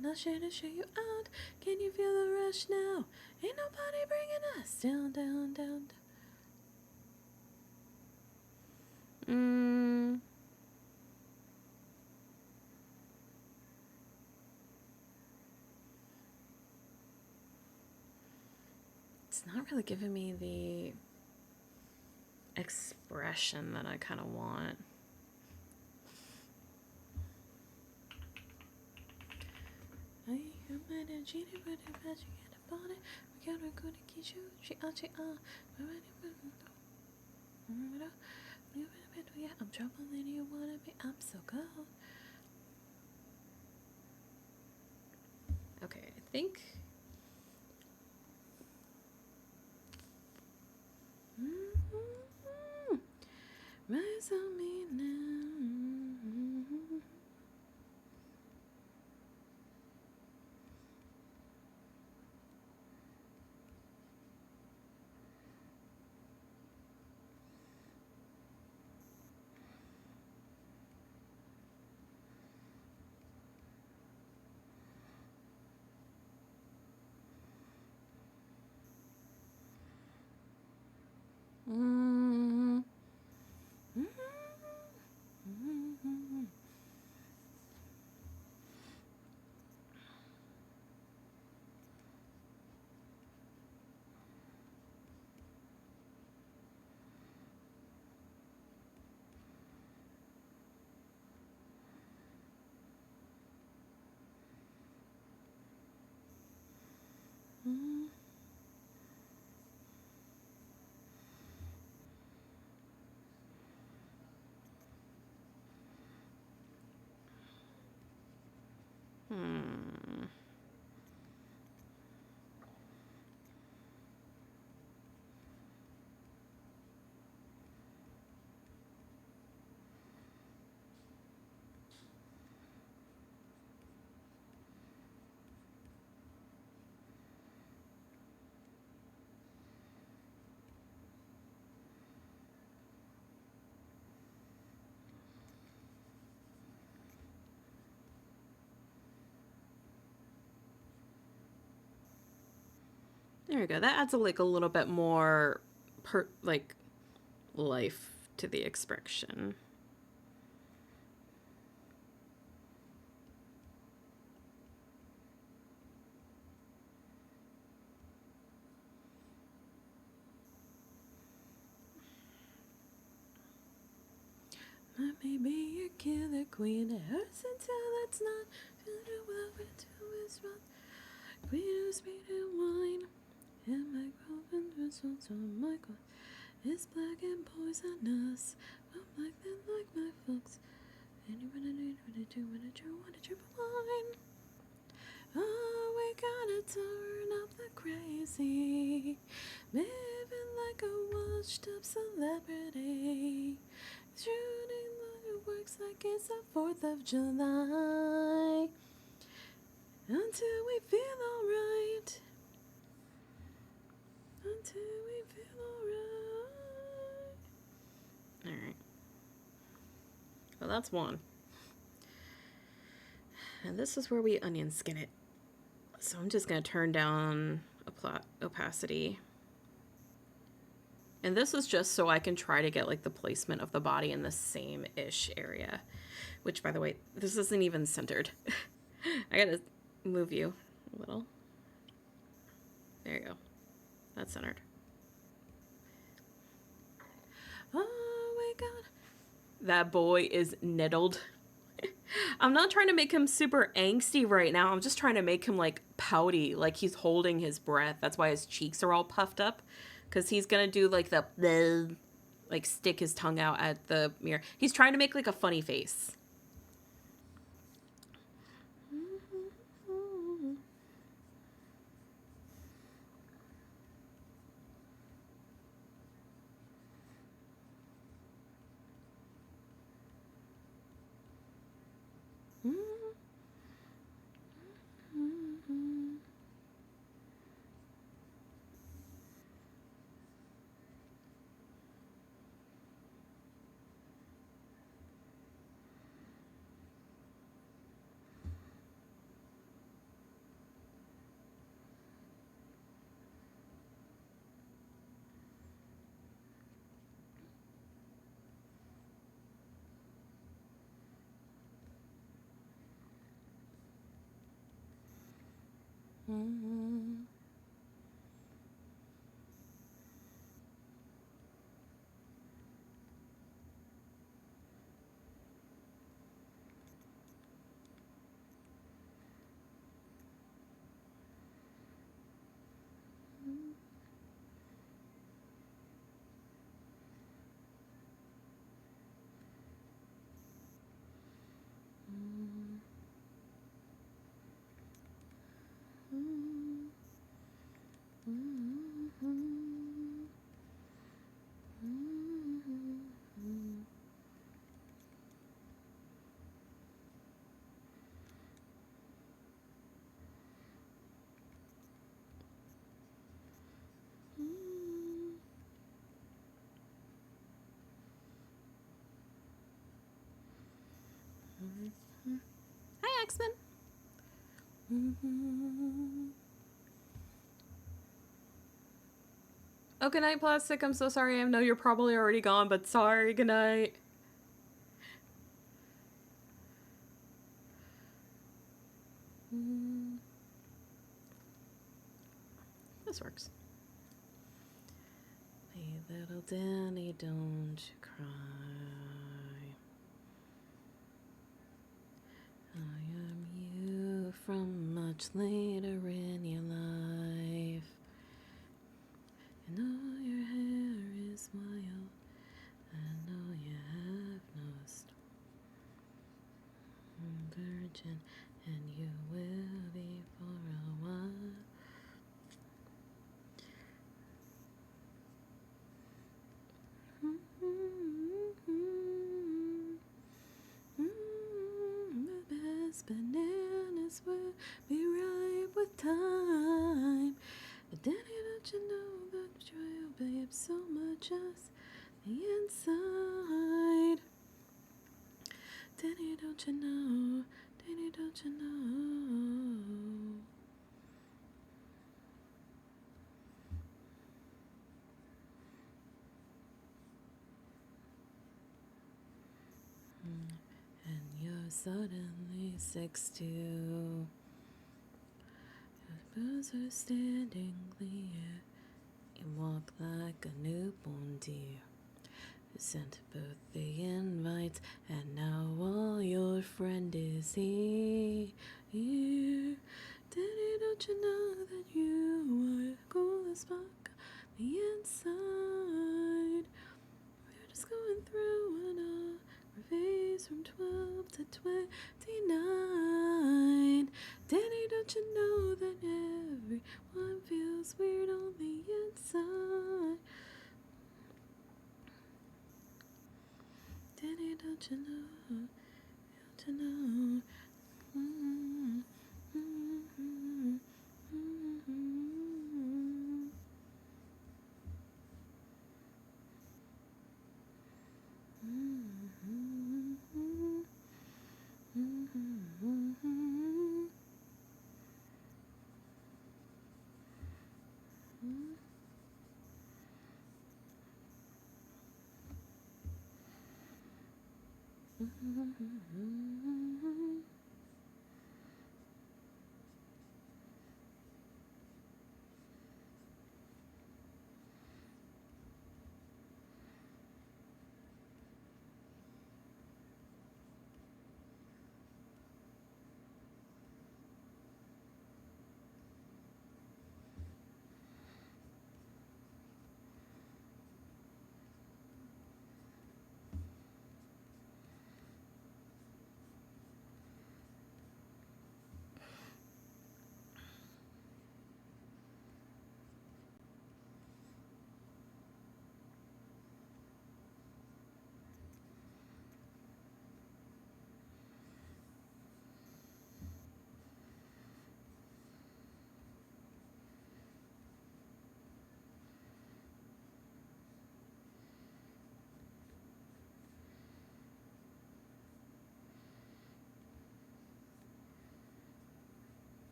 Not sure to show you out. Can you feel the rush now? Ain't nobody bringing us down, down, down. It's not really giving me the expression that I kind of want. You might have cheated, but if I should get about it, we gotta go to Kishu. Yeah, I'm trouble and you wanna be. I'm so cold. Okay, I think. Rise on me now. There we go. That adds like a little bit more life to the expression. Let me be your killer queen. It hurts until it's not. Queen who's made in wine. And my girlfriend was on my god. It's black and poisonous. I'm like that, like my folks. Anyone I need, what I do, what I do, what I triple wine. Oh, we gotta turn up the crazy. Living like a washed up celebrity. Shooting like it works like it's the 4th of July. Until we feel alright. Until we feel alright. Alright. Well, that's one. And this is where we onion skin it. So I'm just going to turn down opacity. And this is just so I can try to get like the placement of the body in the same-ish area. Which, by the way, this isn't even centered. I gotta move you a little. There you go. That's centered. Oh my god. That boy is nettled. I'm not trying to make him super angsty right now. I'm just trying to make him like pouty, like he's holding his breath. That's why his cheeks are all puffed up. Because he's gonna do like the like stick his tongue out at the mirror. He's trying to make like a funny face. Hi, Axman. Oh, good night, Plastic. I'm so sorry. I know you're probably already gone, but sorry. Good night. This works. Hey, little Danny, don't you cry. I am you from much later in your life. And all your hair is wild. I know you have no virgin, and you will be for a while. The best bananas will be ripe with time. But Danny, don't you know that betrayal, babe, so much as the inside? Danny, don't you know? Danny, don't you know? And you're suddenly 6'2". Your boobs are standing clear. You walk like a newborn deer. You sent both the invites, and now all your friend is here. Daddy, don't you know that you are cool as fuck on the inside? We're just going through an phase from 12 to 29. Danny, don't you know that everyone feels weird on the inside? Danny, don't you know? Don't you know? Mm-hmm. Mm-hmm. Mm-hmm.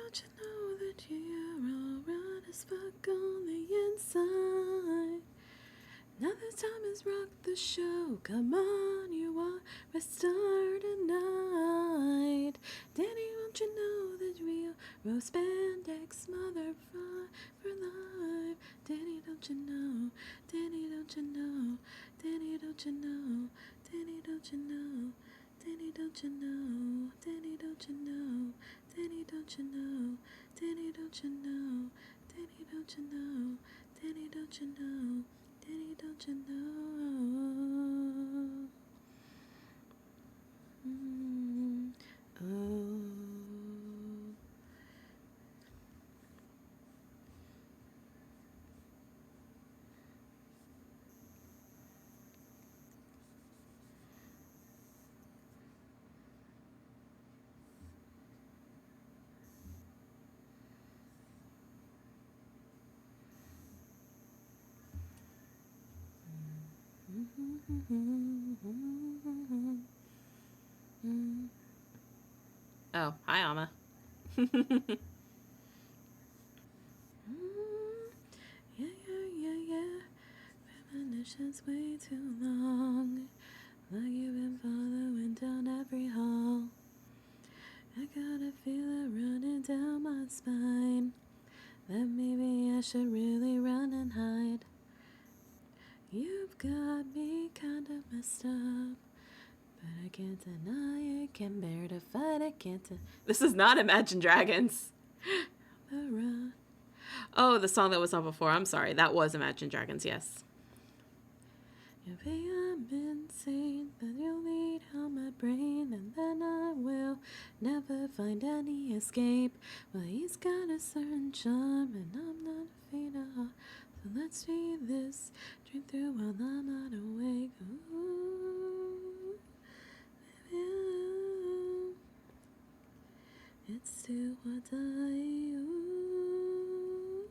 Don't you know that you're alright as fuck on the inside? Now the time has rocked the show. Come on, you are a star tonight. Danny, won't you know that real rose spandex mother for life? Danny, don't you know? Danny, don't you know? Danny, don't you know? Danny, don't you know? Danny, don't you know? Danny, don't you know? Danny, don't you know? Danny, don't you know? Danny, don't you know? Danny, don't you know? Danny, don't you know? Oh. Oh, hi, Alma. Yeah, yeah, yeah, yeah. Premonition's way too long. Like you've been following down every hall. I got a feeling running down my spine. That maybe I should really run and hide. You've got me kind of messed up. But I can't deny it, can't bear to fight, I can't. This is not Imagine Dragons. Oh, the song that was on before. I'm sorry. That was Imagine Dragons, yes. You think I'm insane, but you'll lead on my brain, and then I will never find any escape. Well, he's got a certain charm, and I'm not afraid of. So let's see this dream through while I'm not awake. Ooh, baby, ooh. It's still what I. Ooh,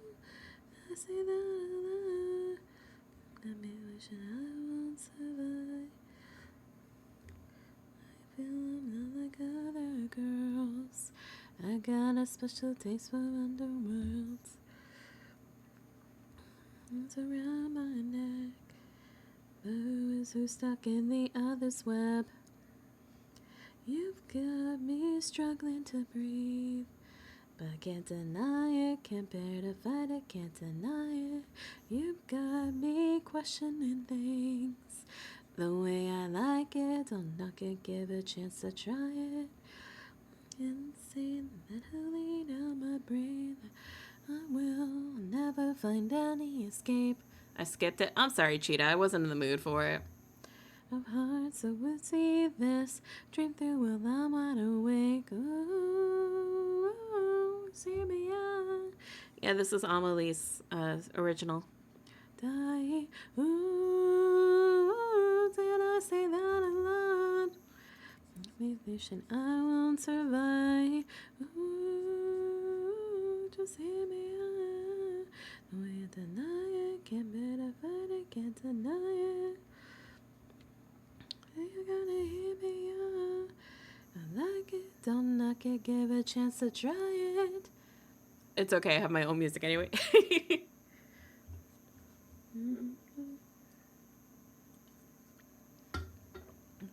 I say that. Got me wishing I won't survive. I feel I'm not like other girls. I got a special taste for underworlds. It's around my neck. But who is who stuck in the other's web? You've got me struggling to breathe. But I can't deny it, can't bear to fight it, can't deny it. You've got me questioning things the way I like it. Don't knock it, give a chance to try it. Insane that he'll lead out my brain. I will never find any escape. I skipped it. I'm sorry, Cheetah. I wasn't in the mood for it. Of heart, so we'll see this dream through while I'm wide awake. Ooh, see me out. Yeah, this is Amelie's original. Die. Ooh, did I say that a lot? Me wishing I won't survive. Ooh, just hear me out. No way to deny it, can't bear to fight it, can't deny it. You gotta hear me out. I like it, don't knock it, give a chance to try it. It's okay, I have my own music anyway.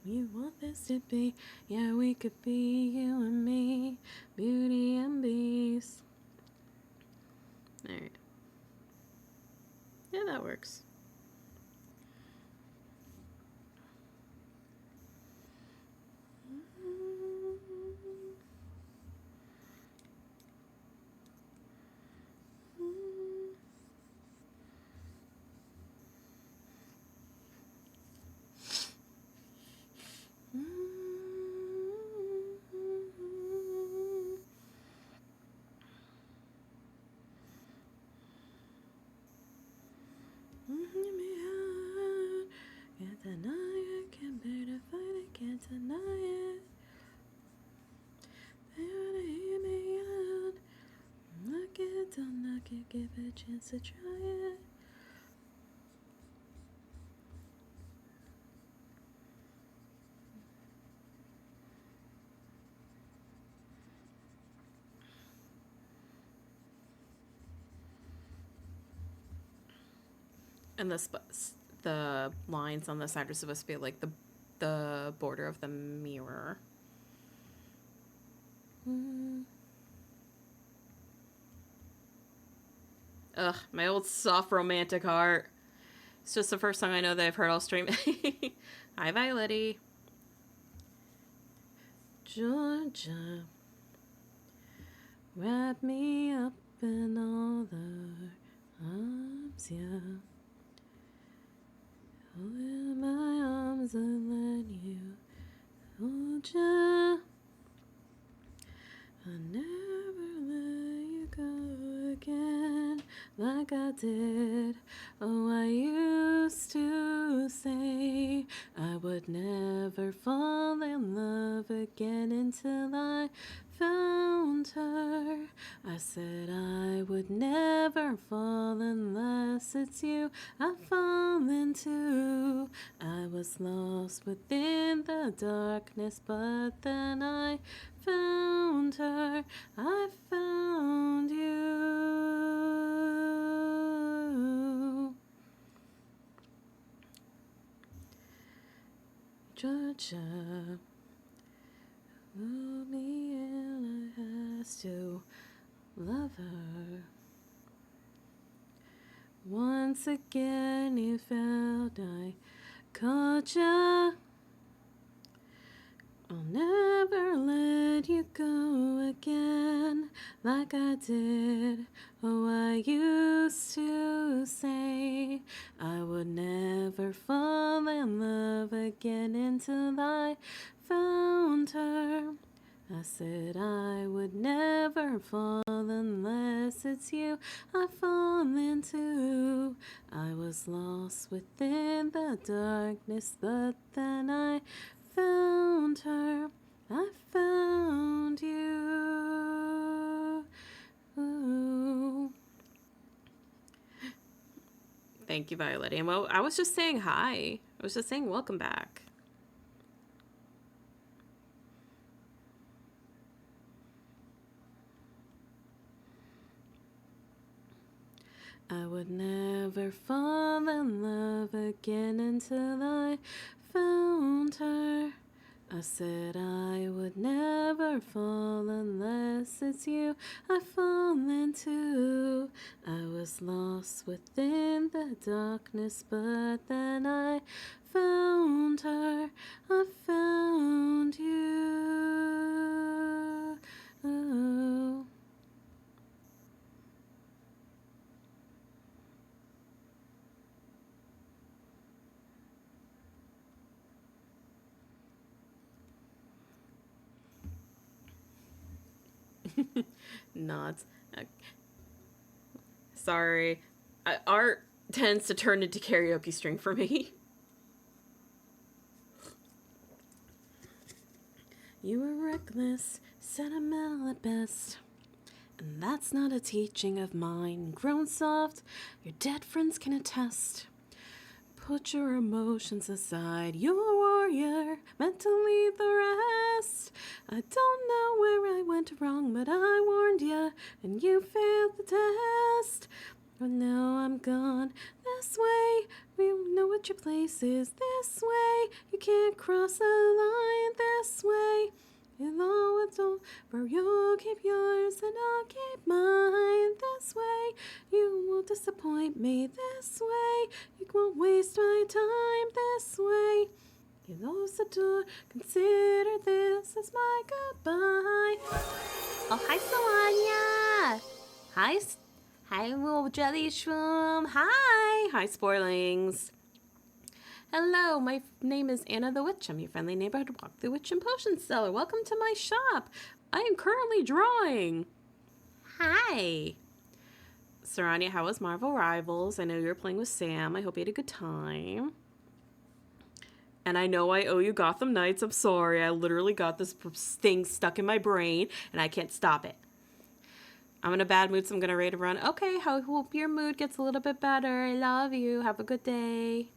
You want this to be, yeah, we could be you and me, Beauty and Beast. Alright. Yeah, that works. Can't deny it, can't bear to fight it, can't deny it. They wanna hear me out. Knock it, don't knock it, give a chance to try it. And the lines on the side are supposed to be like the border of the mirror. Ugh, my old soft romantic heart. It's just the first song I know that I've heard all stream. Hi, Violetti. Georgia, wrap me up in all the arms, yeah. Hold my arms and let you hold ya. I'll never let you go again like I did. Oh, I used to say I would never fall in love again until I found her. I said I would never fall unless it's you I fall into. I was lost within the darkness, but then I found her. I found you. Georgia, hold me and I has to love her. Once again you felt I caught ya. I'll never let you go again like I did. Oh, I used to say I would never fall in love again until I found her. I said I would never fall unless it's you I fall into. I was lost within the darkness, but then I found her. I found you. Ooh. Thank you, Violet. Well, I was just saying hi. I was just saying welcome back. I would never fall in love again until I found her. I said I would never fall unless it's you I fall into. I was lost within the darkness, but then I found her. I found you. Oh. Nods. Sorry. Art tends to turn into karaoke string for me. You were reckless, sentimental at best. And that's not a teaching of mine. Grown soft, your dead friends can attest. Put your emotions aside. You're a warrior, meant to lead the rest. I don't know where I went wrong, but I warned you, and you failed the test. But now I'm gone this way. You know what your place is this way. You can't cross a line this way. You know it's over, you'll keep yours and I'll keep mine this way. You won't disappoint me this way. You won't waste my time this way. You close the door, consider this as my goodbye. Oh, hi, Solania. Hi, little jelly shroom. Hi, spoilings. Hello, my name is Anna the Witch. I'm your friendly neighborhood walk the witch and potion seller. Welcome to my shop. I am currently drawing. Hi. Sarania, how was Marvel Rivals? I know you were playing with Sam. I hope you had a good time. And I know I owe you Gotham Knights. I'm sorry. I literally got this thing stuck in my brain and I can't stop it. I'm in a bad mood, so I'm going to ready to run. Okay, I hope your mood gets a little bit better. I love you. Have a good day.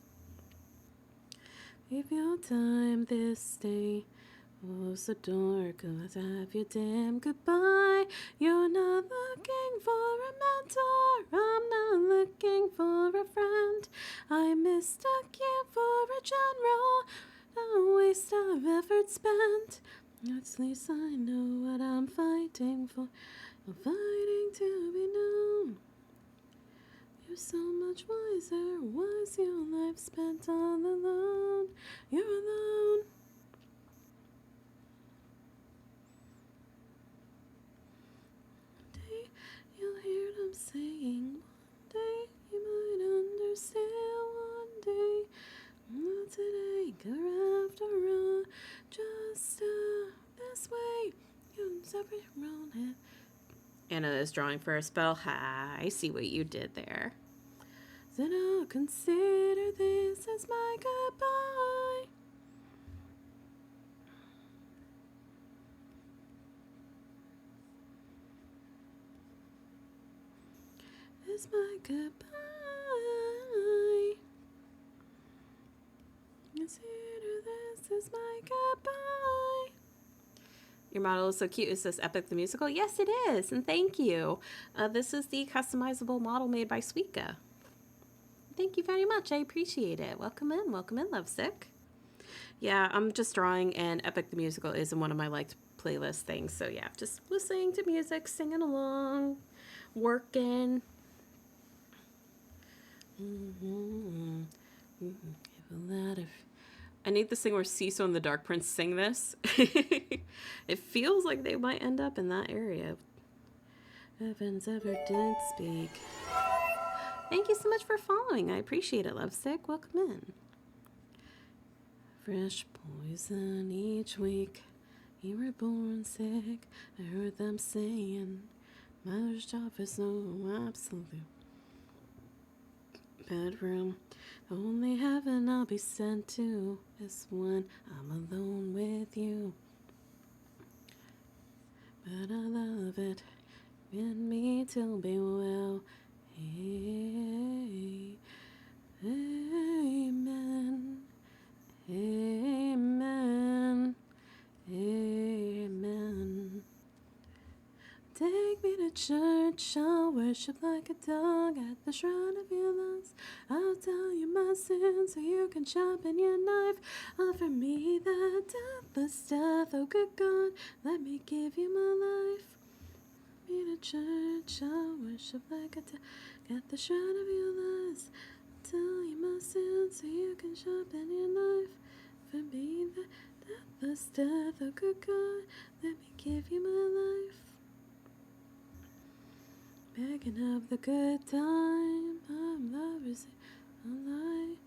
If your time this day, close the door, 'cause I have your damn goodbye. You're not looking for a mentor, I'm not looking for a friend. I mistook you for a general, a waste of effort spent. At least I know what I'm fighting for. I'm fighting to be known. You're so much wiser. Was your life spent all alone? You're alone. One day you'll hear them saying. One day you might understand. One day, not today, 'cause after all, just this way. You separate your own head. Anna is drawing for a spell. Hi, I see what you did there. Then I'll consider this as my goodbye. It's my goodbye. It's is my goodbye. Your model is so cute. Is this Epic the Musical? Yes, it is, and thank you. This is the customizable model made by Sweetga. Thank you very much. I appreciate it. Welcome in, Lovesick. Yeah, I'm just drawing, and Epic the Musical is in one of my liked playlist things. So yeah, just listening to music, singing along, working. I need to sing where Cecil and the Dark Prince sing this. It feels like they might end up in that area. Heavens ever did speak. Thank you so much for following. I appreciate it, Lovesick. Welcome in. Fresh poison each week. You were born sick. I heard them saying my job is no absolute bedroom. The only heaven I'll be sent to is when I'm alone with you. But I love it. In me to be well. Hey, amen. Amen. Amen. Take me to church, I'll worship like a dog at the shrine of your loves. I'll tell you my sins so you can sharpen your knife. Offer me that deathless death, oh good God, let me give you my life. Me to church, I'll worship like a dog at the shrine of your loves. I'll tell you my sins so you can sharpen your knife. For me that deathless death, oh good God, let me give you my life. Begging of the good time, I'm lovers alive.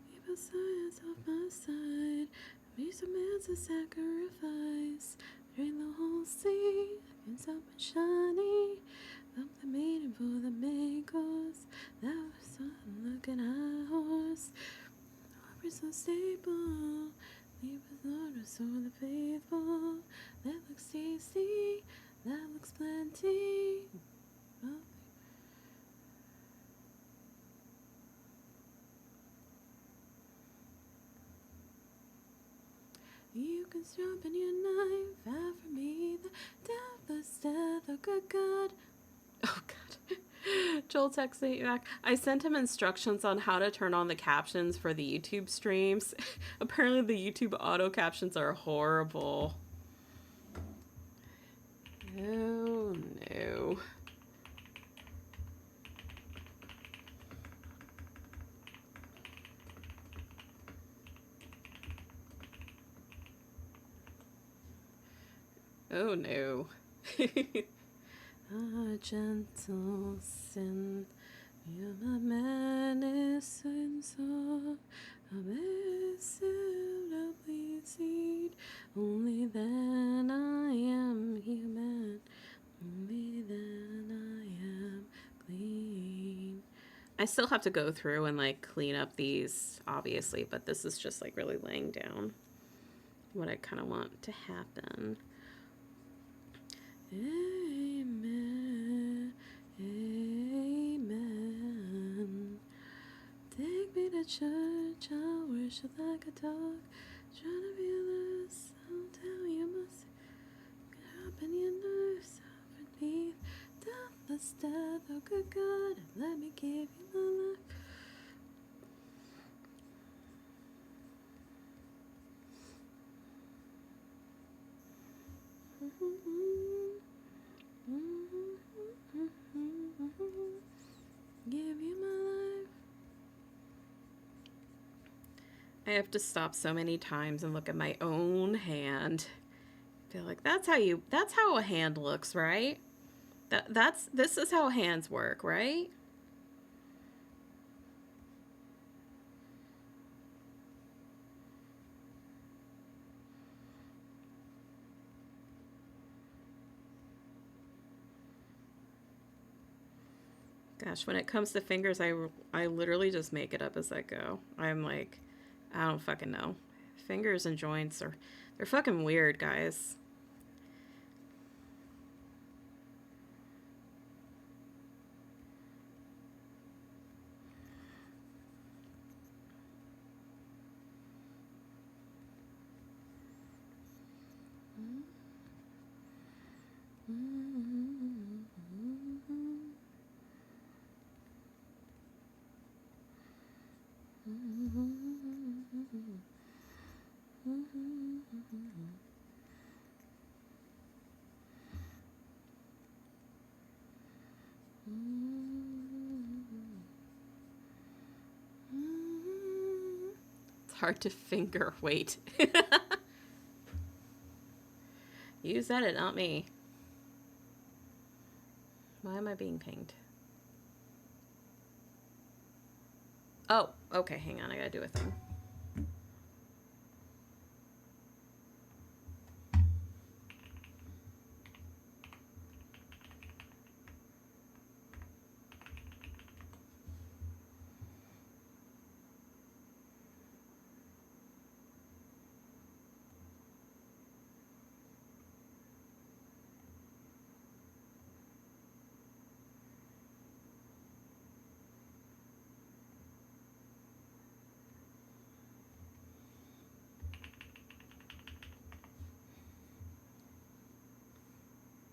Keep a science off my side. Be some man's a sacrifice. Drain the whole sea, against up and shiny. Up the meeting for the main course. That was something looking high horse. We're so stable. Leave us Lord, so the faithful. That looks tasty. That looks plenty. Oh. You can sharpen your knife out for me, the deathless death, oh good God. Oh God. Joel texted me back. I sent him instructions on how to turn on the captions for the YouTube streams. Apparently the YouTube auto captions are horrible. Oh no. Oh no. A gentle sin, you're my menace and so a miserably seed. Only then I am human. Only then I am clean. I still have to go through and like clean up these, obviously, but this is just like really laying down what I kind of want to happen. Amen. Amen. Take me to church, I'll worship like a dog. Trying to be less, I'll tell you must get up in your nerves. Underneath deathless death, oh good God, let me give you my life. Give you my life. I have to stop so many times and look at my own hand. I feel like that's how a hand looks, right? This is how hands work, right? Gosh, when it comes to fingers, I literally just make it up as I go. I'm like, I don't fucking know. Fingers and joints they're fucking weird, guys. It's hard to finger. Wait. You said it, not me. Why am I being pinged? Oh, okay, hang on. I gotta do a thing.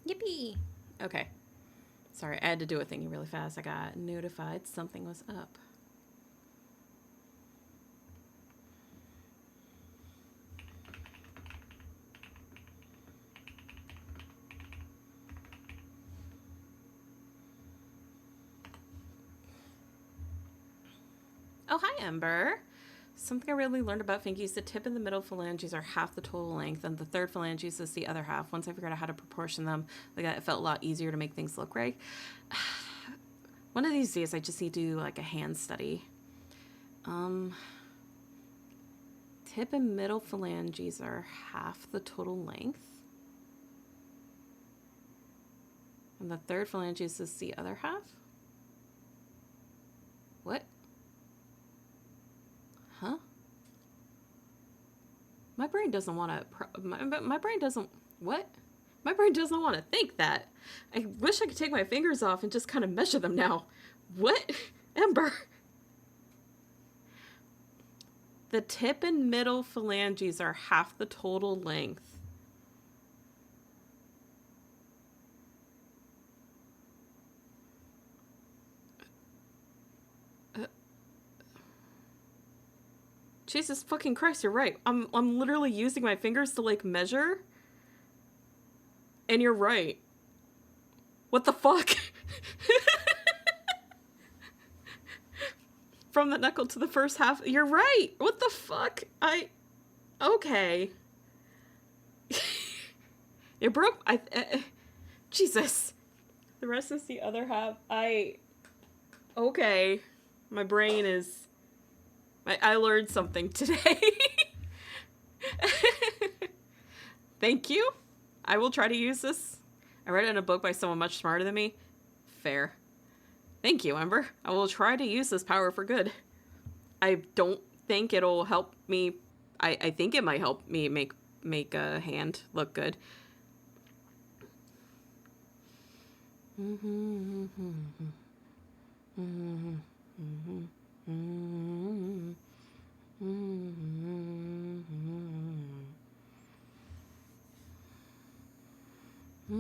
Yippee! Okay. Sorry, I had to do a thingy really fast. I got notified something was up. Oh, hi, Ember. Something I really learned about fingies, the tip and the middle phalanges are half the total length, and the third phalanges is the other half. Once I figured out how to proportion them, like it felt a lot easier to make things look right. One of these days, I just need to do like a hand study. Tip and middle phalanges are half the total length. And the third phalanges is the other half? What? Huh? My brain doesn't want to... My brain doesn't... What? My brain doesn't want to think that. I wish I could take my fingers off and just kind of measure them now. What? Ember. The tip and middle phalanges are half the total length. Jesus fucking Christ, you're right. I'm literally using my fingers to like measure. And you're right. What the fuck? From the knuckle to the first half. You're right. What the fuck? Okay. It broke. Jesus. The rest is the other half. Okay. My brain is... I learned something today. Thank you. I will try to use this. I read it in a book by someone much smarter than me. Fair. Thank you, Ember. I will try to use this power for good. I don't think it'll help me. I think it might help me make a hand look good. I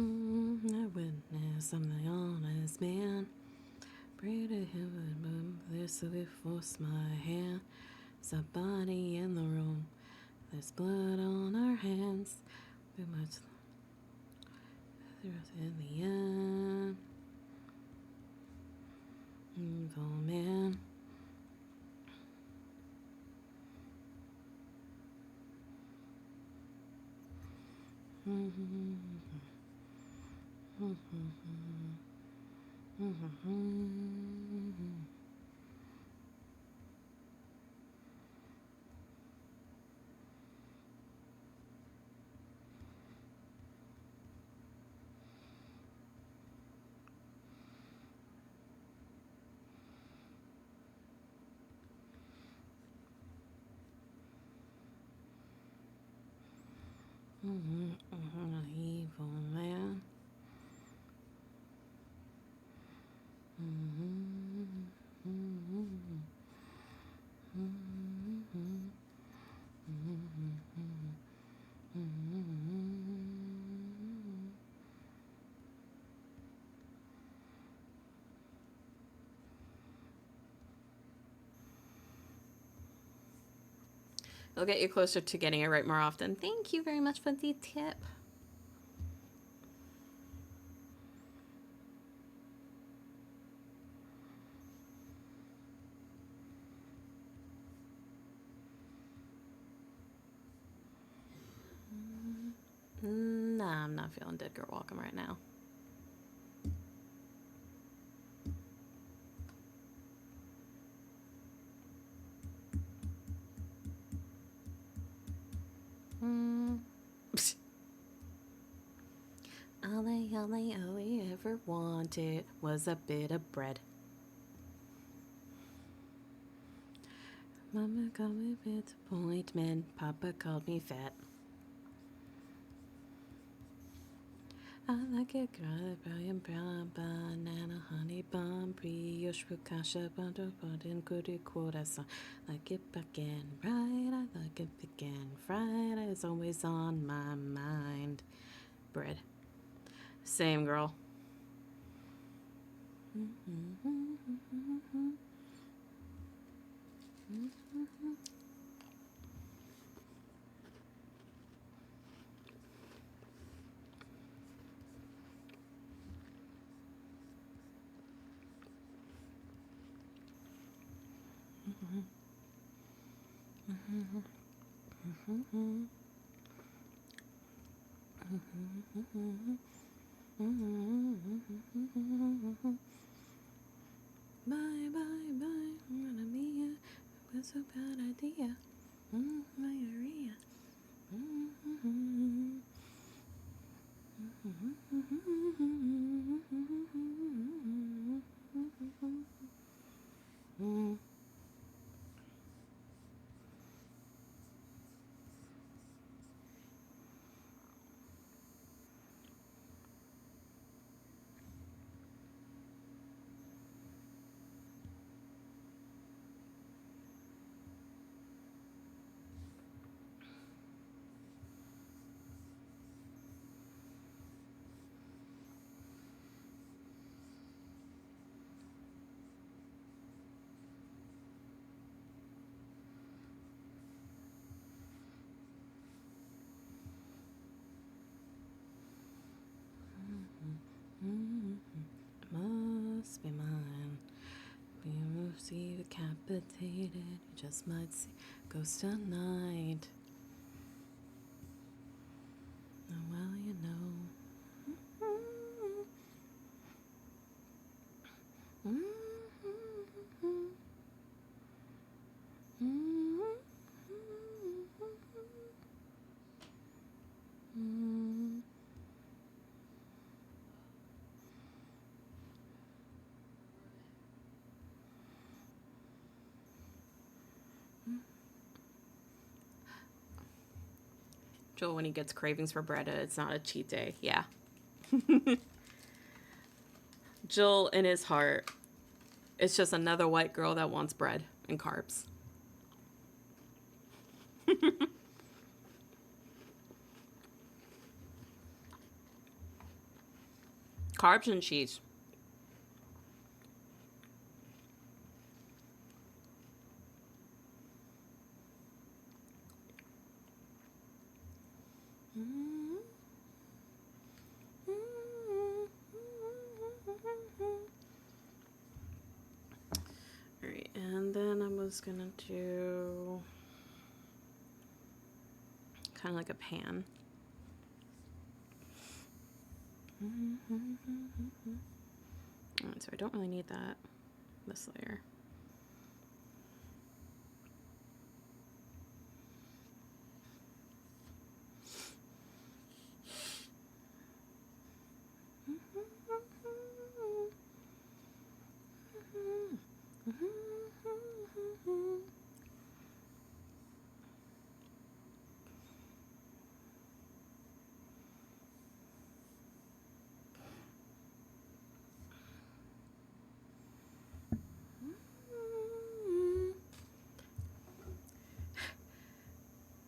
witness I'm the honest man. Pray to heaven, this will force my hand. There's a body in the room. There's blood on our hands. Too much in the end. Evil man. Evil man. It'll get you closer to getting it right more often. Thank you very much for the tip. Nah, I'm not feeling dead girl walking right now. All I ever wanted was a bit of bread. Mama called me disappointment. Papa called me fat. I like it, garlic, Brian brown, banana, honey bun, brioche, focaccia, butter, button, goody corazon. Like it back and right, I like it thick and fried. It's always on my mind. Bread. Same, girl. Bye, bye, bye, Mamma Mia. It was a bad idea. Diarrhea. Must be mine. Be see decapitated. You just might see ghost tonight. Oh, well, you know. Joel, when he gets cravings for bread, it's not a cheat day. Yeah. Joel, in his heart, it's just another white girl that wants bread and carbs. Carbs and cheese. Alright, and then I was gonna do kind of like a pan. Alright, so I don't really need that, this layer.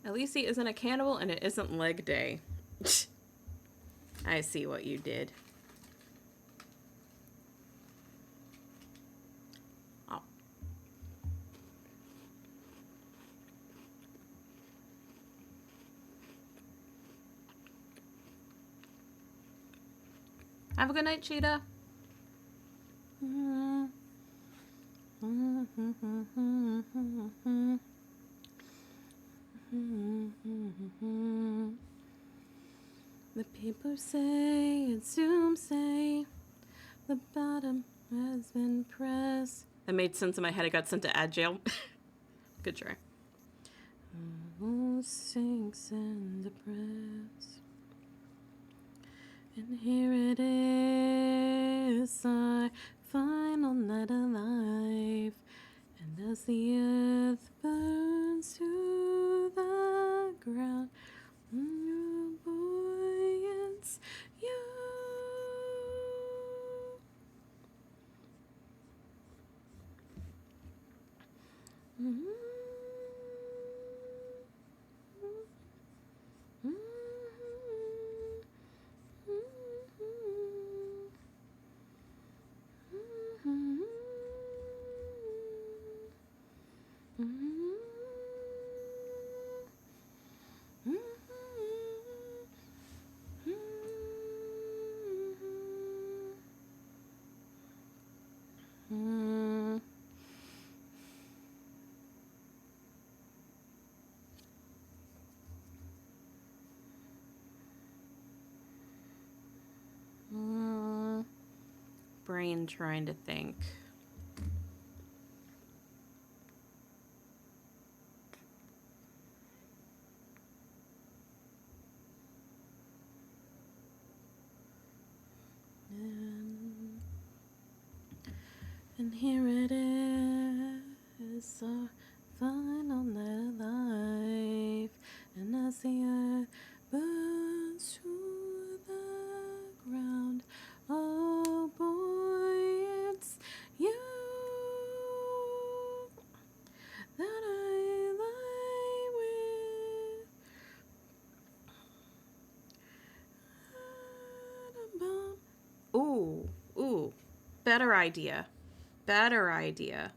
Elise isn't a cannibal and it isn't leg day. I see what you did. Oh. Have a good night, Cheetah. The people say it's doomsday. The bottom has been pressed. That made sense in my head. I got sent to ad jail. Good try. Sinks and depressed. And here it is, our final night alive. And as the earth burns to the ground, oh boy, it's you. Brain trying to think. And here it is, our final night alive. And as the earth burns to the ground, oh boy, it's you that I lie with. Ooh, better idea. Better idea.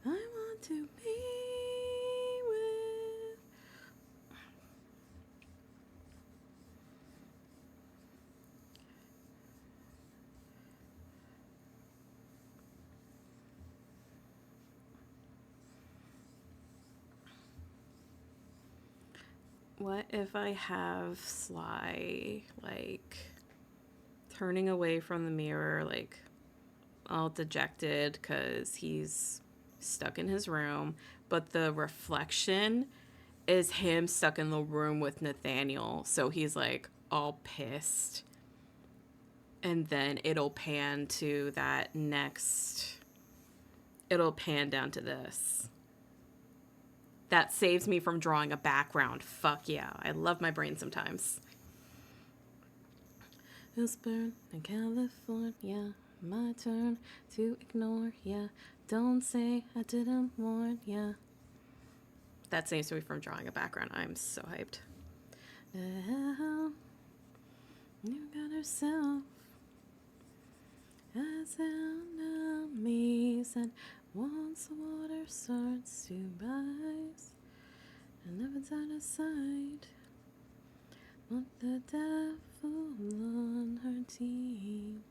I want to be with. What if I have Sly, like, turning away from the mirror, like, all dejected because he's stuck in his room, but the reflection is him stuck in the room with Nathaniel, so he's, like, all pissed. And then it'll pan to that next... It'll pan down to this. That saves me from drawing a background. Fuck yeah. I love my brain sometimes. It's burn in California. My turn to ignore ya. Don't say I didn't warn ya. That saves me from drawing a background. I'm so hyped. You got yourself as enemies, and once the water starts to rise, and never turn aside, want the devil on her team.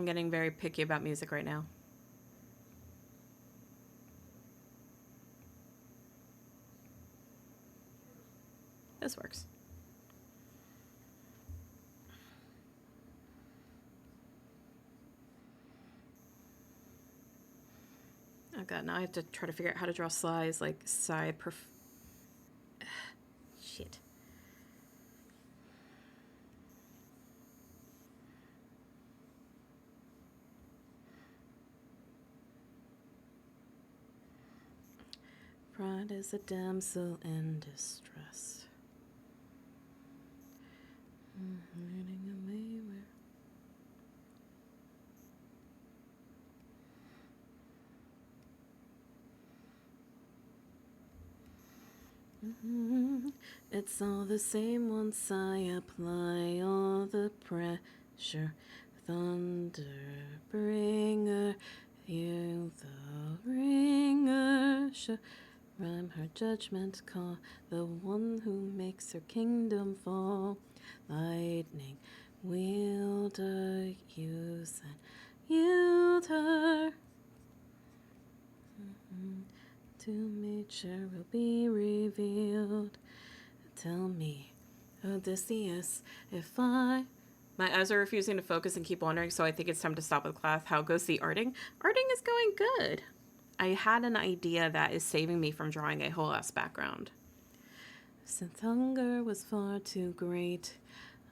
I'm getting very picky about music right now. This works. Oh god, now I have to try to figure out how to draw slides like side shit. Pride is a damsel in distress. Leading away where it's all the same once I apply all the pressure. Thunder bringer, you the ringer. Rhyme her judgment call, the one who makes her kingdom fall. Lightning wielder, use and yield her. To nature will be revealed. Tell me, Odysseus, if my eyes are refusing to focus and keep wandering, so I think it's time to stop with class. How goes the arting? Arting is going good. I had an idea that is saving me from drawing a whole ass background. Since hunger was far too great,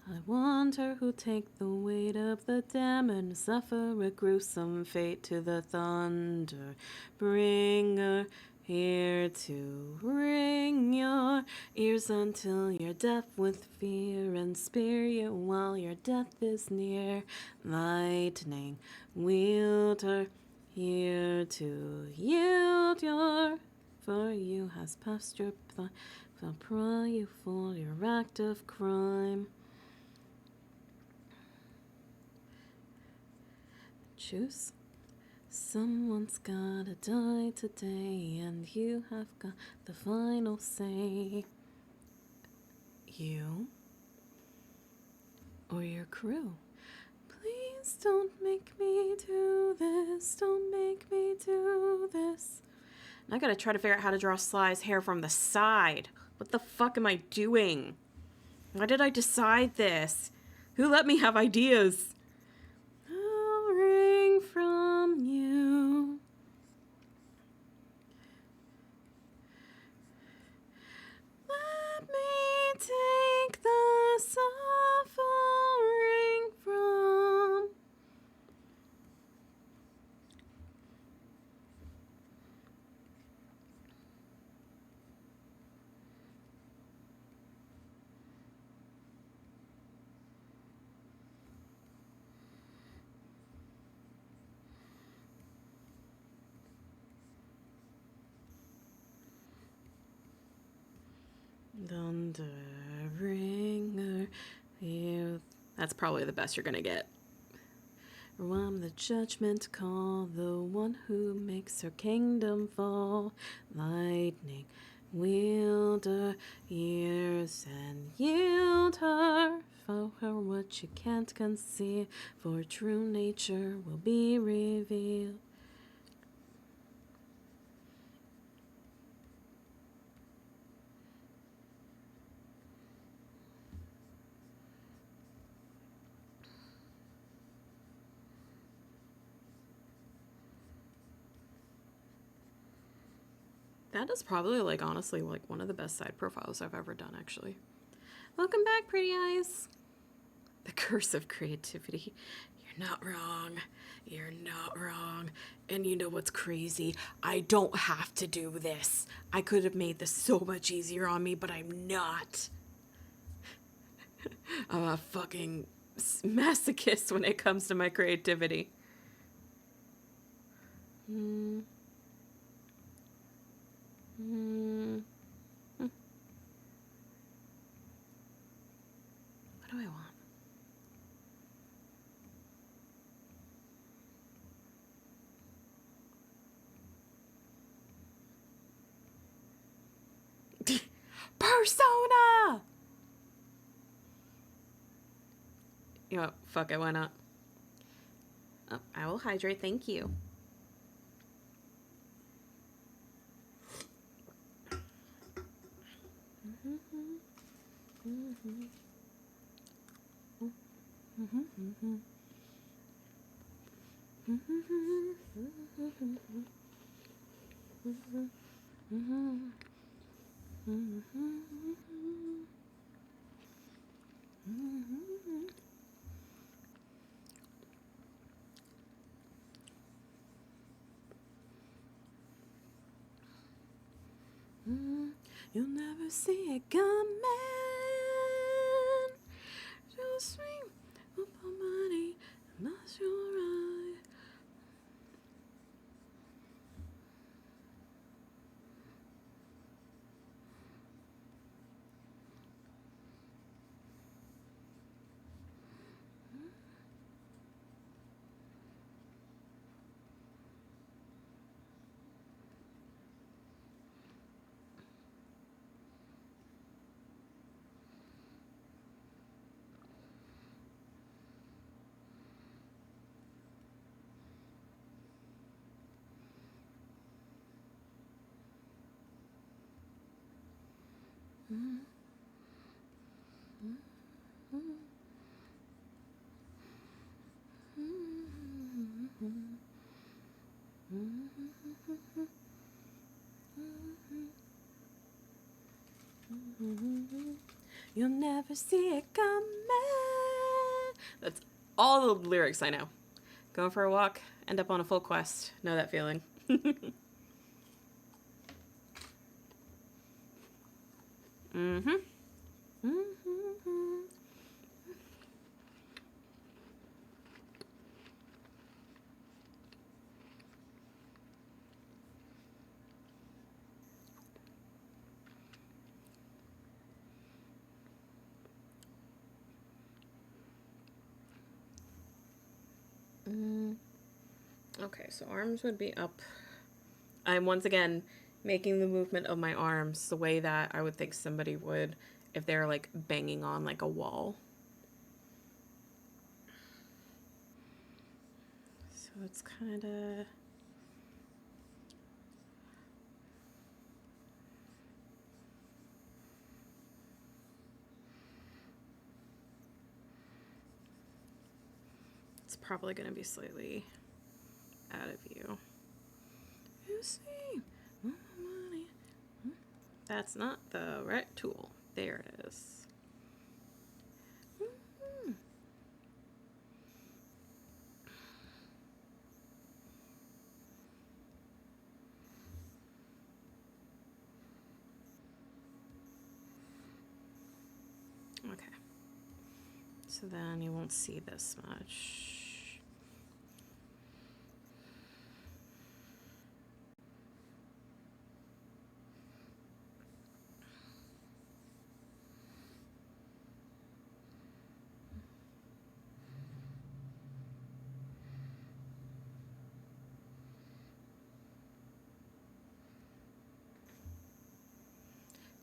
I wonder who'll take the weight of the dam and suffer a gruesome fate. To the thunder bringer, here to ring your ears until you're deaf with fear and spear you while your death is near. Lightning wielder, here to yield your, for you has passed your I'll pry you for your act of crime. Choose. Someone's gotta die today, and you have got the final say. You or your crew. Please don't make me do this. Don't make me do this. I gotta try to figure out how to draw Sly's hair from the side. What the fuck am I doing? Why did I decide this? Who let me have ideas? I'll ring from you. Let me take the suffering from. Thunder bringer, you. That's probably the best you're gonna get. I'm the judgment call, the one who makes her kingdom fall. Lightning wielder, years and yield her. For her what you can't conceive, for true nature will be revealed. That is probably, like, honestly, like, one of the best side profiles I've ever done, actually. Welcome back, pretty eyes. The curse of creativity. You're not wrong. You're not wrong. And you know what's crazy? I don't have to do this. I could have made this so much easier on me, but I'm not. I'm a fucking masochist when it comes to my creativity. What do I want? Persona! You know, fuck it, why not? Oh, I will hydrate. Thank you. You'll never see it coming. Just swing up on money, and that's your right. You'll never see it coming. That's all the lyrics I know. Going for a walk, end up on a full quest. Know that feeling. Mm-hmm. Okay, so arms would be up. I'm once again making the movement of my arms the way that I would think somebody would if they're like banging on like a wall. So it's kind of... It's probably going to be slightly out of view. You see, money. That's not the right tool. There it is. Okay. So then you won't see this much.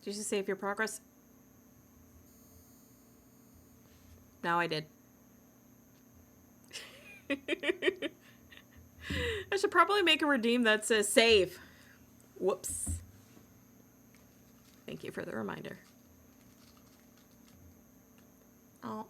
Did you save your progress? Now I did. I should probably make a redeem that says save. Whoops. Thank you for the reminder. Oh.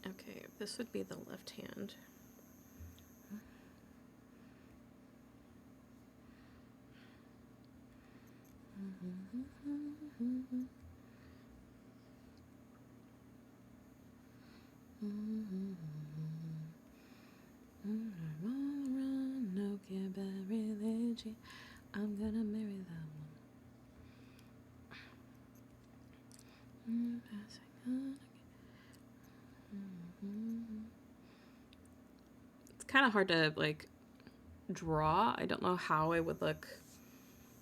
Okay, this would be the left hand. I'm gonna marry It's kind of hard to like draw. I don't know how it would look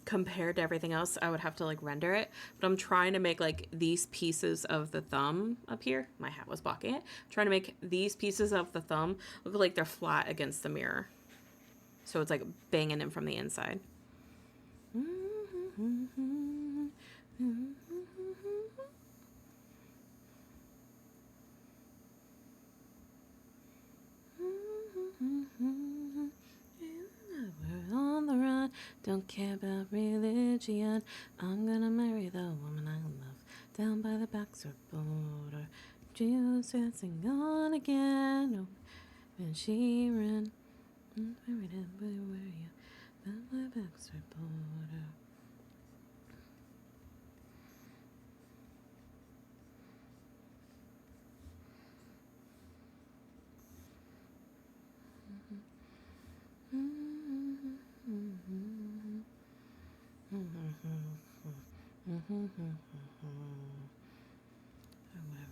compared to everything else. I would have to like render it, but I'm trying to make like these pieces of the thumb up here. My hat was blocking it. I'm trying to make these pieces of the thumb look like they're flat against the mirror. So it's like banging in from the inside. We're on the run, don't care about religion. I'm gonna marry the woman I love down by the Baxter border. Jesus dancing on again. Oh, and she ran. Where were you? Down by the Baxter border. We're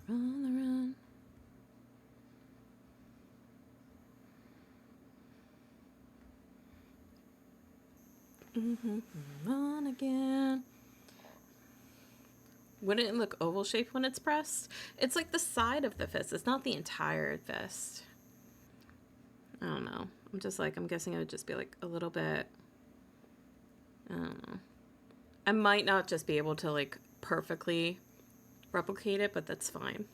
on the run. On again. Wouldn't it look oval shaped when it's pressed? It's like the side of the fist. It's not the entire fist. I don't know. I'm guessing it would just be like a little bit. I don't know. I might not just be able to like perfectly replicate it, but that's fine.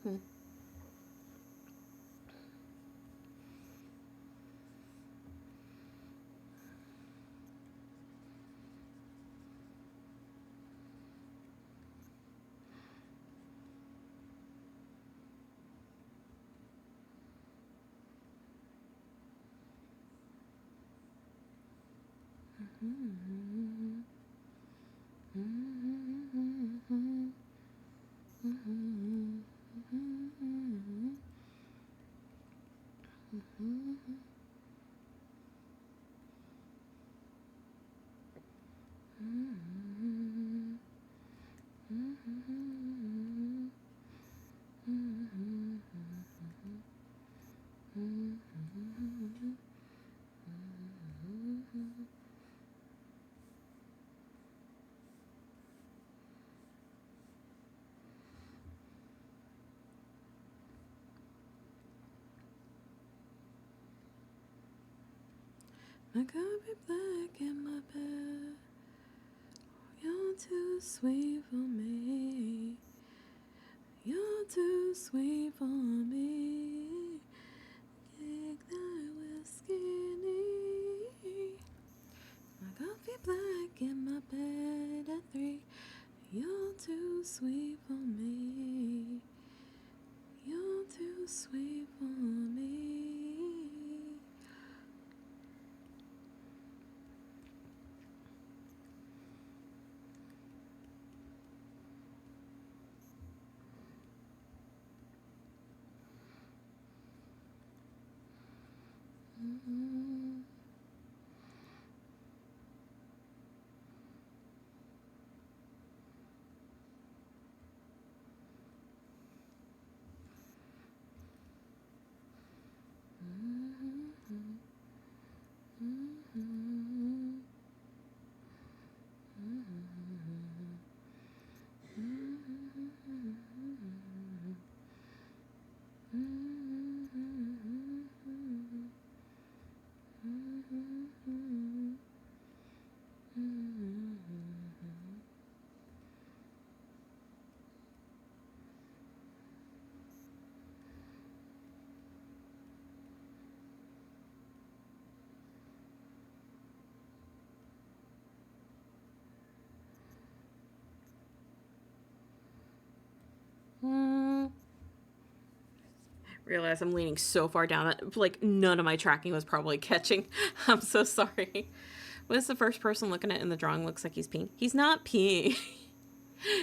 Mm-hmm. I could be black in my bed. You're too sweet for me. You're too sweet for me. Kick that whiskey. I could be black in my bed at 3. You're too sweet for me. You're too sweet for me. Realize I'm leaning so far down that like none of my tracking was probably catching. I'm so sorry. What is the first person looking at in the drawing looks like he's peeing? He's not peeing.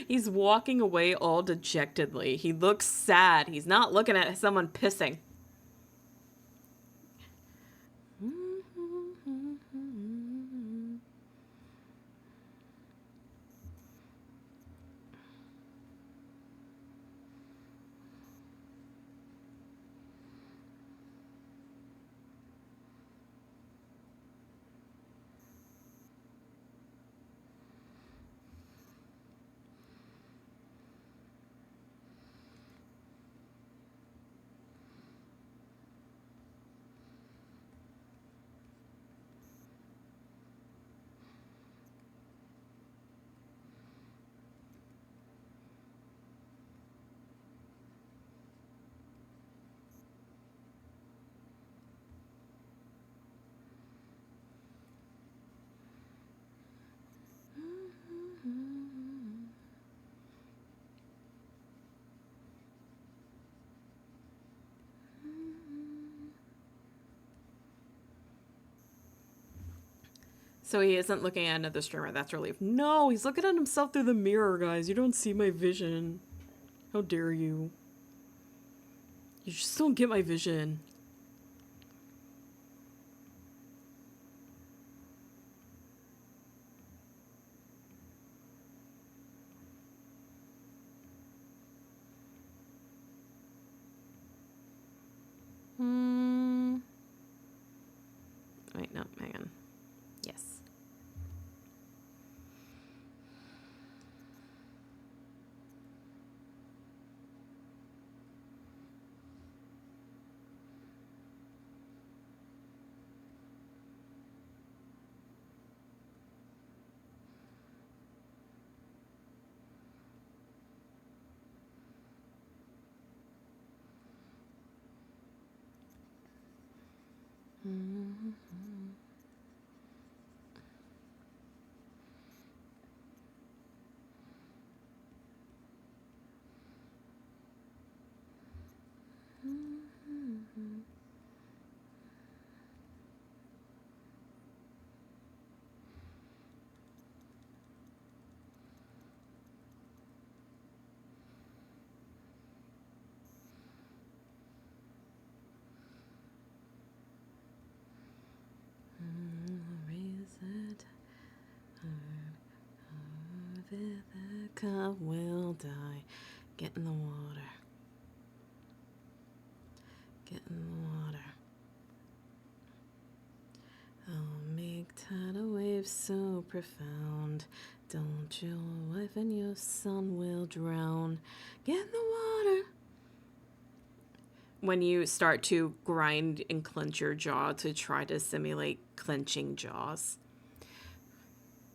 He's walking away all dejectedly. He looks sad. He's not looking at someone pissing. So he isn't looking at another streamer. That's relief. No, he's looking at himself through the mirror, guys. You don't see my vision. How dare you? You just don't get my vision. Wait, no, hang on. Yes. Vivica will die. Get in the water. Get in the water. I'll make tidal waves so profound. Don't your wife and your son will drown. Get in the water. When you start to grind and clench your jaw to try to simulate clenching jaws.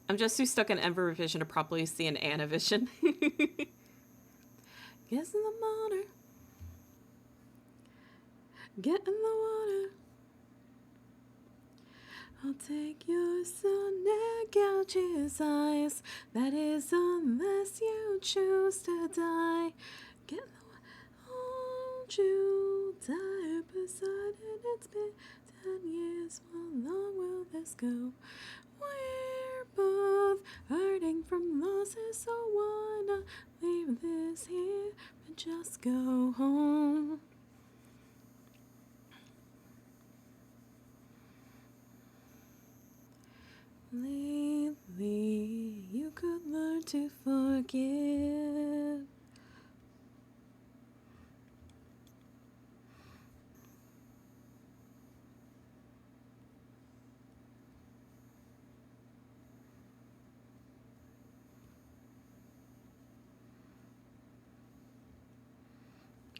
I'm just too stuck in Envervision to properly see an Anavision. Get in the water. Get in the water. I'll take your son and gouge his eyes. That is unless you choose to die. Get in the water. Won't you die beside it? It's been 10 years. How long will this go? We're both hurting from losses, so why not leave this here and just go home? Lately, you could learn to forgive.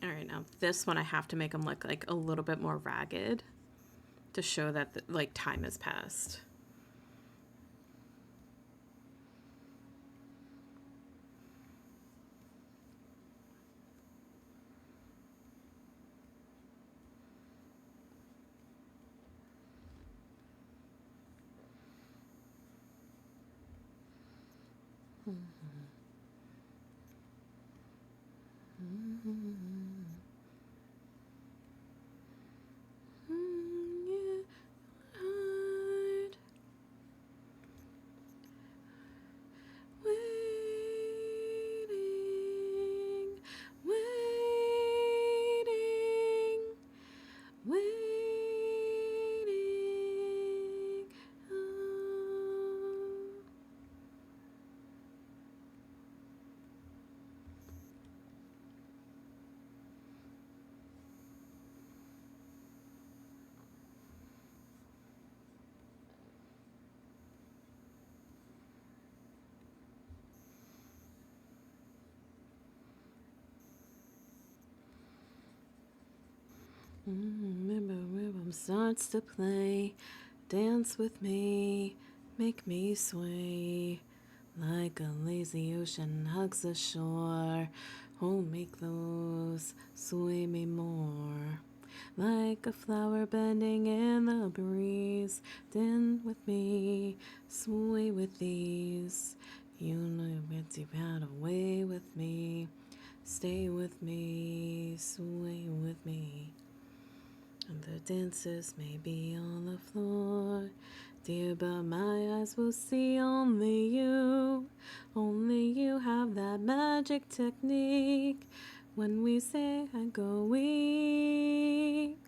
All right, now this one I have to make him look like a little bit more ragged to show that like time has passed. Rhythm starts to play. Dance with me, make me sway. Like a lazy ocean hugs the shore. Hold me close, sway me more. Like a flower bending in the breeze. Dance with me, sway with ease. You know it's you've had a way with me. Stay with me, sway with me. And the dancers may be on the floor, dear, but my eyes will see only you. Only you have that magic technique. When we say I go weak,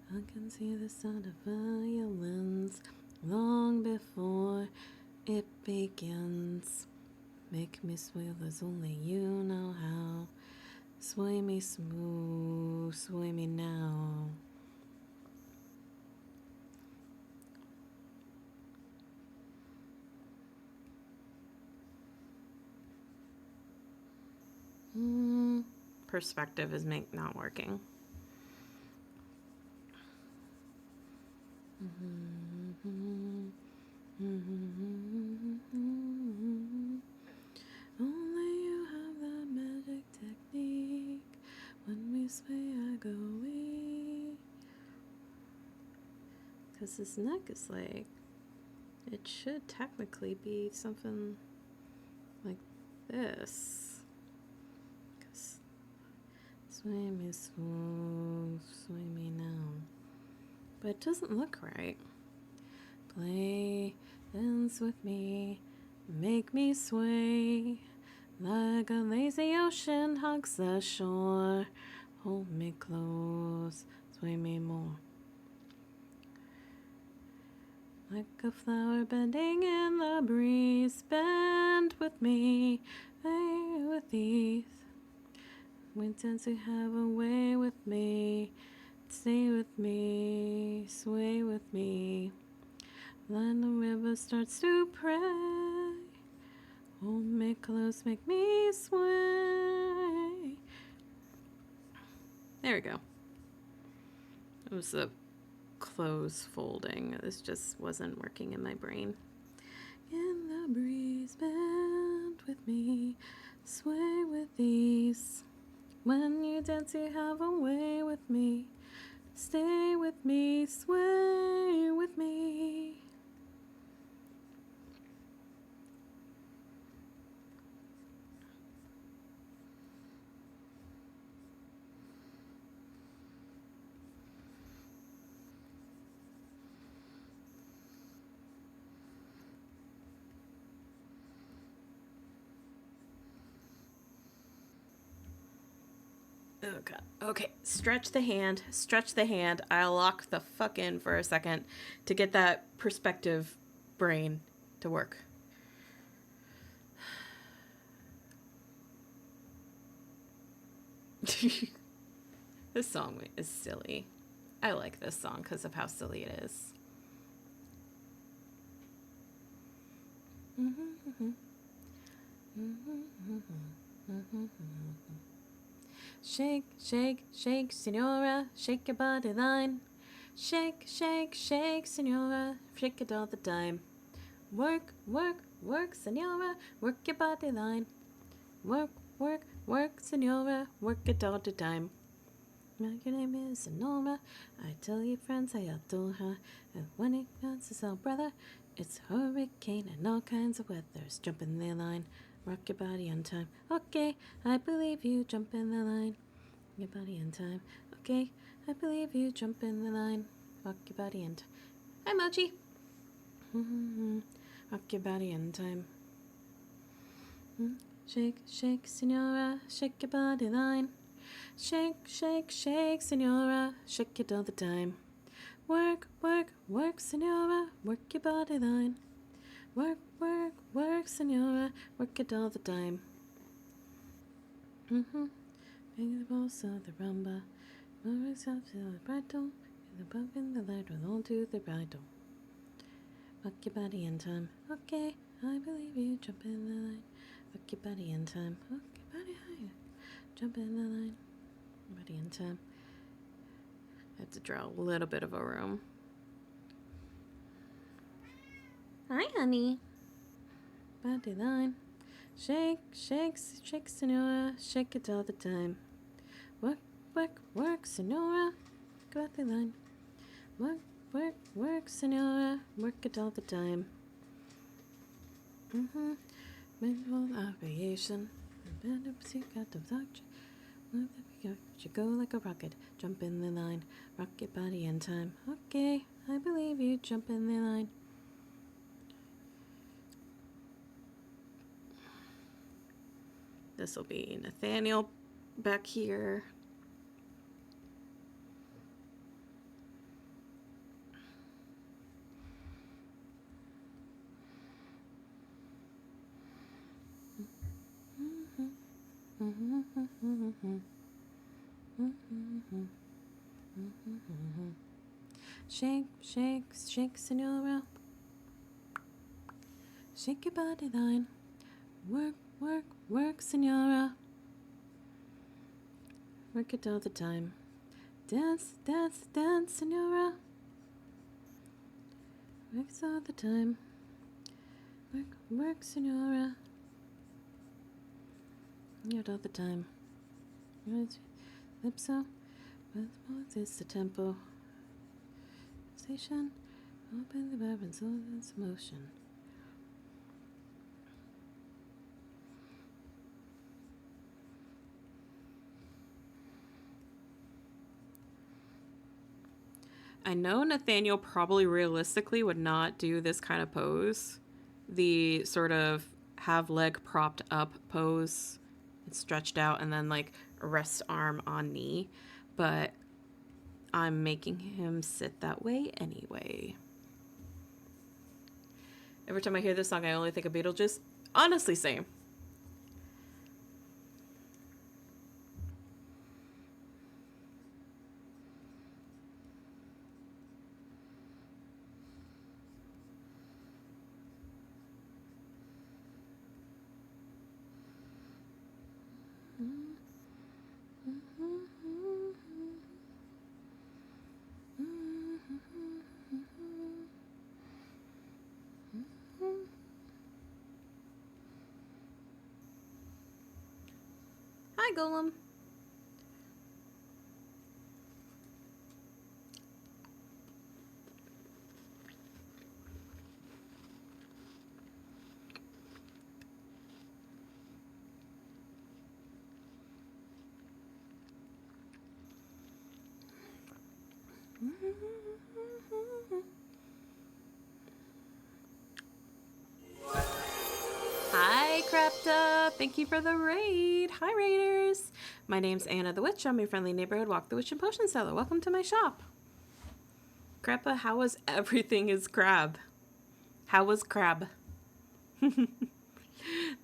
I can see the sound of violins long before it begins. Make me sway as only you know how. Sway me smooth, sway me now. Perspective is not working. Only you have that magic technique. When we sway, I go weak. Because his neck is like, it should technically be something like this. Because sway me smooth, sway me now. But it doesn't look right. Play, dance with me, make me sway. Like a lazy ocean hugs the shore. Hold me close, sway me more. Like a flower bending in the breeze. Bend with me, play with ease. We tend to have a way with me. Stay with me, sway with me. Then the river starts to pray. Hold me close, make me sway. There we go. It was the close folding. This just wasn't working in my brain. In the breeze, bend with me, sway with ease. When you dance, you have a way with me. Stay with me, sway with me. Oh god. Okay, stretch the hand, stretch the hand. I'll lock the fuck in for a second to get that perspective brain to work. This song is silly. I like this song because of how silly it is. Shake, shake, shake, senora, shake your body line. Shake, shake, shake, senora, shake it all the time. Work, work, work, senora, work your body line. Work, work, work, senora, work it all the time. Your name is Sonora. I tell your friends I adore her. And when it comes to our brother, it's hurricane and all kinds of weathers. Jump in the line, rock your body on time. Okay, I believe you. Jump in the line, your body in time. Okay, I believe you. Jump in the line, rock your body in time. Hi, Mochi. Rock your body in time. Shake, shake, senora, shake your body line. Shake, shake, shake, senora, shake it all the time. Work, work, work, senora, work your body line. Work, work, work, senora, work it all the time. Bring the balls of the rumba, moving up to the bridle, and above in the light with all to the bridle. Rock your body in time. Okay, I believe you. Jump in the line. Rock your body in time. Rock your body higher. Jump in the line. Body in time. have to draw a little bit of a room. Hi, honey. Body line. Shake, shake, shake, Sonora. Shake it all the time. Work, work, work, Sonora. Body line. Work, work, work, Sonora. Work it all the time. Mental aviation. You go like a rocket. Jump in the line. Rock your body in time. Okay, I believe you. Jump in the line. This will be Nathaniel back here. Shake, shake, shake, Sonora. Shake your body line. Work, work, work, Sonora. Work it all the time. Dance, dance, dance, Sonora. Works all the time. Work, work, Sonora. It all the time. Lipso. What is the tempo? Station. Open the web and slow this motion. I know Nathaniel probably realistically would not do this kind of pose. The sort of have leg propped up pose. It's stretched out and then like rest arm on knee. But I'm making him sit that way anyway. Every time I hear this song, I only think of Beetlejuice. Honestly, same. Hi, Golem. Hi, Krapta. Thank you for the raid. Hi, raiders. My name's Anna the Witch. I'm your friendly neighborhood Walk the Witch and Potion Seller. Welcome to my shop. Krappa, how was everything is crab? How was crab?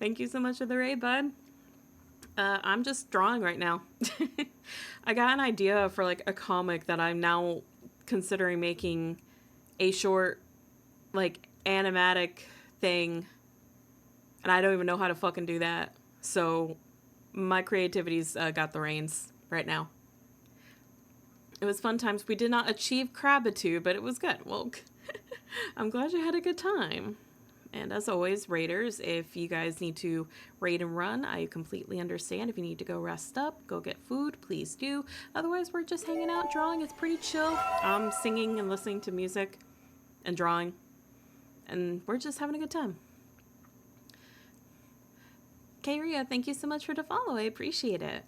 Thank you so much for the raid, bud. I'm just drawing right now. I got an idea for like a comic that I'm now considering making a short, like, animatic thing. And I don't even know how to fucking do that. So my creativity's got the reins right now. It was fun times. We did not achieve Crabitude, but it was good. Well, I'm glad you had a good time. And as always, raiders, if you guys need to raid and run, I completely understand. If you need to go rest up, go get food, please do. Otherwise, we're just hanging out, drawing. It's pretty chill. I'm singing and listening to music and drawing. And we're just having a good time. Kairia, thank you so much for the follow. I appreciate it.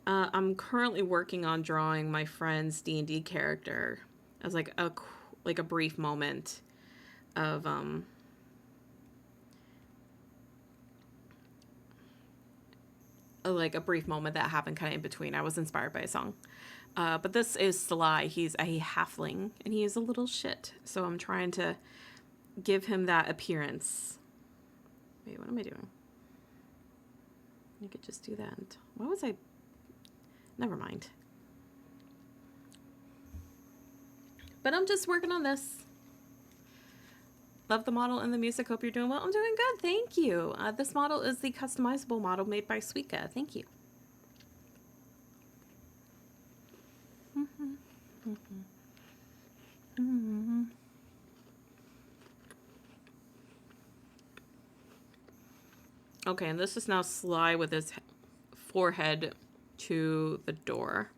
I'm currently working on drawing my friend's D&D character as like a brief moment of like a brief moment that happened kind of in between. I was inspired by a song. But this is Sly. He's a halfling and he is a little shit. So I'm trying to give him that appearance. Wait, what am I doing? I could just do that. Why was I? Never mind. But I'm just working on this. Love the model and the music. Hope you're doing well. I'm doing good. Thank you. This model is the customizable model made by Suika. Thank you. Okay, and this is now Sly with his forehead to the door.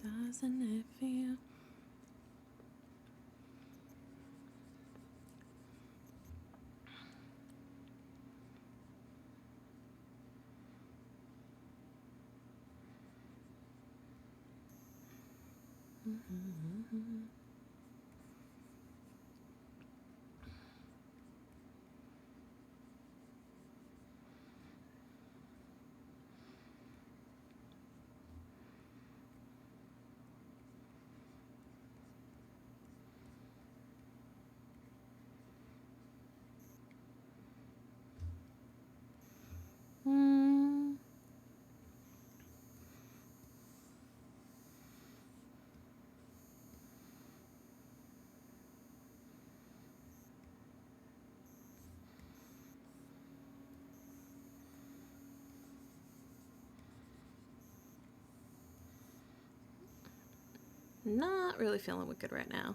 Doesn't it feel? Mm. Not really feeling wicked right now.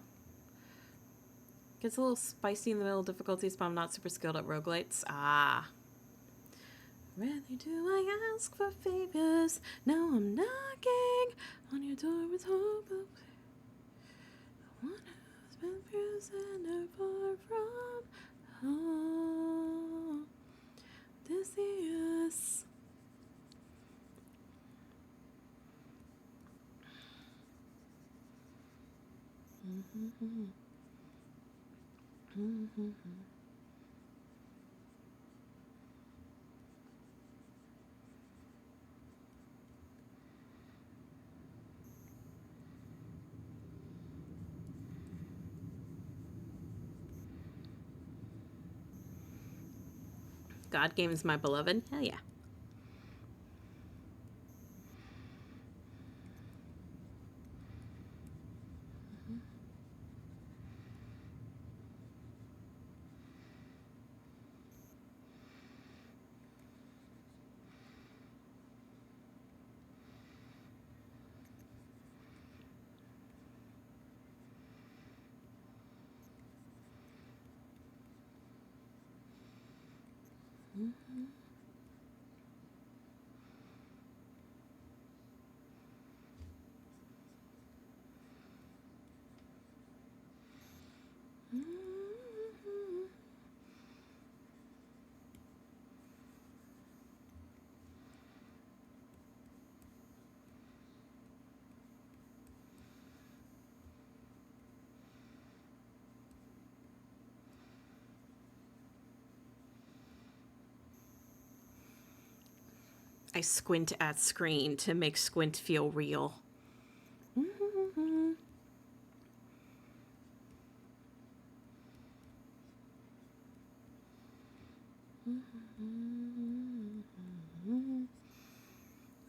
Gets a little spicy in the middle difficulties, but I'm not super skilled at roguelites. Ah. Rarely do I ask for favors. Now I'm knocking on your door with hope. One who's been bruised and are far from home. Odysseus. God Games My Beloved. Hell yeah. I squint at screen to make squint feel real.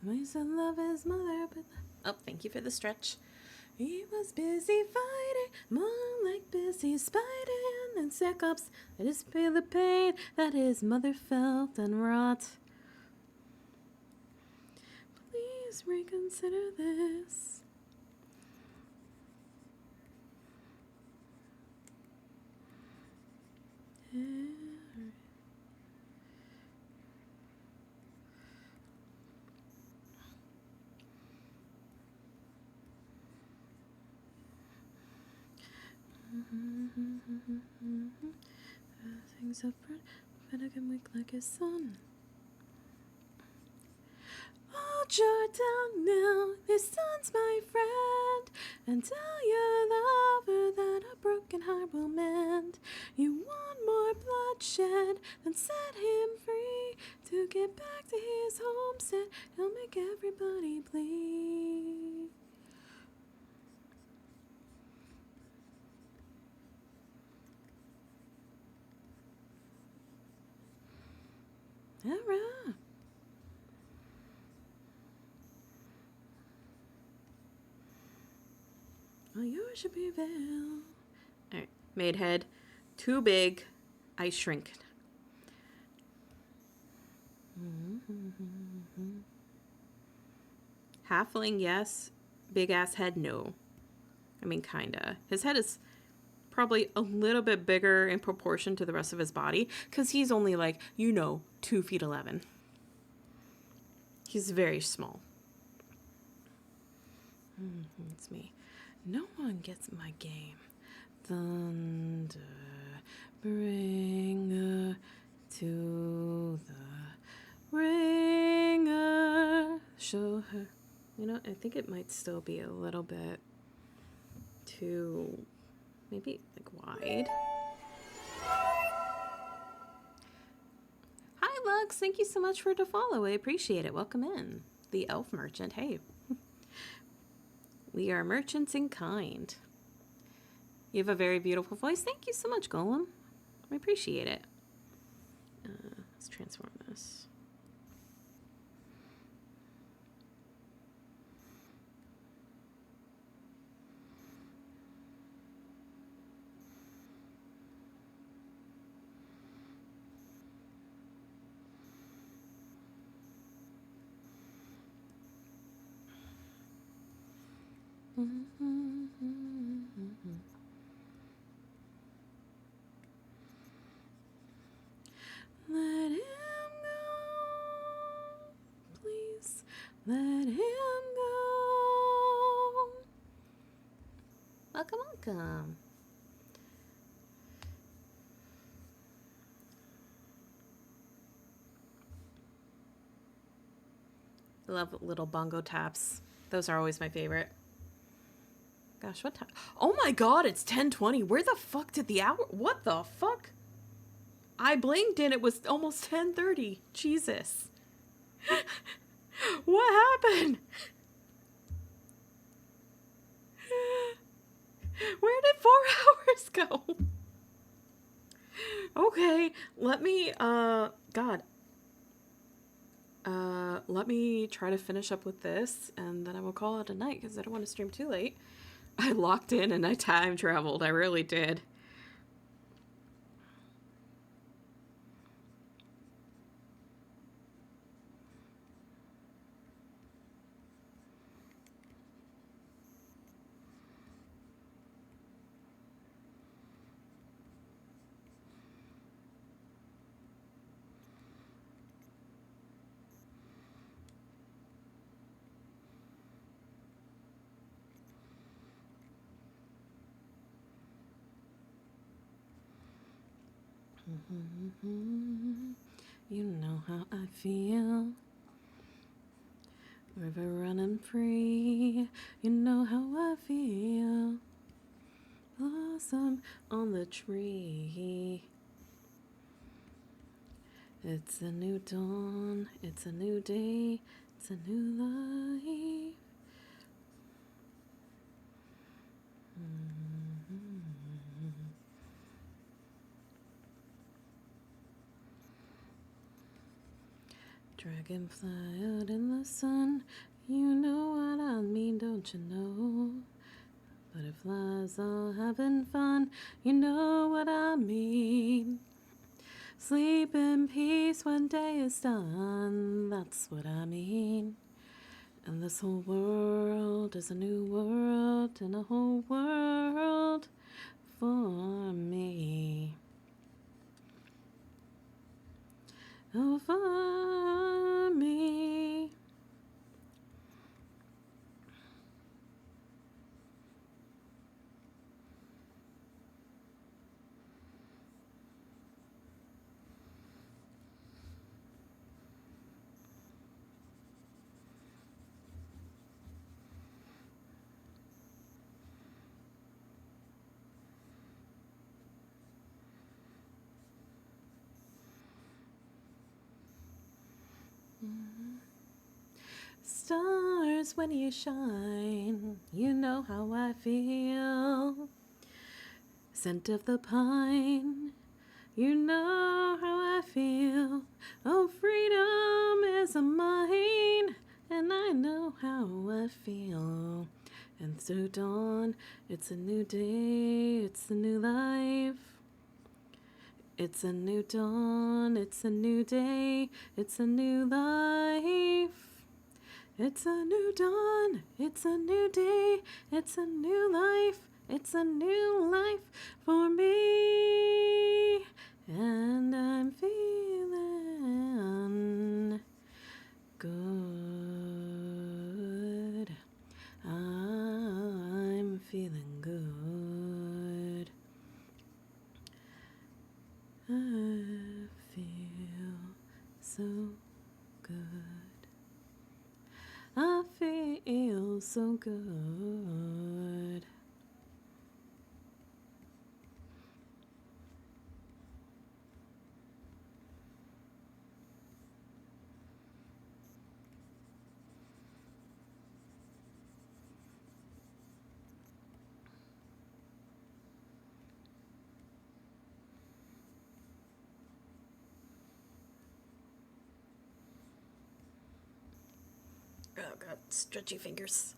I used to love his mother, but... Oh, thank you for the stretch. He was busy fighting, more like busy spiting and cyclops. I just feel the pain that his mother felt and wrought. Please reconsider this. Things up front, but I can wake like his son. Hold your tongue now, this son's my friend, and tell your lover that a broken heart will mend. You want more bloodshed, then set him free. To get back to his homestead, he'll make everybody bleed. Alright. Well, yours should be veil. Alright, made head. Too big. I shrink. Halfling, yes. Big ass head, no. I mean, kinda. His head is probably a little bit bigger in proportion to the rest of his body because he's only like, 2 feet 11. He's very small. It's me. No one gets my game. Thunder, bringer to the ringer. Show her. I think it might still be a little bit too, maybe like wide. Hi, Lux. Thank you so much for the follow. I appreciate it. Welcome in. The elf merchant. Hey. We are merchants in kind. You have a very beautiful voice. Thank you so much, Golem. I appreciate it. Let's transform this. Let him go, please. Let him go. Welcome, welcome. I love little bongo taps. Those are always my favorite. Gosh, what time? Oh my god, it's 10:20. Where the fuck did the hour? What the fuck? I blinked and it was almost 10:30. Jesus. What happened? Where did 4 hours go? Okay, let me, let me try to finish up with this, and then I will call it a night, because I don't want to stream too late. I locked in and I time traveled. I really did. You know how I feel. River running free. You know how I feel. Blossom on the tree. It's a new dawn. It's a new day. It's a new life. Dragonfly out in the sun, you know what I mean, don't you know? Butterflies all having fun, you know what I mean. Sleep in peace when day is done, that's what I mean. And this whole world is a new world, and a whole world for me. Oh, for me. Stars, when you shine, you know how I feel. Scent of the pine, you know how I feel. Oh, freedom is a mine, and I know how I feel. And through dawn, it's a new day, it's a new life. It's a new dawn, it's a new day, it's a new life. It's a new dawn, it's a new day, it's a new life, it's a new life for me. And I'm feeling good. I'm feeling good. I feel so good. I feel so good. Oh god, stretchy fingers.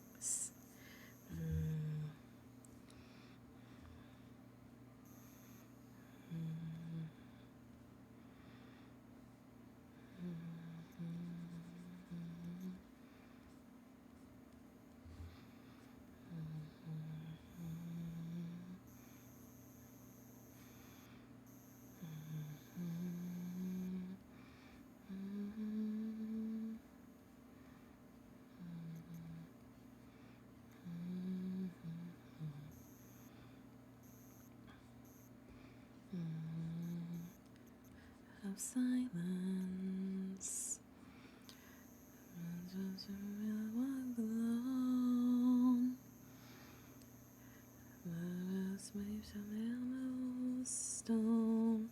Of silence. Just walk alone. Waves of Yellowstone.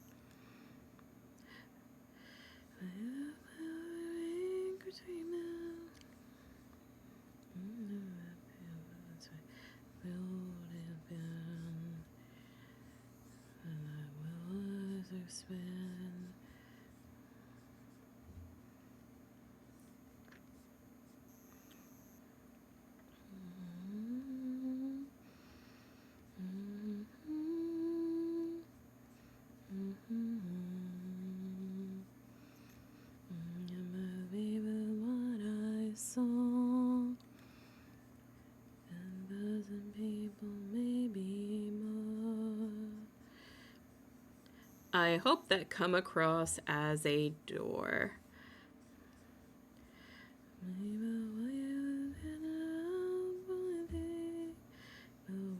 I hope that come across as a door.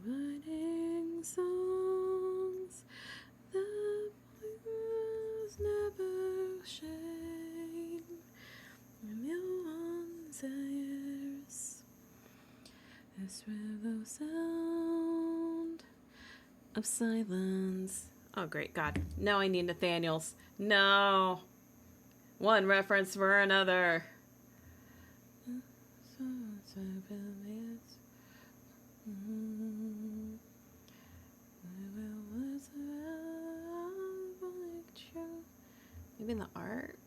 Writing songs, the voices never shame. One's ears, this river sound of silence. Oh, great God. Now I need Nathaniel's. No. One reference for another. Maybe in the art?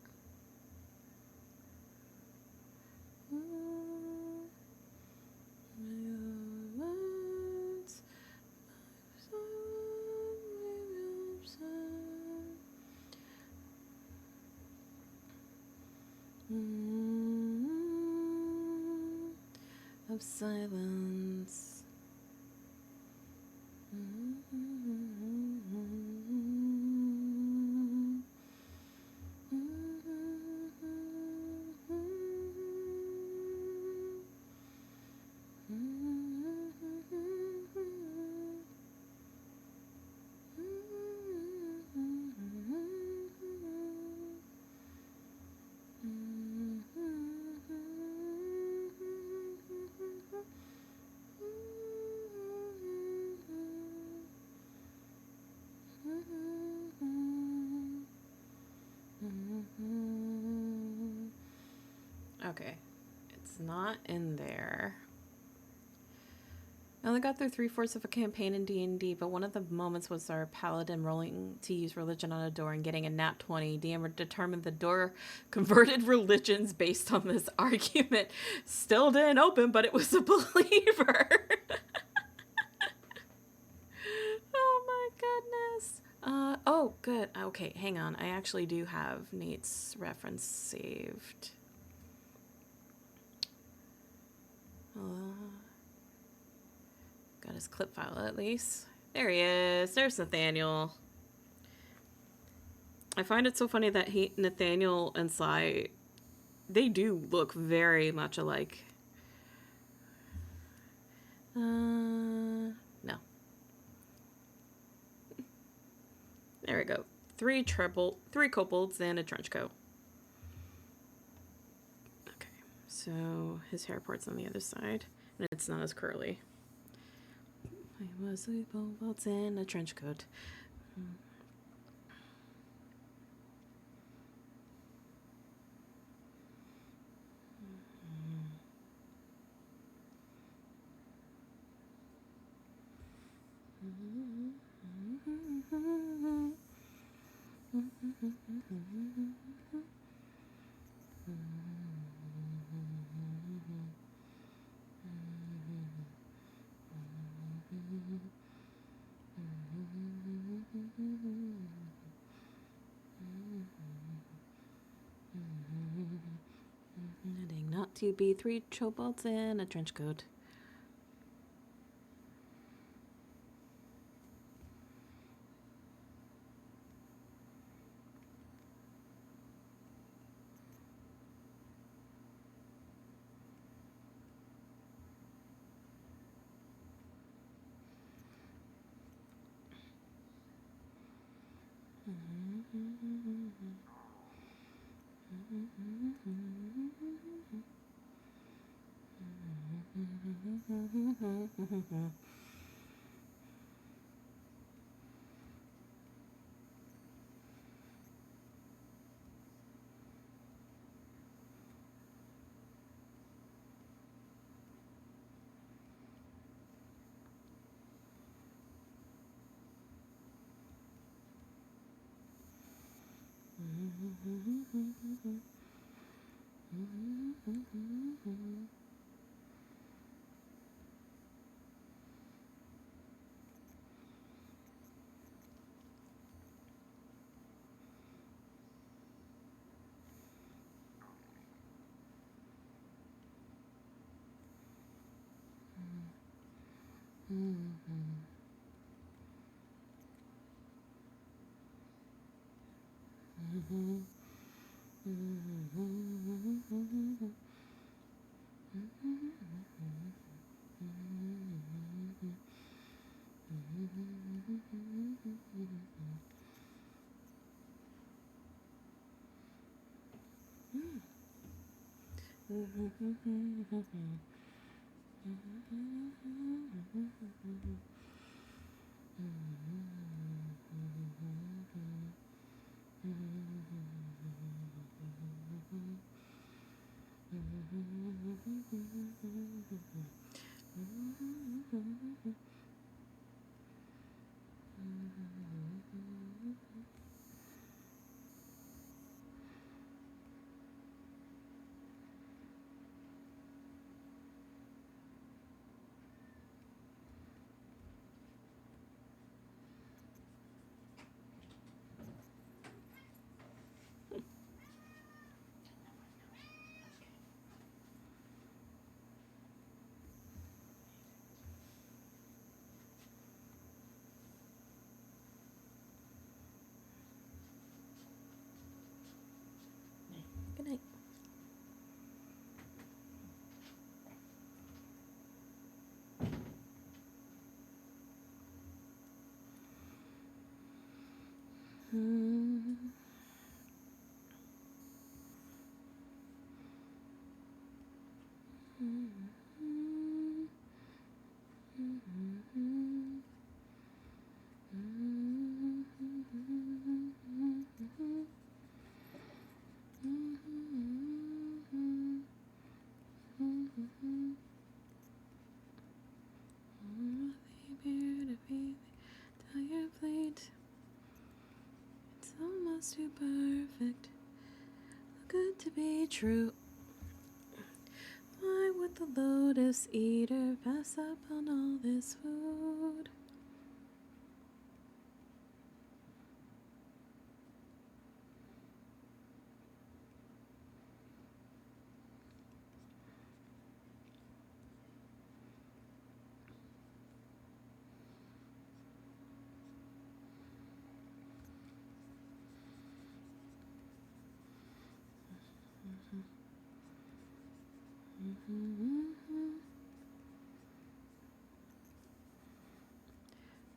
Of silence. Okay, it's not in there. I only got through 3/4 of a campaign in D&D, but one of the moments was our paladin rolling to use religion on a door and getting a nat 20. DM determined the door converted religions based on this argument. Still didn't open, but it was a believer. Oh my goodness. Oh, good. Okay, hang on. I actually do have Nate's reference saved. Got his clip file at least. There he is. There's Nathaniel. I find it so funny that Nathaniel and Sly, they do look very much alike. No. There we go. Three kobolds, and a trench coat. Okay, so his hair part's on the other side, and it's not as curly. I was three kobolds and a trench coat. Knitting not to be three kobolds in a trench coat. Good night. It's almost too perfect, good to be true. Why would the lotus eater pass up on all this food?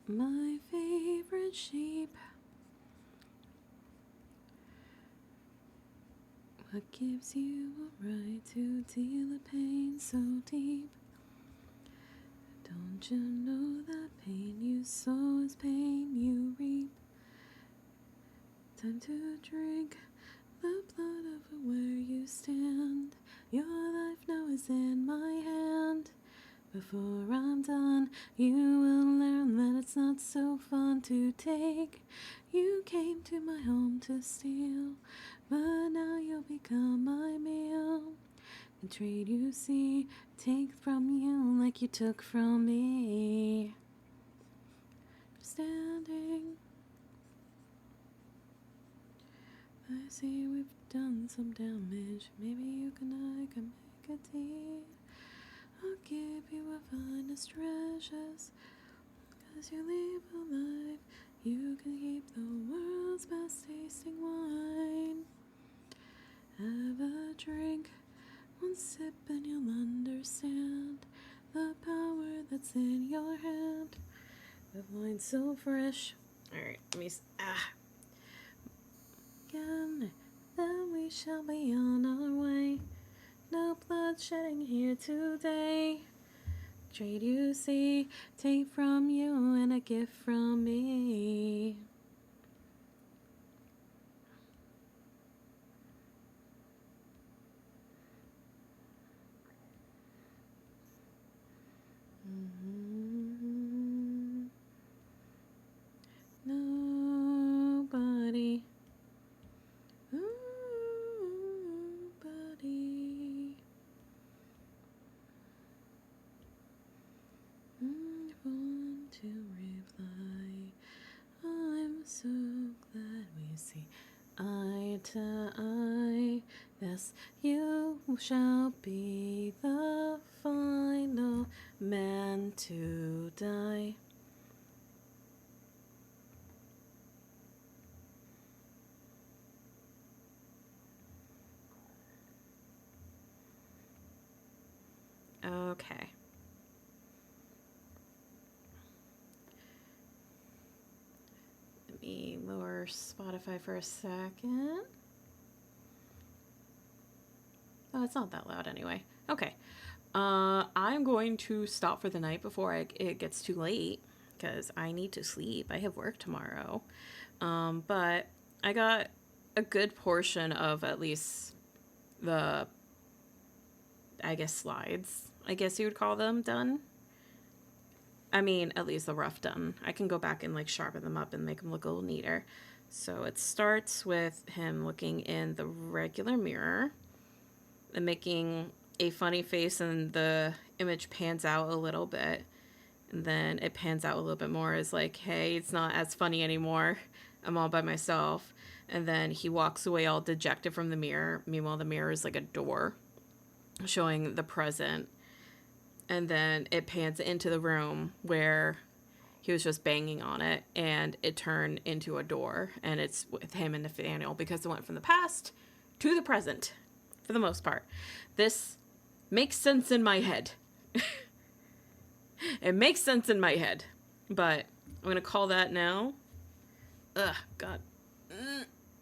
My favorite sheep. What gives you a right to deal a pain so deep? Don't you know that pain you sow is pain you reap? Time to drink the blood of where you stand. Your life now is in my hand. Before I'm done, you will learn that it's not so fun to take. You came to my home to steal, but now you'll become my meal. The trade you see, take from you like you took from me. Standing, I see we've done some damage. Maybe you and I can make a deal. I'll give you a finest treasures, 'cause you live a life. You can keep the world's best tasting wine. Have a drink, one sip and you'll understand the power that's in your hand. The wine so fresh. Alright, let me again, then we shall be on our way. No blood shedding here today. Trade you see, take from you and a gift from me. Nobody. Nobody. Want to reply. I'm so glad we see eye to eye. Yes, you shall be the final man to die. Okay. Let me lower Spotify for a second. Oh, it's not that loud anyway. Okay. I'm going to stop for the night before it gets too late because I need to sleep. I have work tomorrow. But I got a good portion of at least the, I guess, slides, I guess you would call them, done. I mean, at least the rough done. I can go back and like sharpen them up and make them look a little neater. So it starts with him looking in the regular mirror and making a funny face, and the image pans out a little bit. And then it pans out a little bit more as like, hey, it's not as funny anymore. I'm all by myself. And then he walks away all dejected from the mirror. Meanwhile, the mirror is like a door showing the present. And then it pans into the room where he was just banging on it, and it turned into a door, and it's with him and Nathaniel because it went from the past to the present for the most part. This makes sense in my head. It makes sense in my head, but I'm going to call that now. Ugh, God.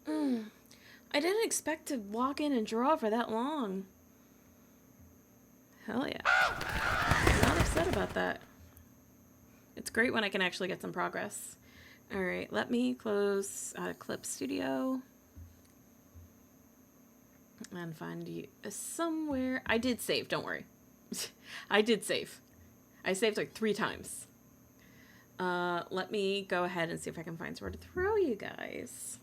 I didn't expect to walk in and draw for that long. Hell yeah. I'm not upset about that. It's great when I can actually get some progress. Alright, let me close out of Clip Studio. And find you somewhere. I did save, don't worry. I did save. I saved like 3 times. Let me go ahead and see if I can find somewhere to throw you guys.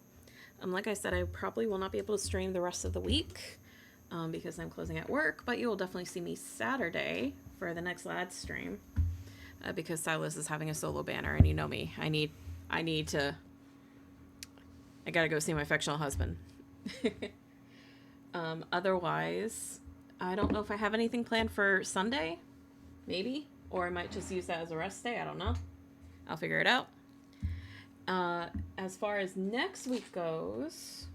Like I said, I probably will not be able to stream the rest of the week. Because I'm closing at work, but you will definitely see me Saturday for the next lad stream, because Silas is having a solo banner, and you know me, I gotta go see my fictional husband. Otherwise, I don't know if I have anything planned for Sunday, maybe, or I might just use that as a rest day. I don't know. I'll figure it out. As far as next week goes,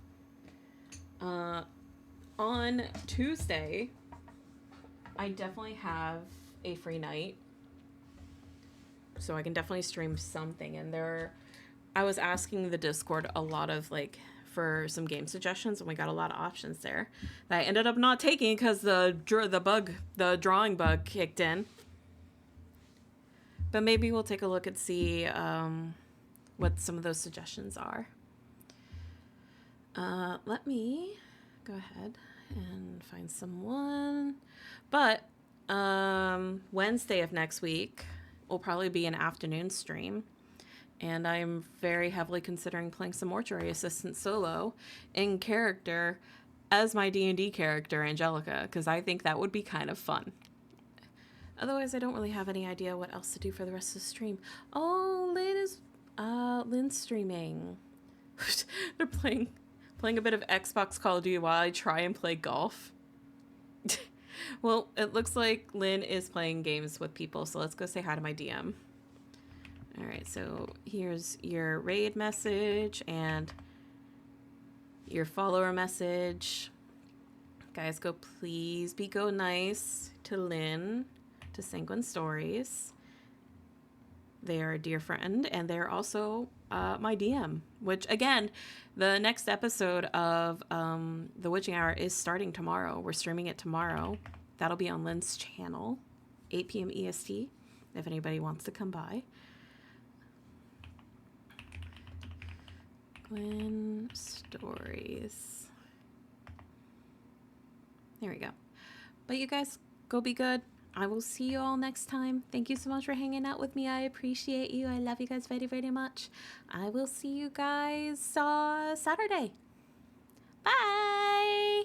On Tuesday, I definitely have a free night, so I can definitely stream something. And I was asking the Discord a lot of like for some game suggestions, and we got a lot of options there that I ended up not taking because the drawing bug kicked in. But maybe we'll take a look and see what some of those suggestions are. Let me go ahead and find someone. But Wednesday of next week will probably be an afternoon stream. And I'm very heavily considering playing some Mortuary Assistant solo in character as my D&D character, Angelica, because I think that would be kind of fun. Otherwise, I don't really have any idea what else to do for the rest of the stream. Oh, Lynn's streaming. They're playing a bit of Xbox Call of Duty while I try and play golf. Well, it looks like Lynn is playing games with people, so let's go say hi to my DM. All right, so here's your raid message and your follower message. Guys, please go nice to Lynn, to Sanguine Stories. They are a dear friend, and they're also my DM, which, again, the next episode of The Witching Hour is starting tomorrow. We're streaming it tomorrow. That'll be on Lynn's channel, 8 p.m. EST, if anybody wants to come by. Gwen Stories. There we go. But you guys, go be good. I will see you all next time. Thank you so much for hanging out with me. I appreciate you. I love you guys very, very much. I will see you guys Saturday. Bye.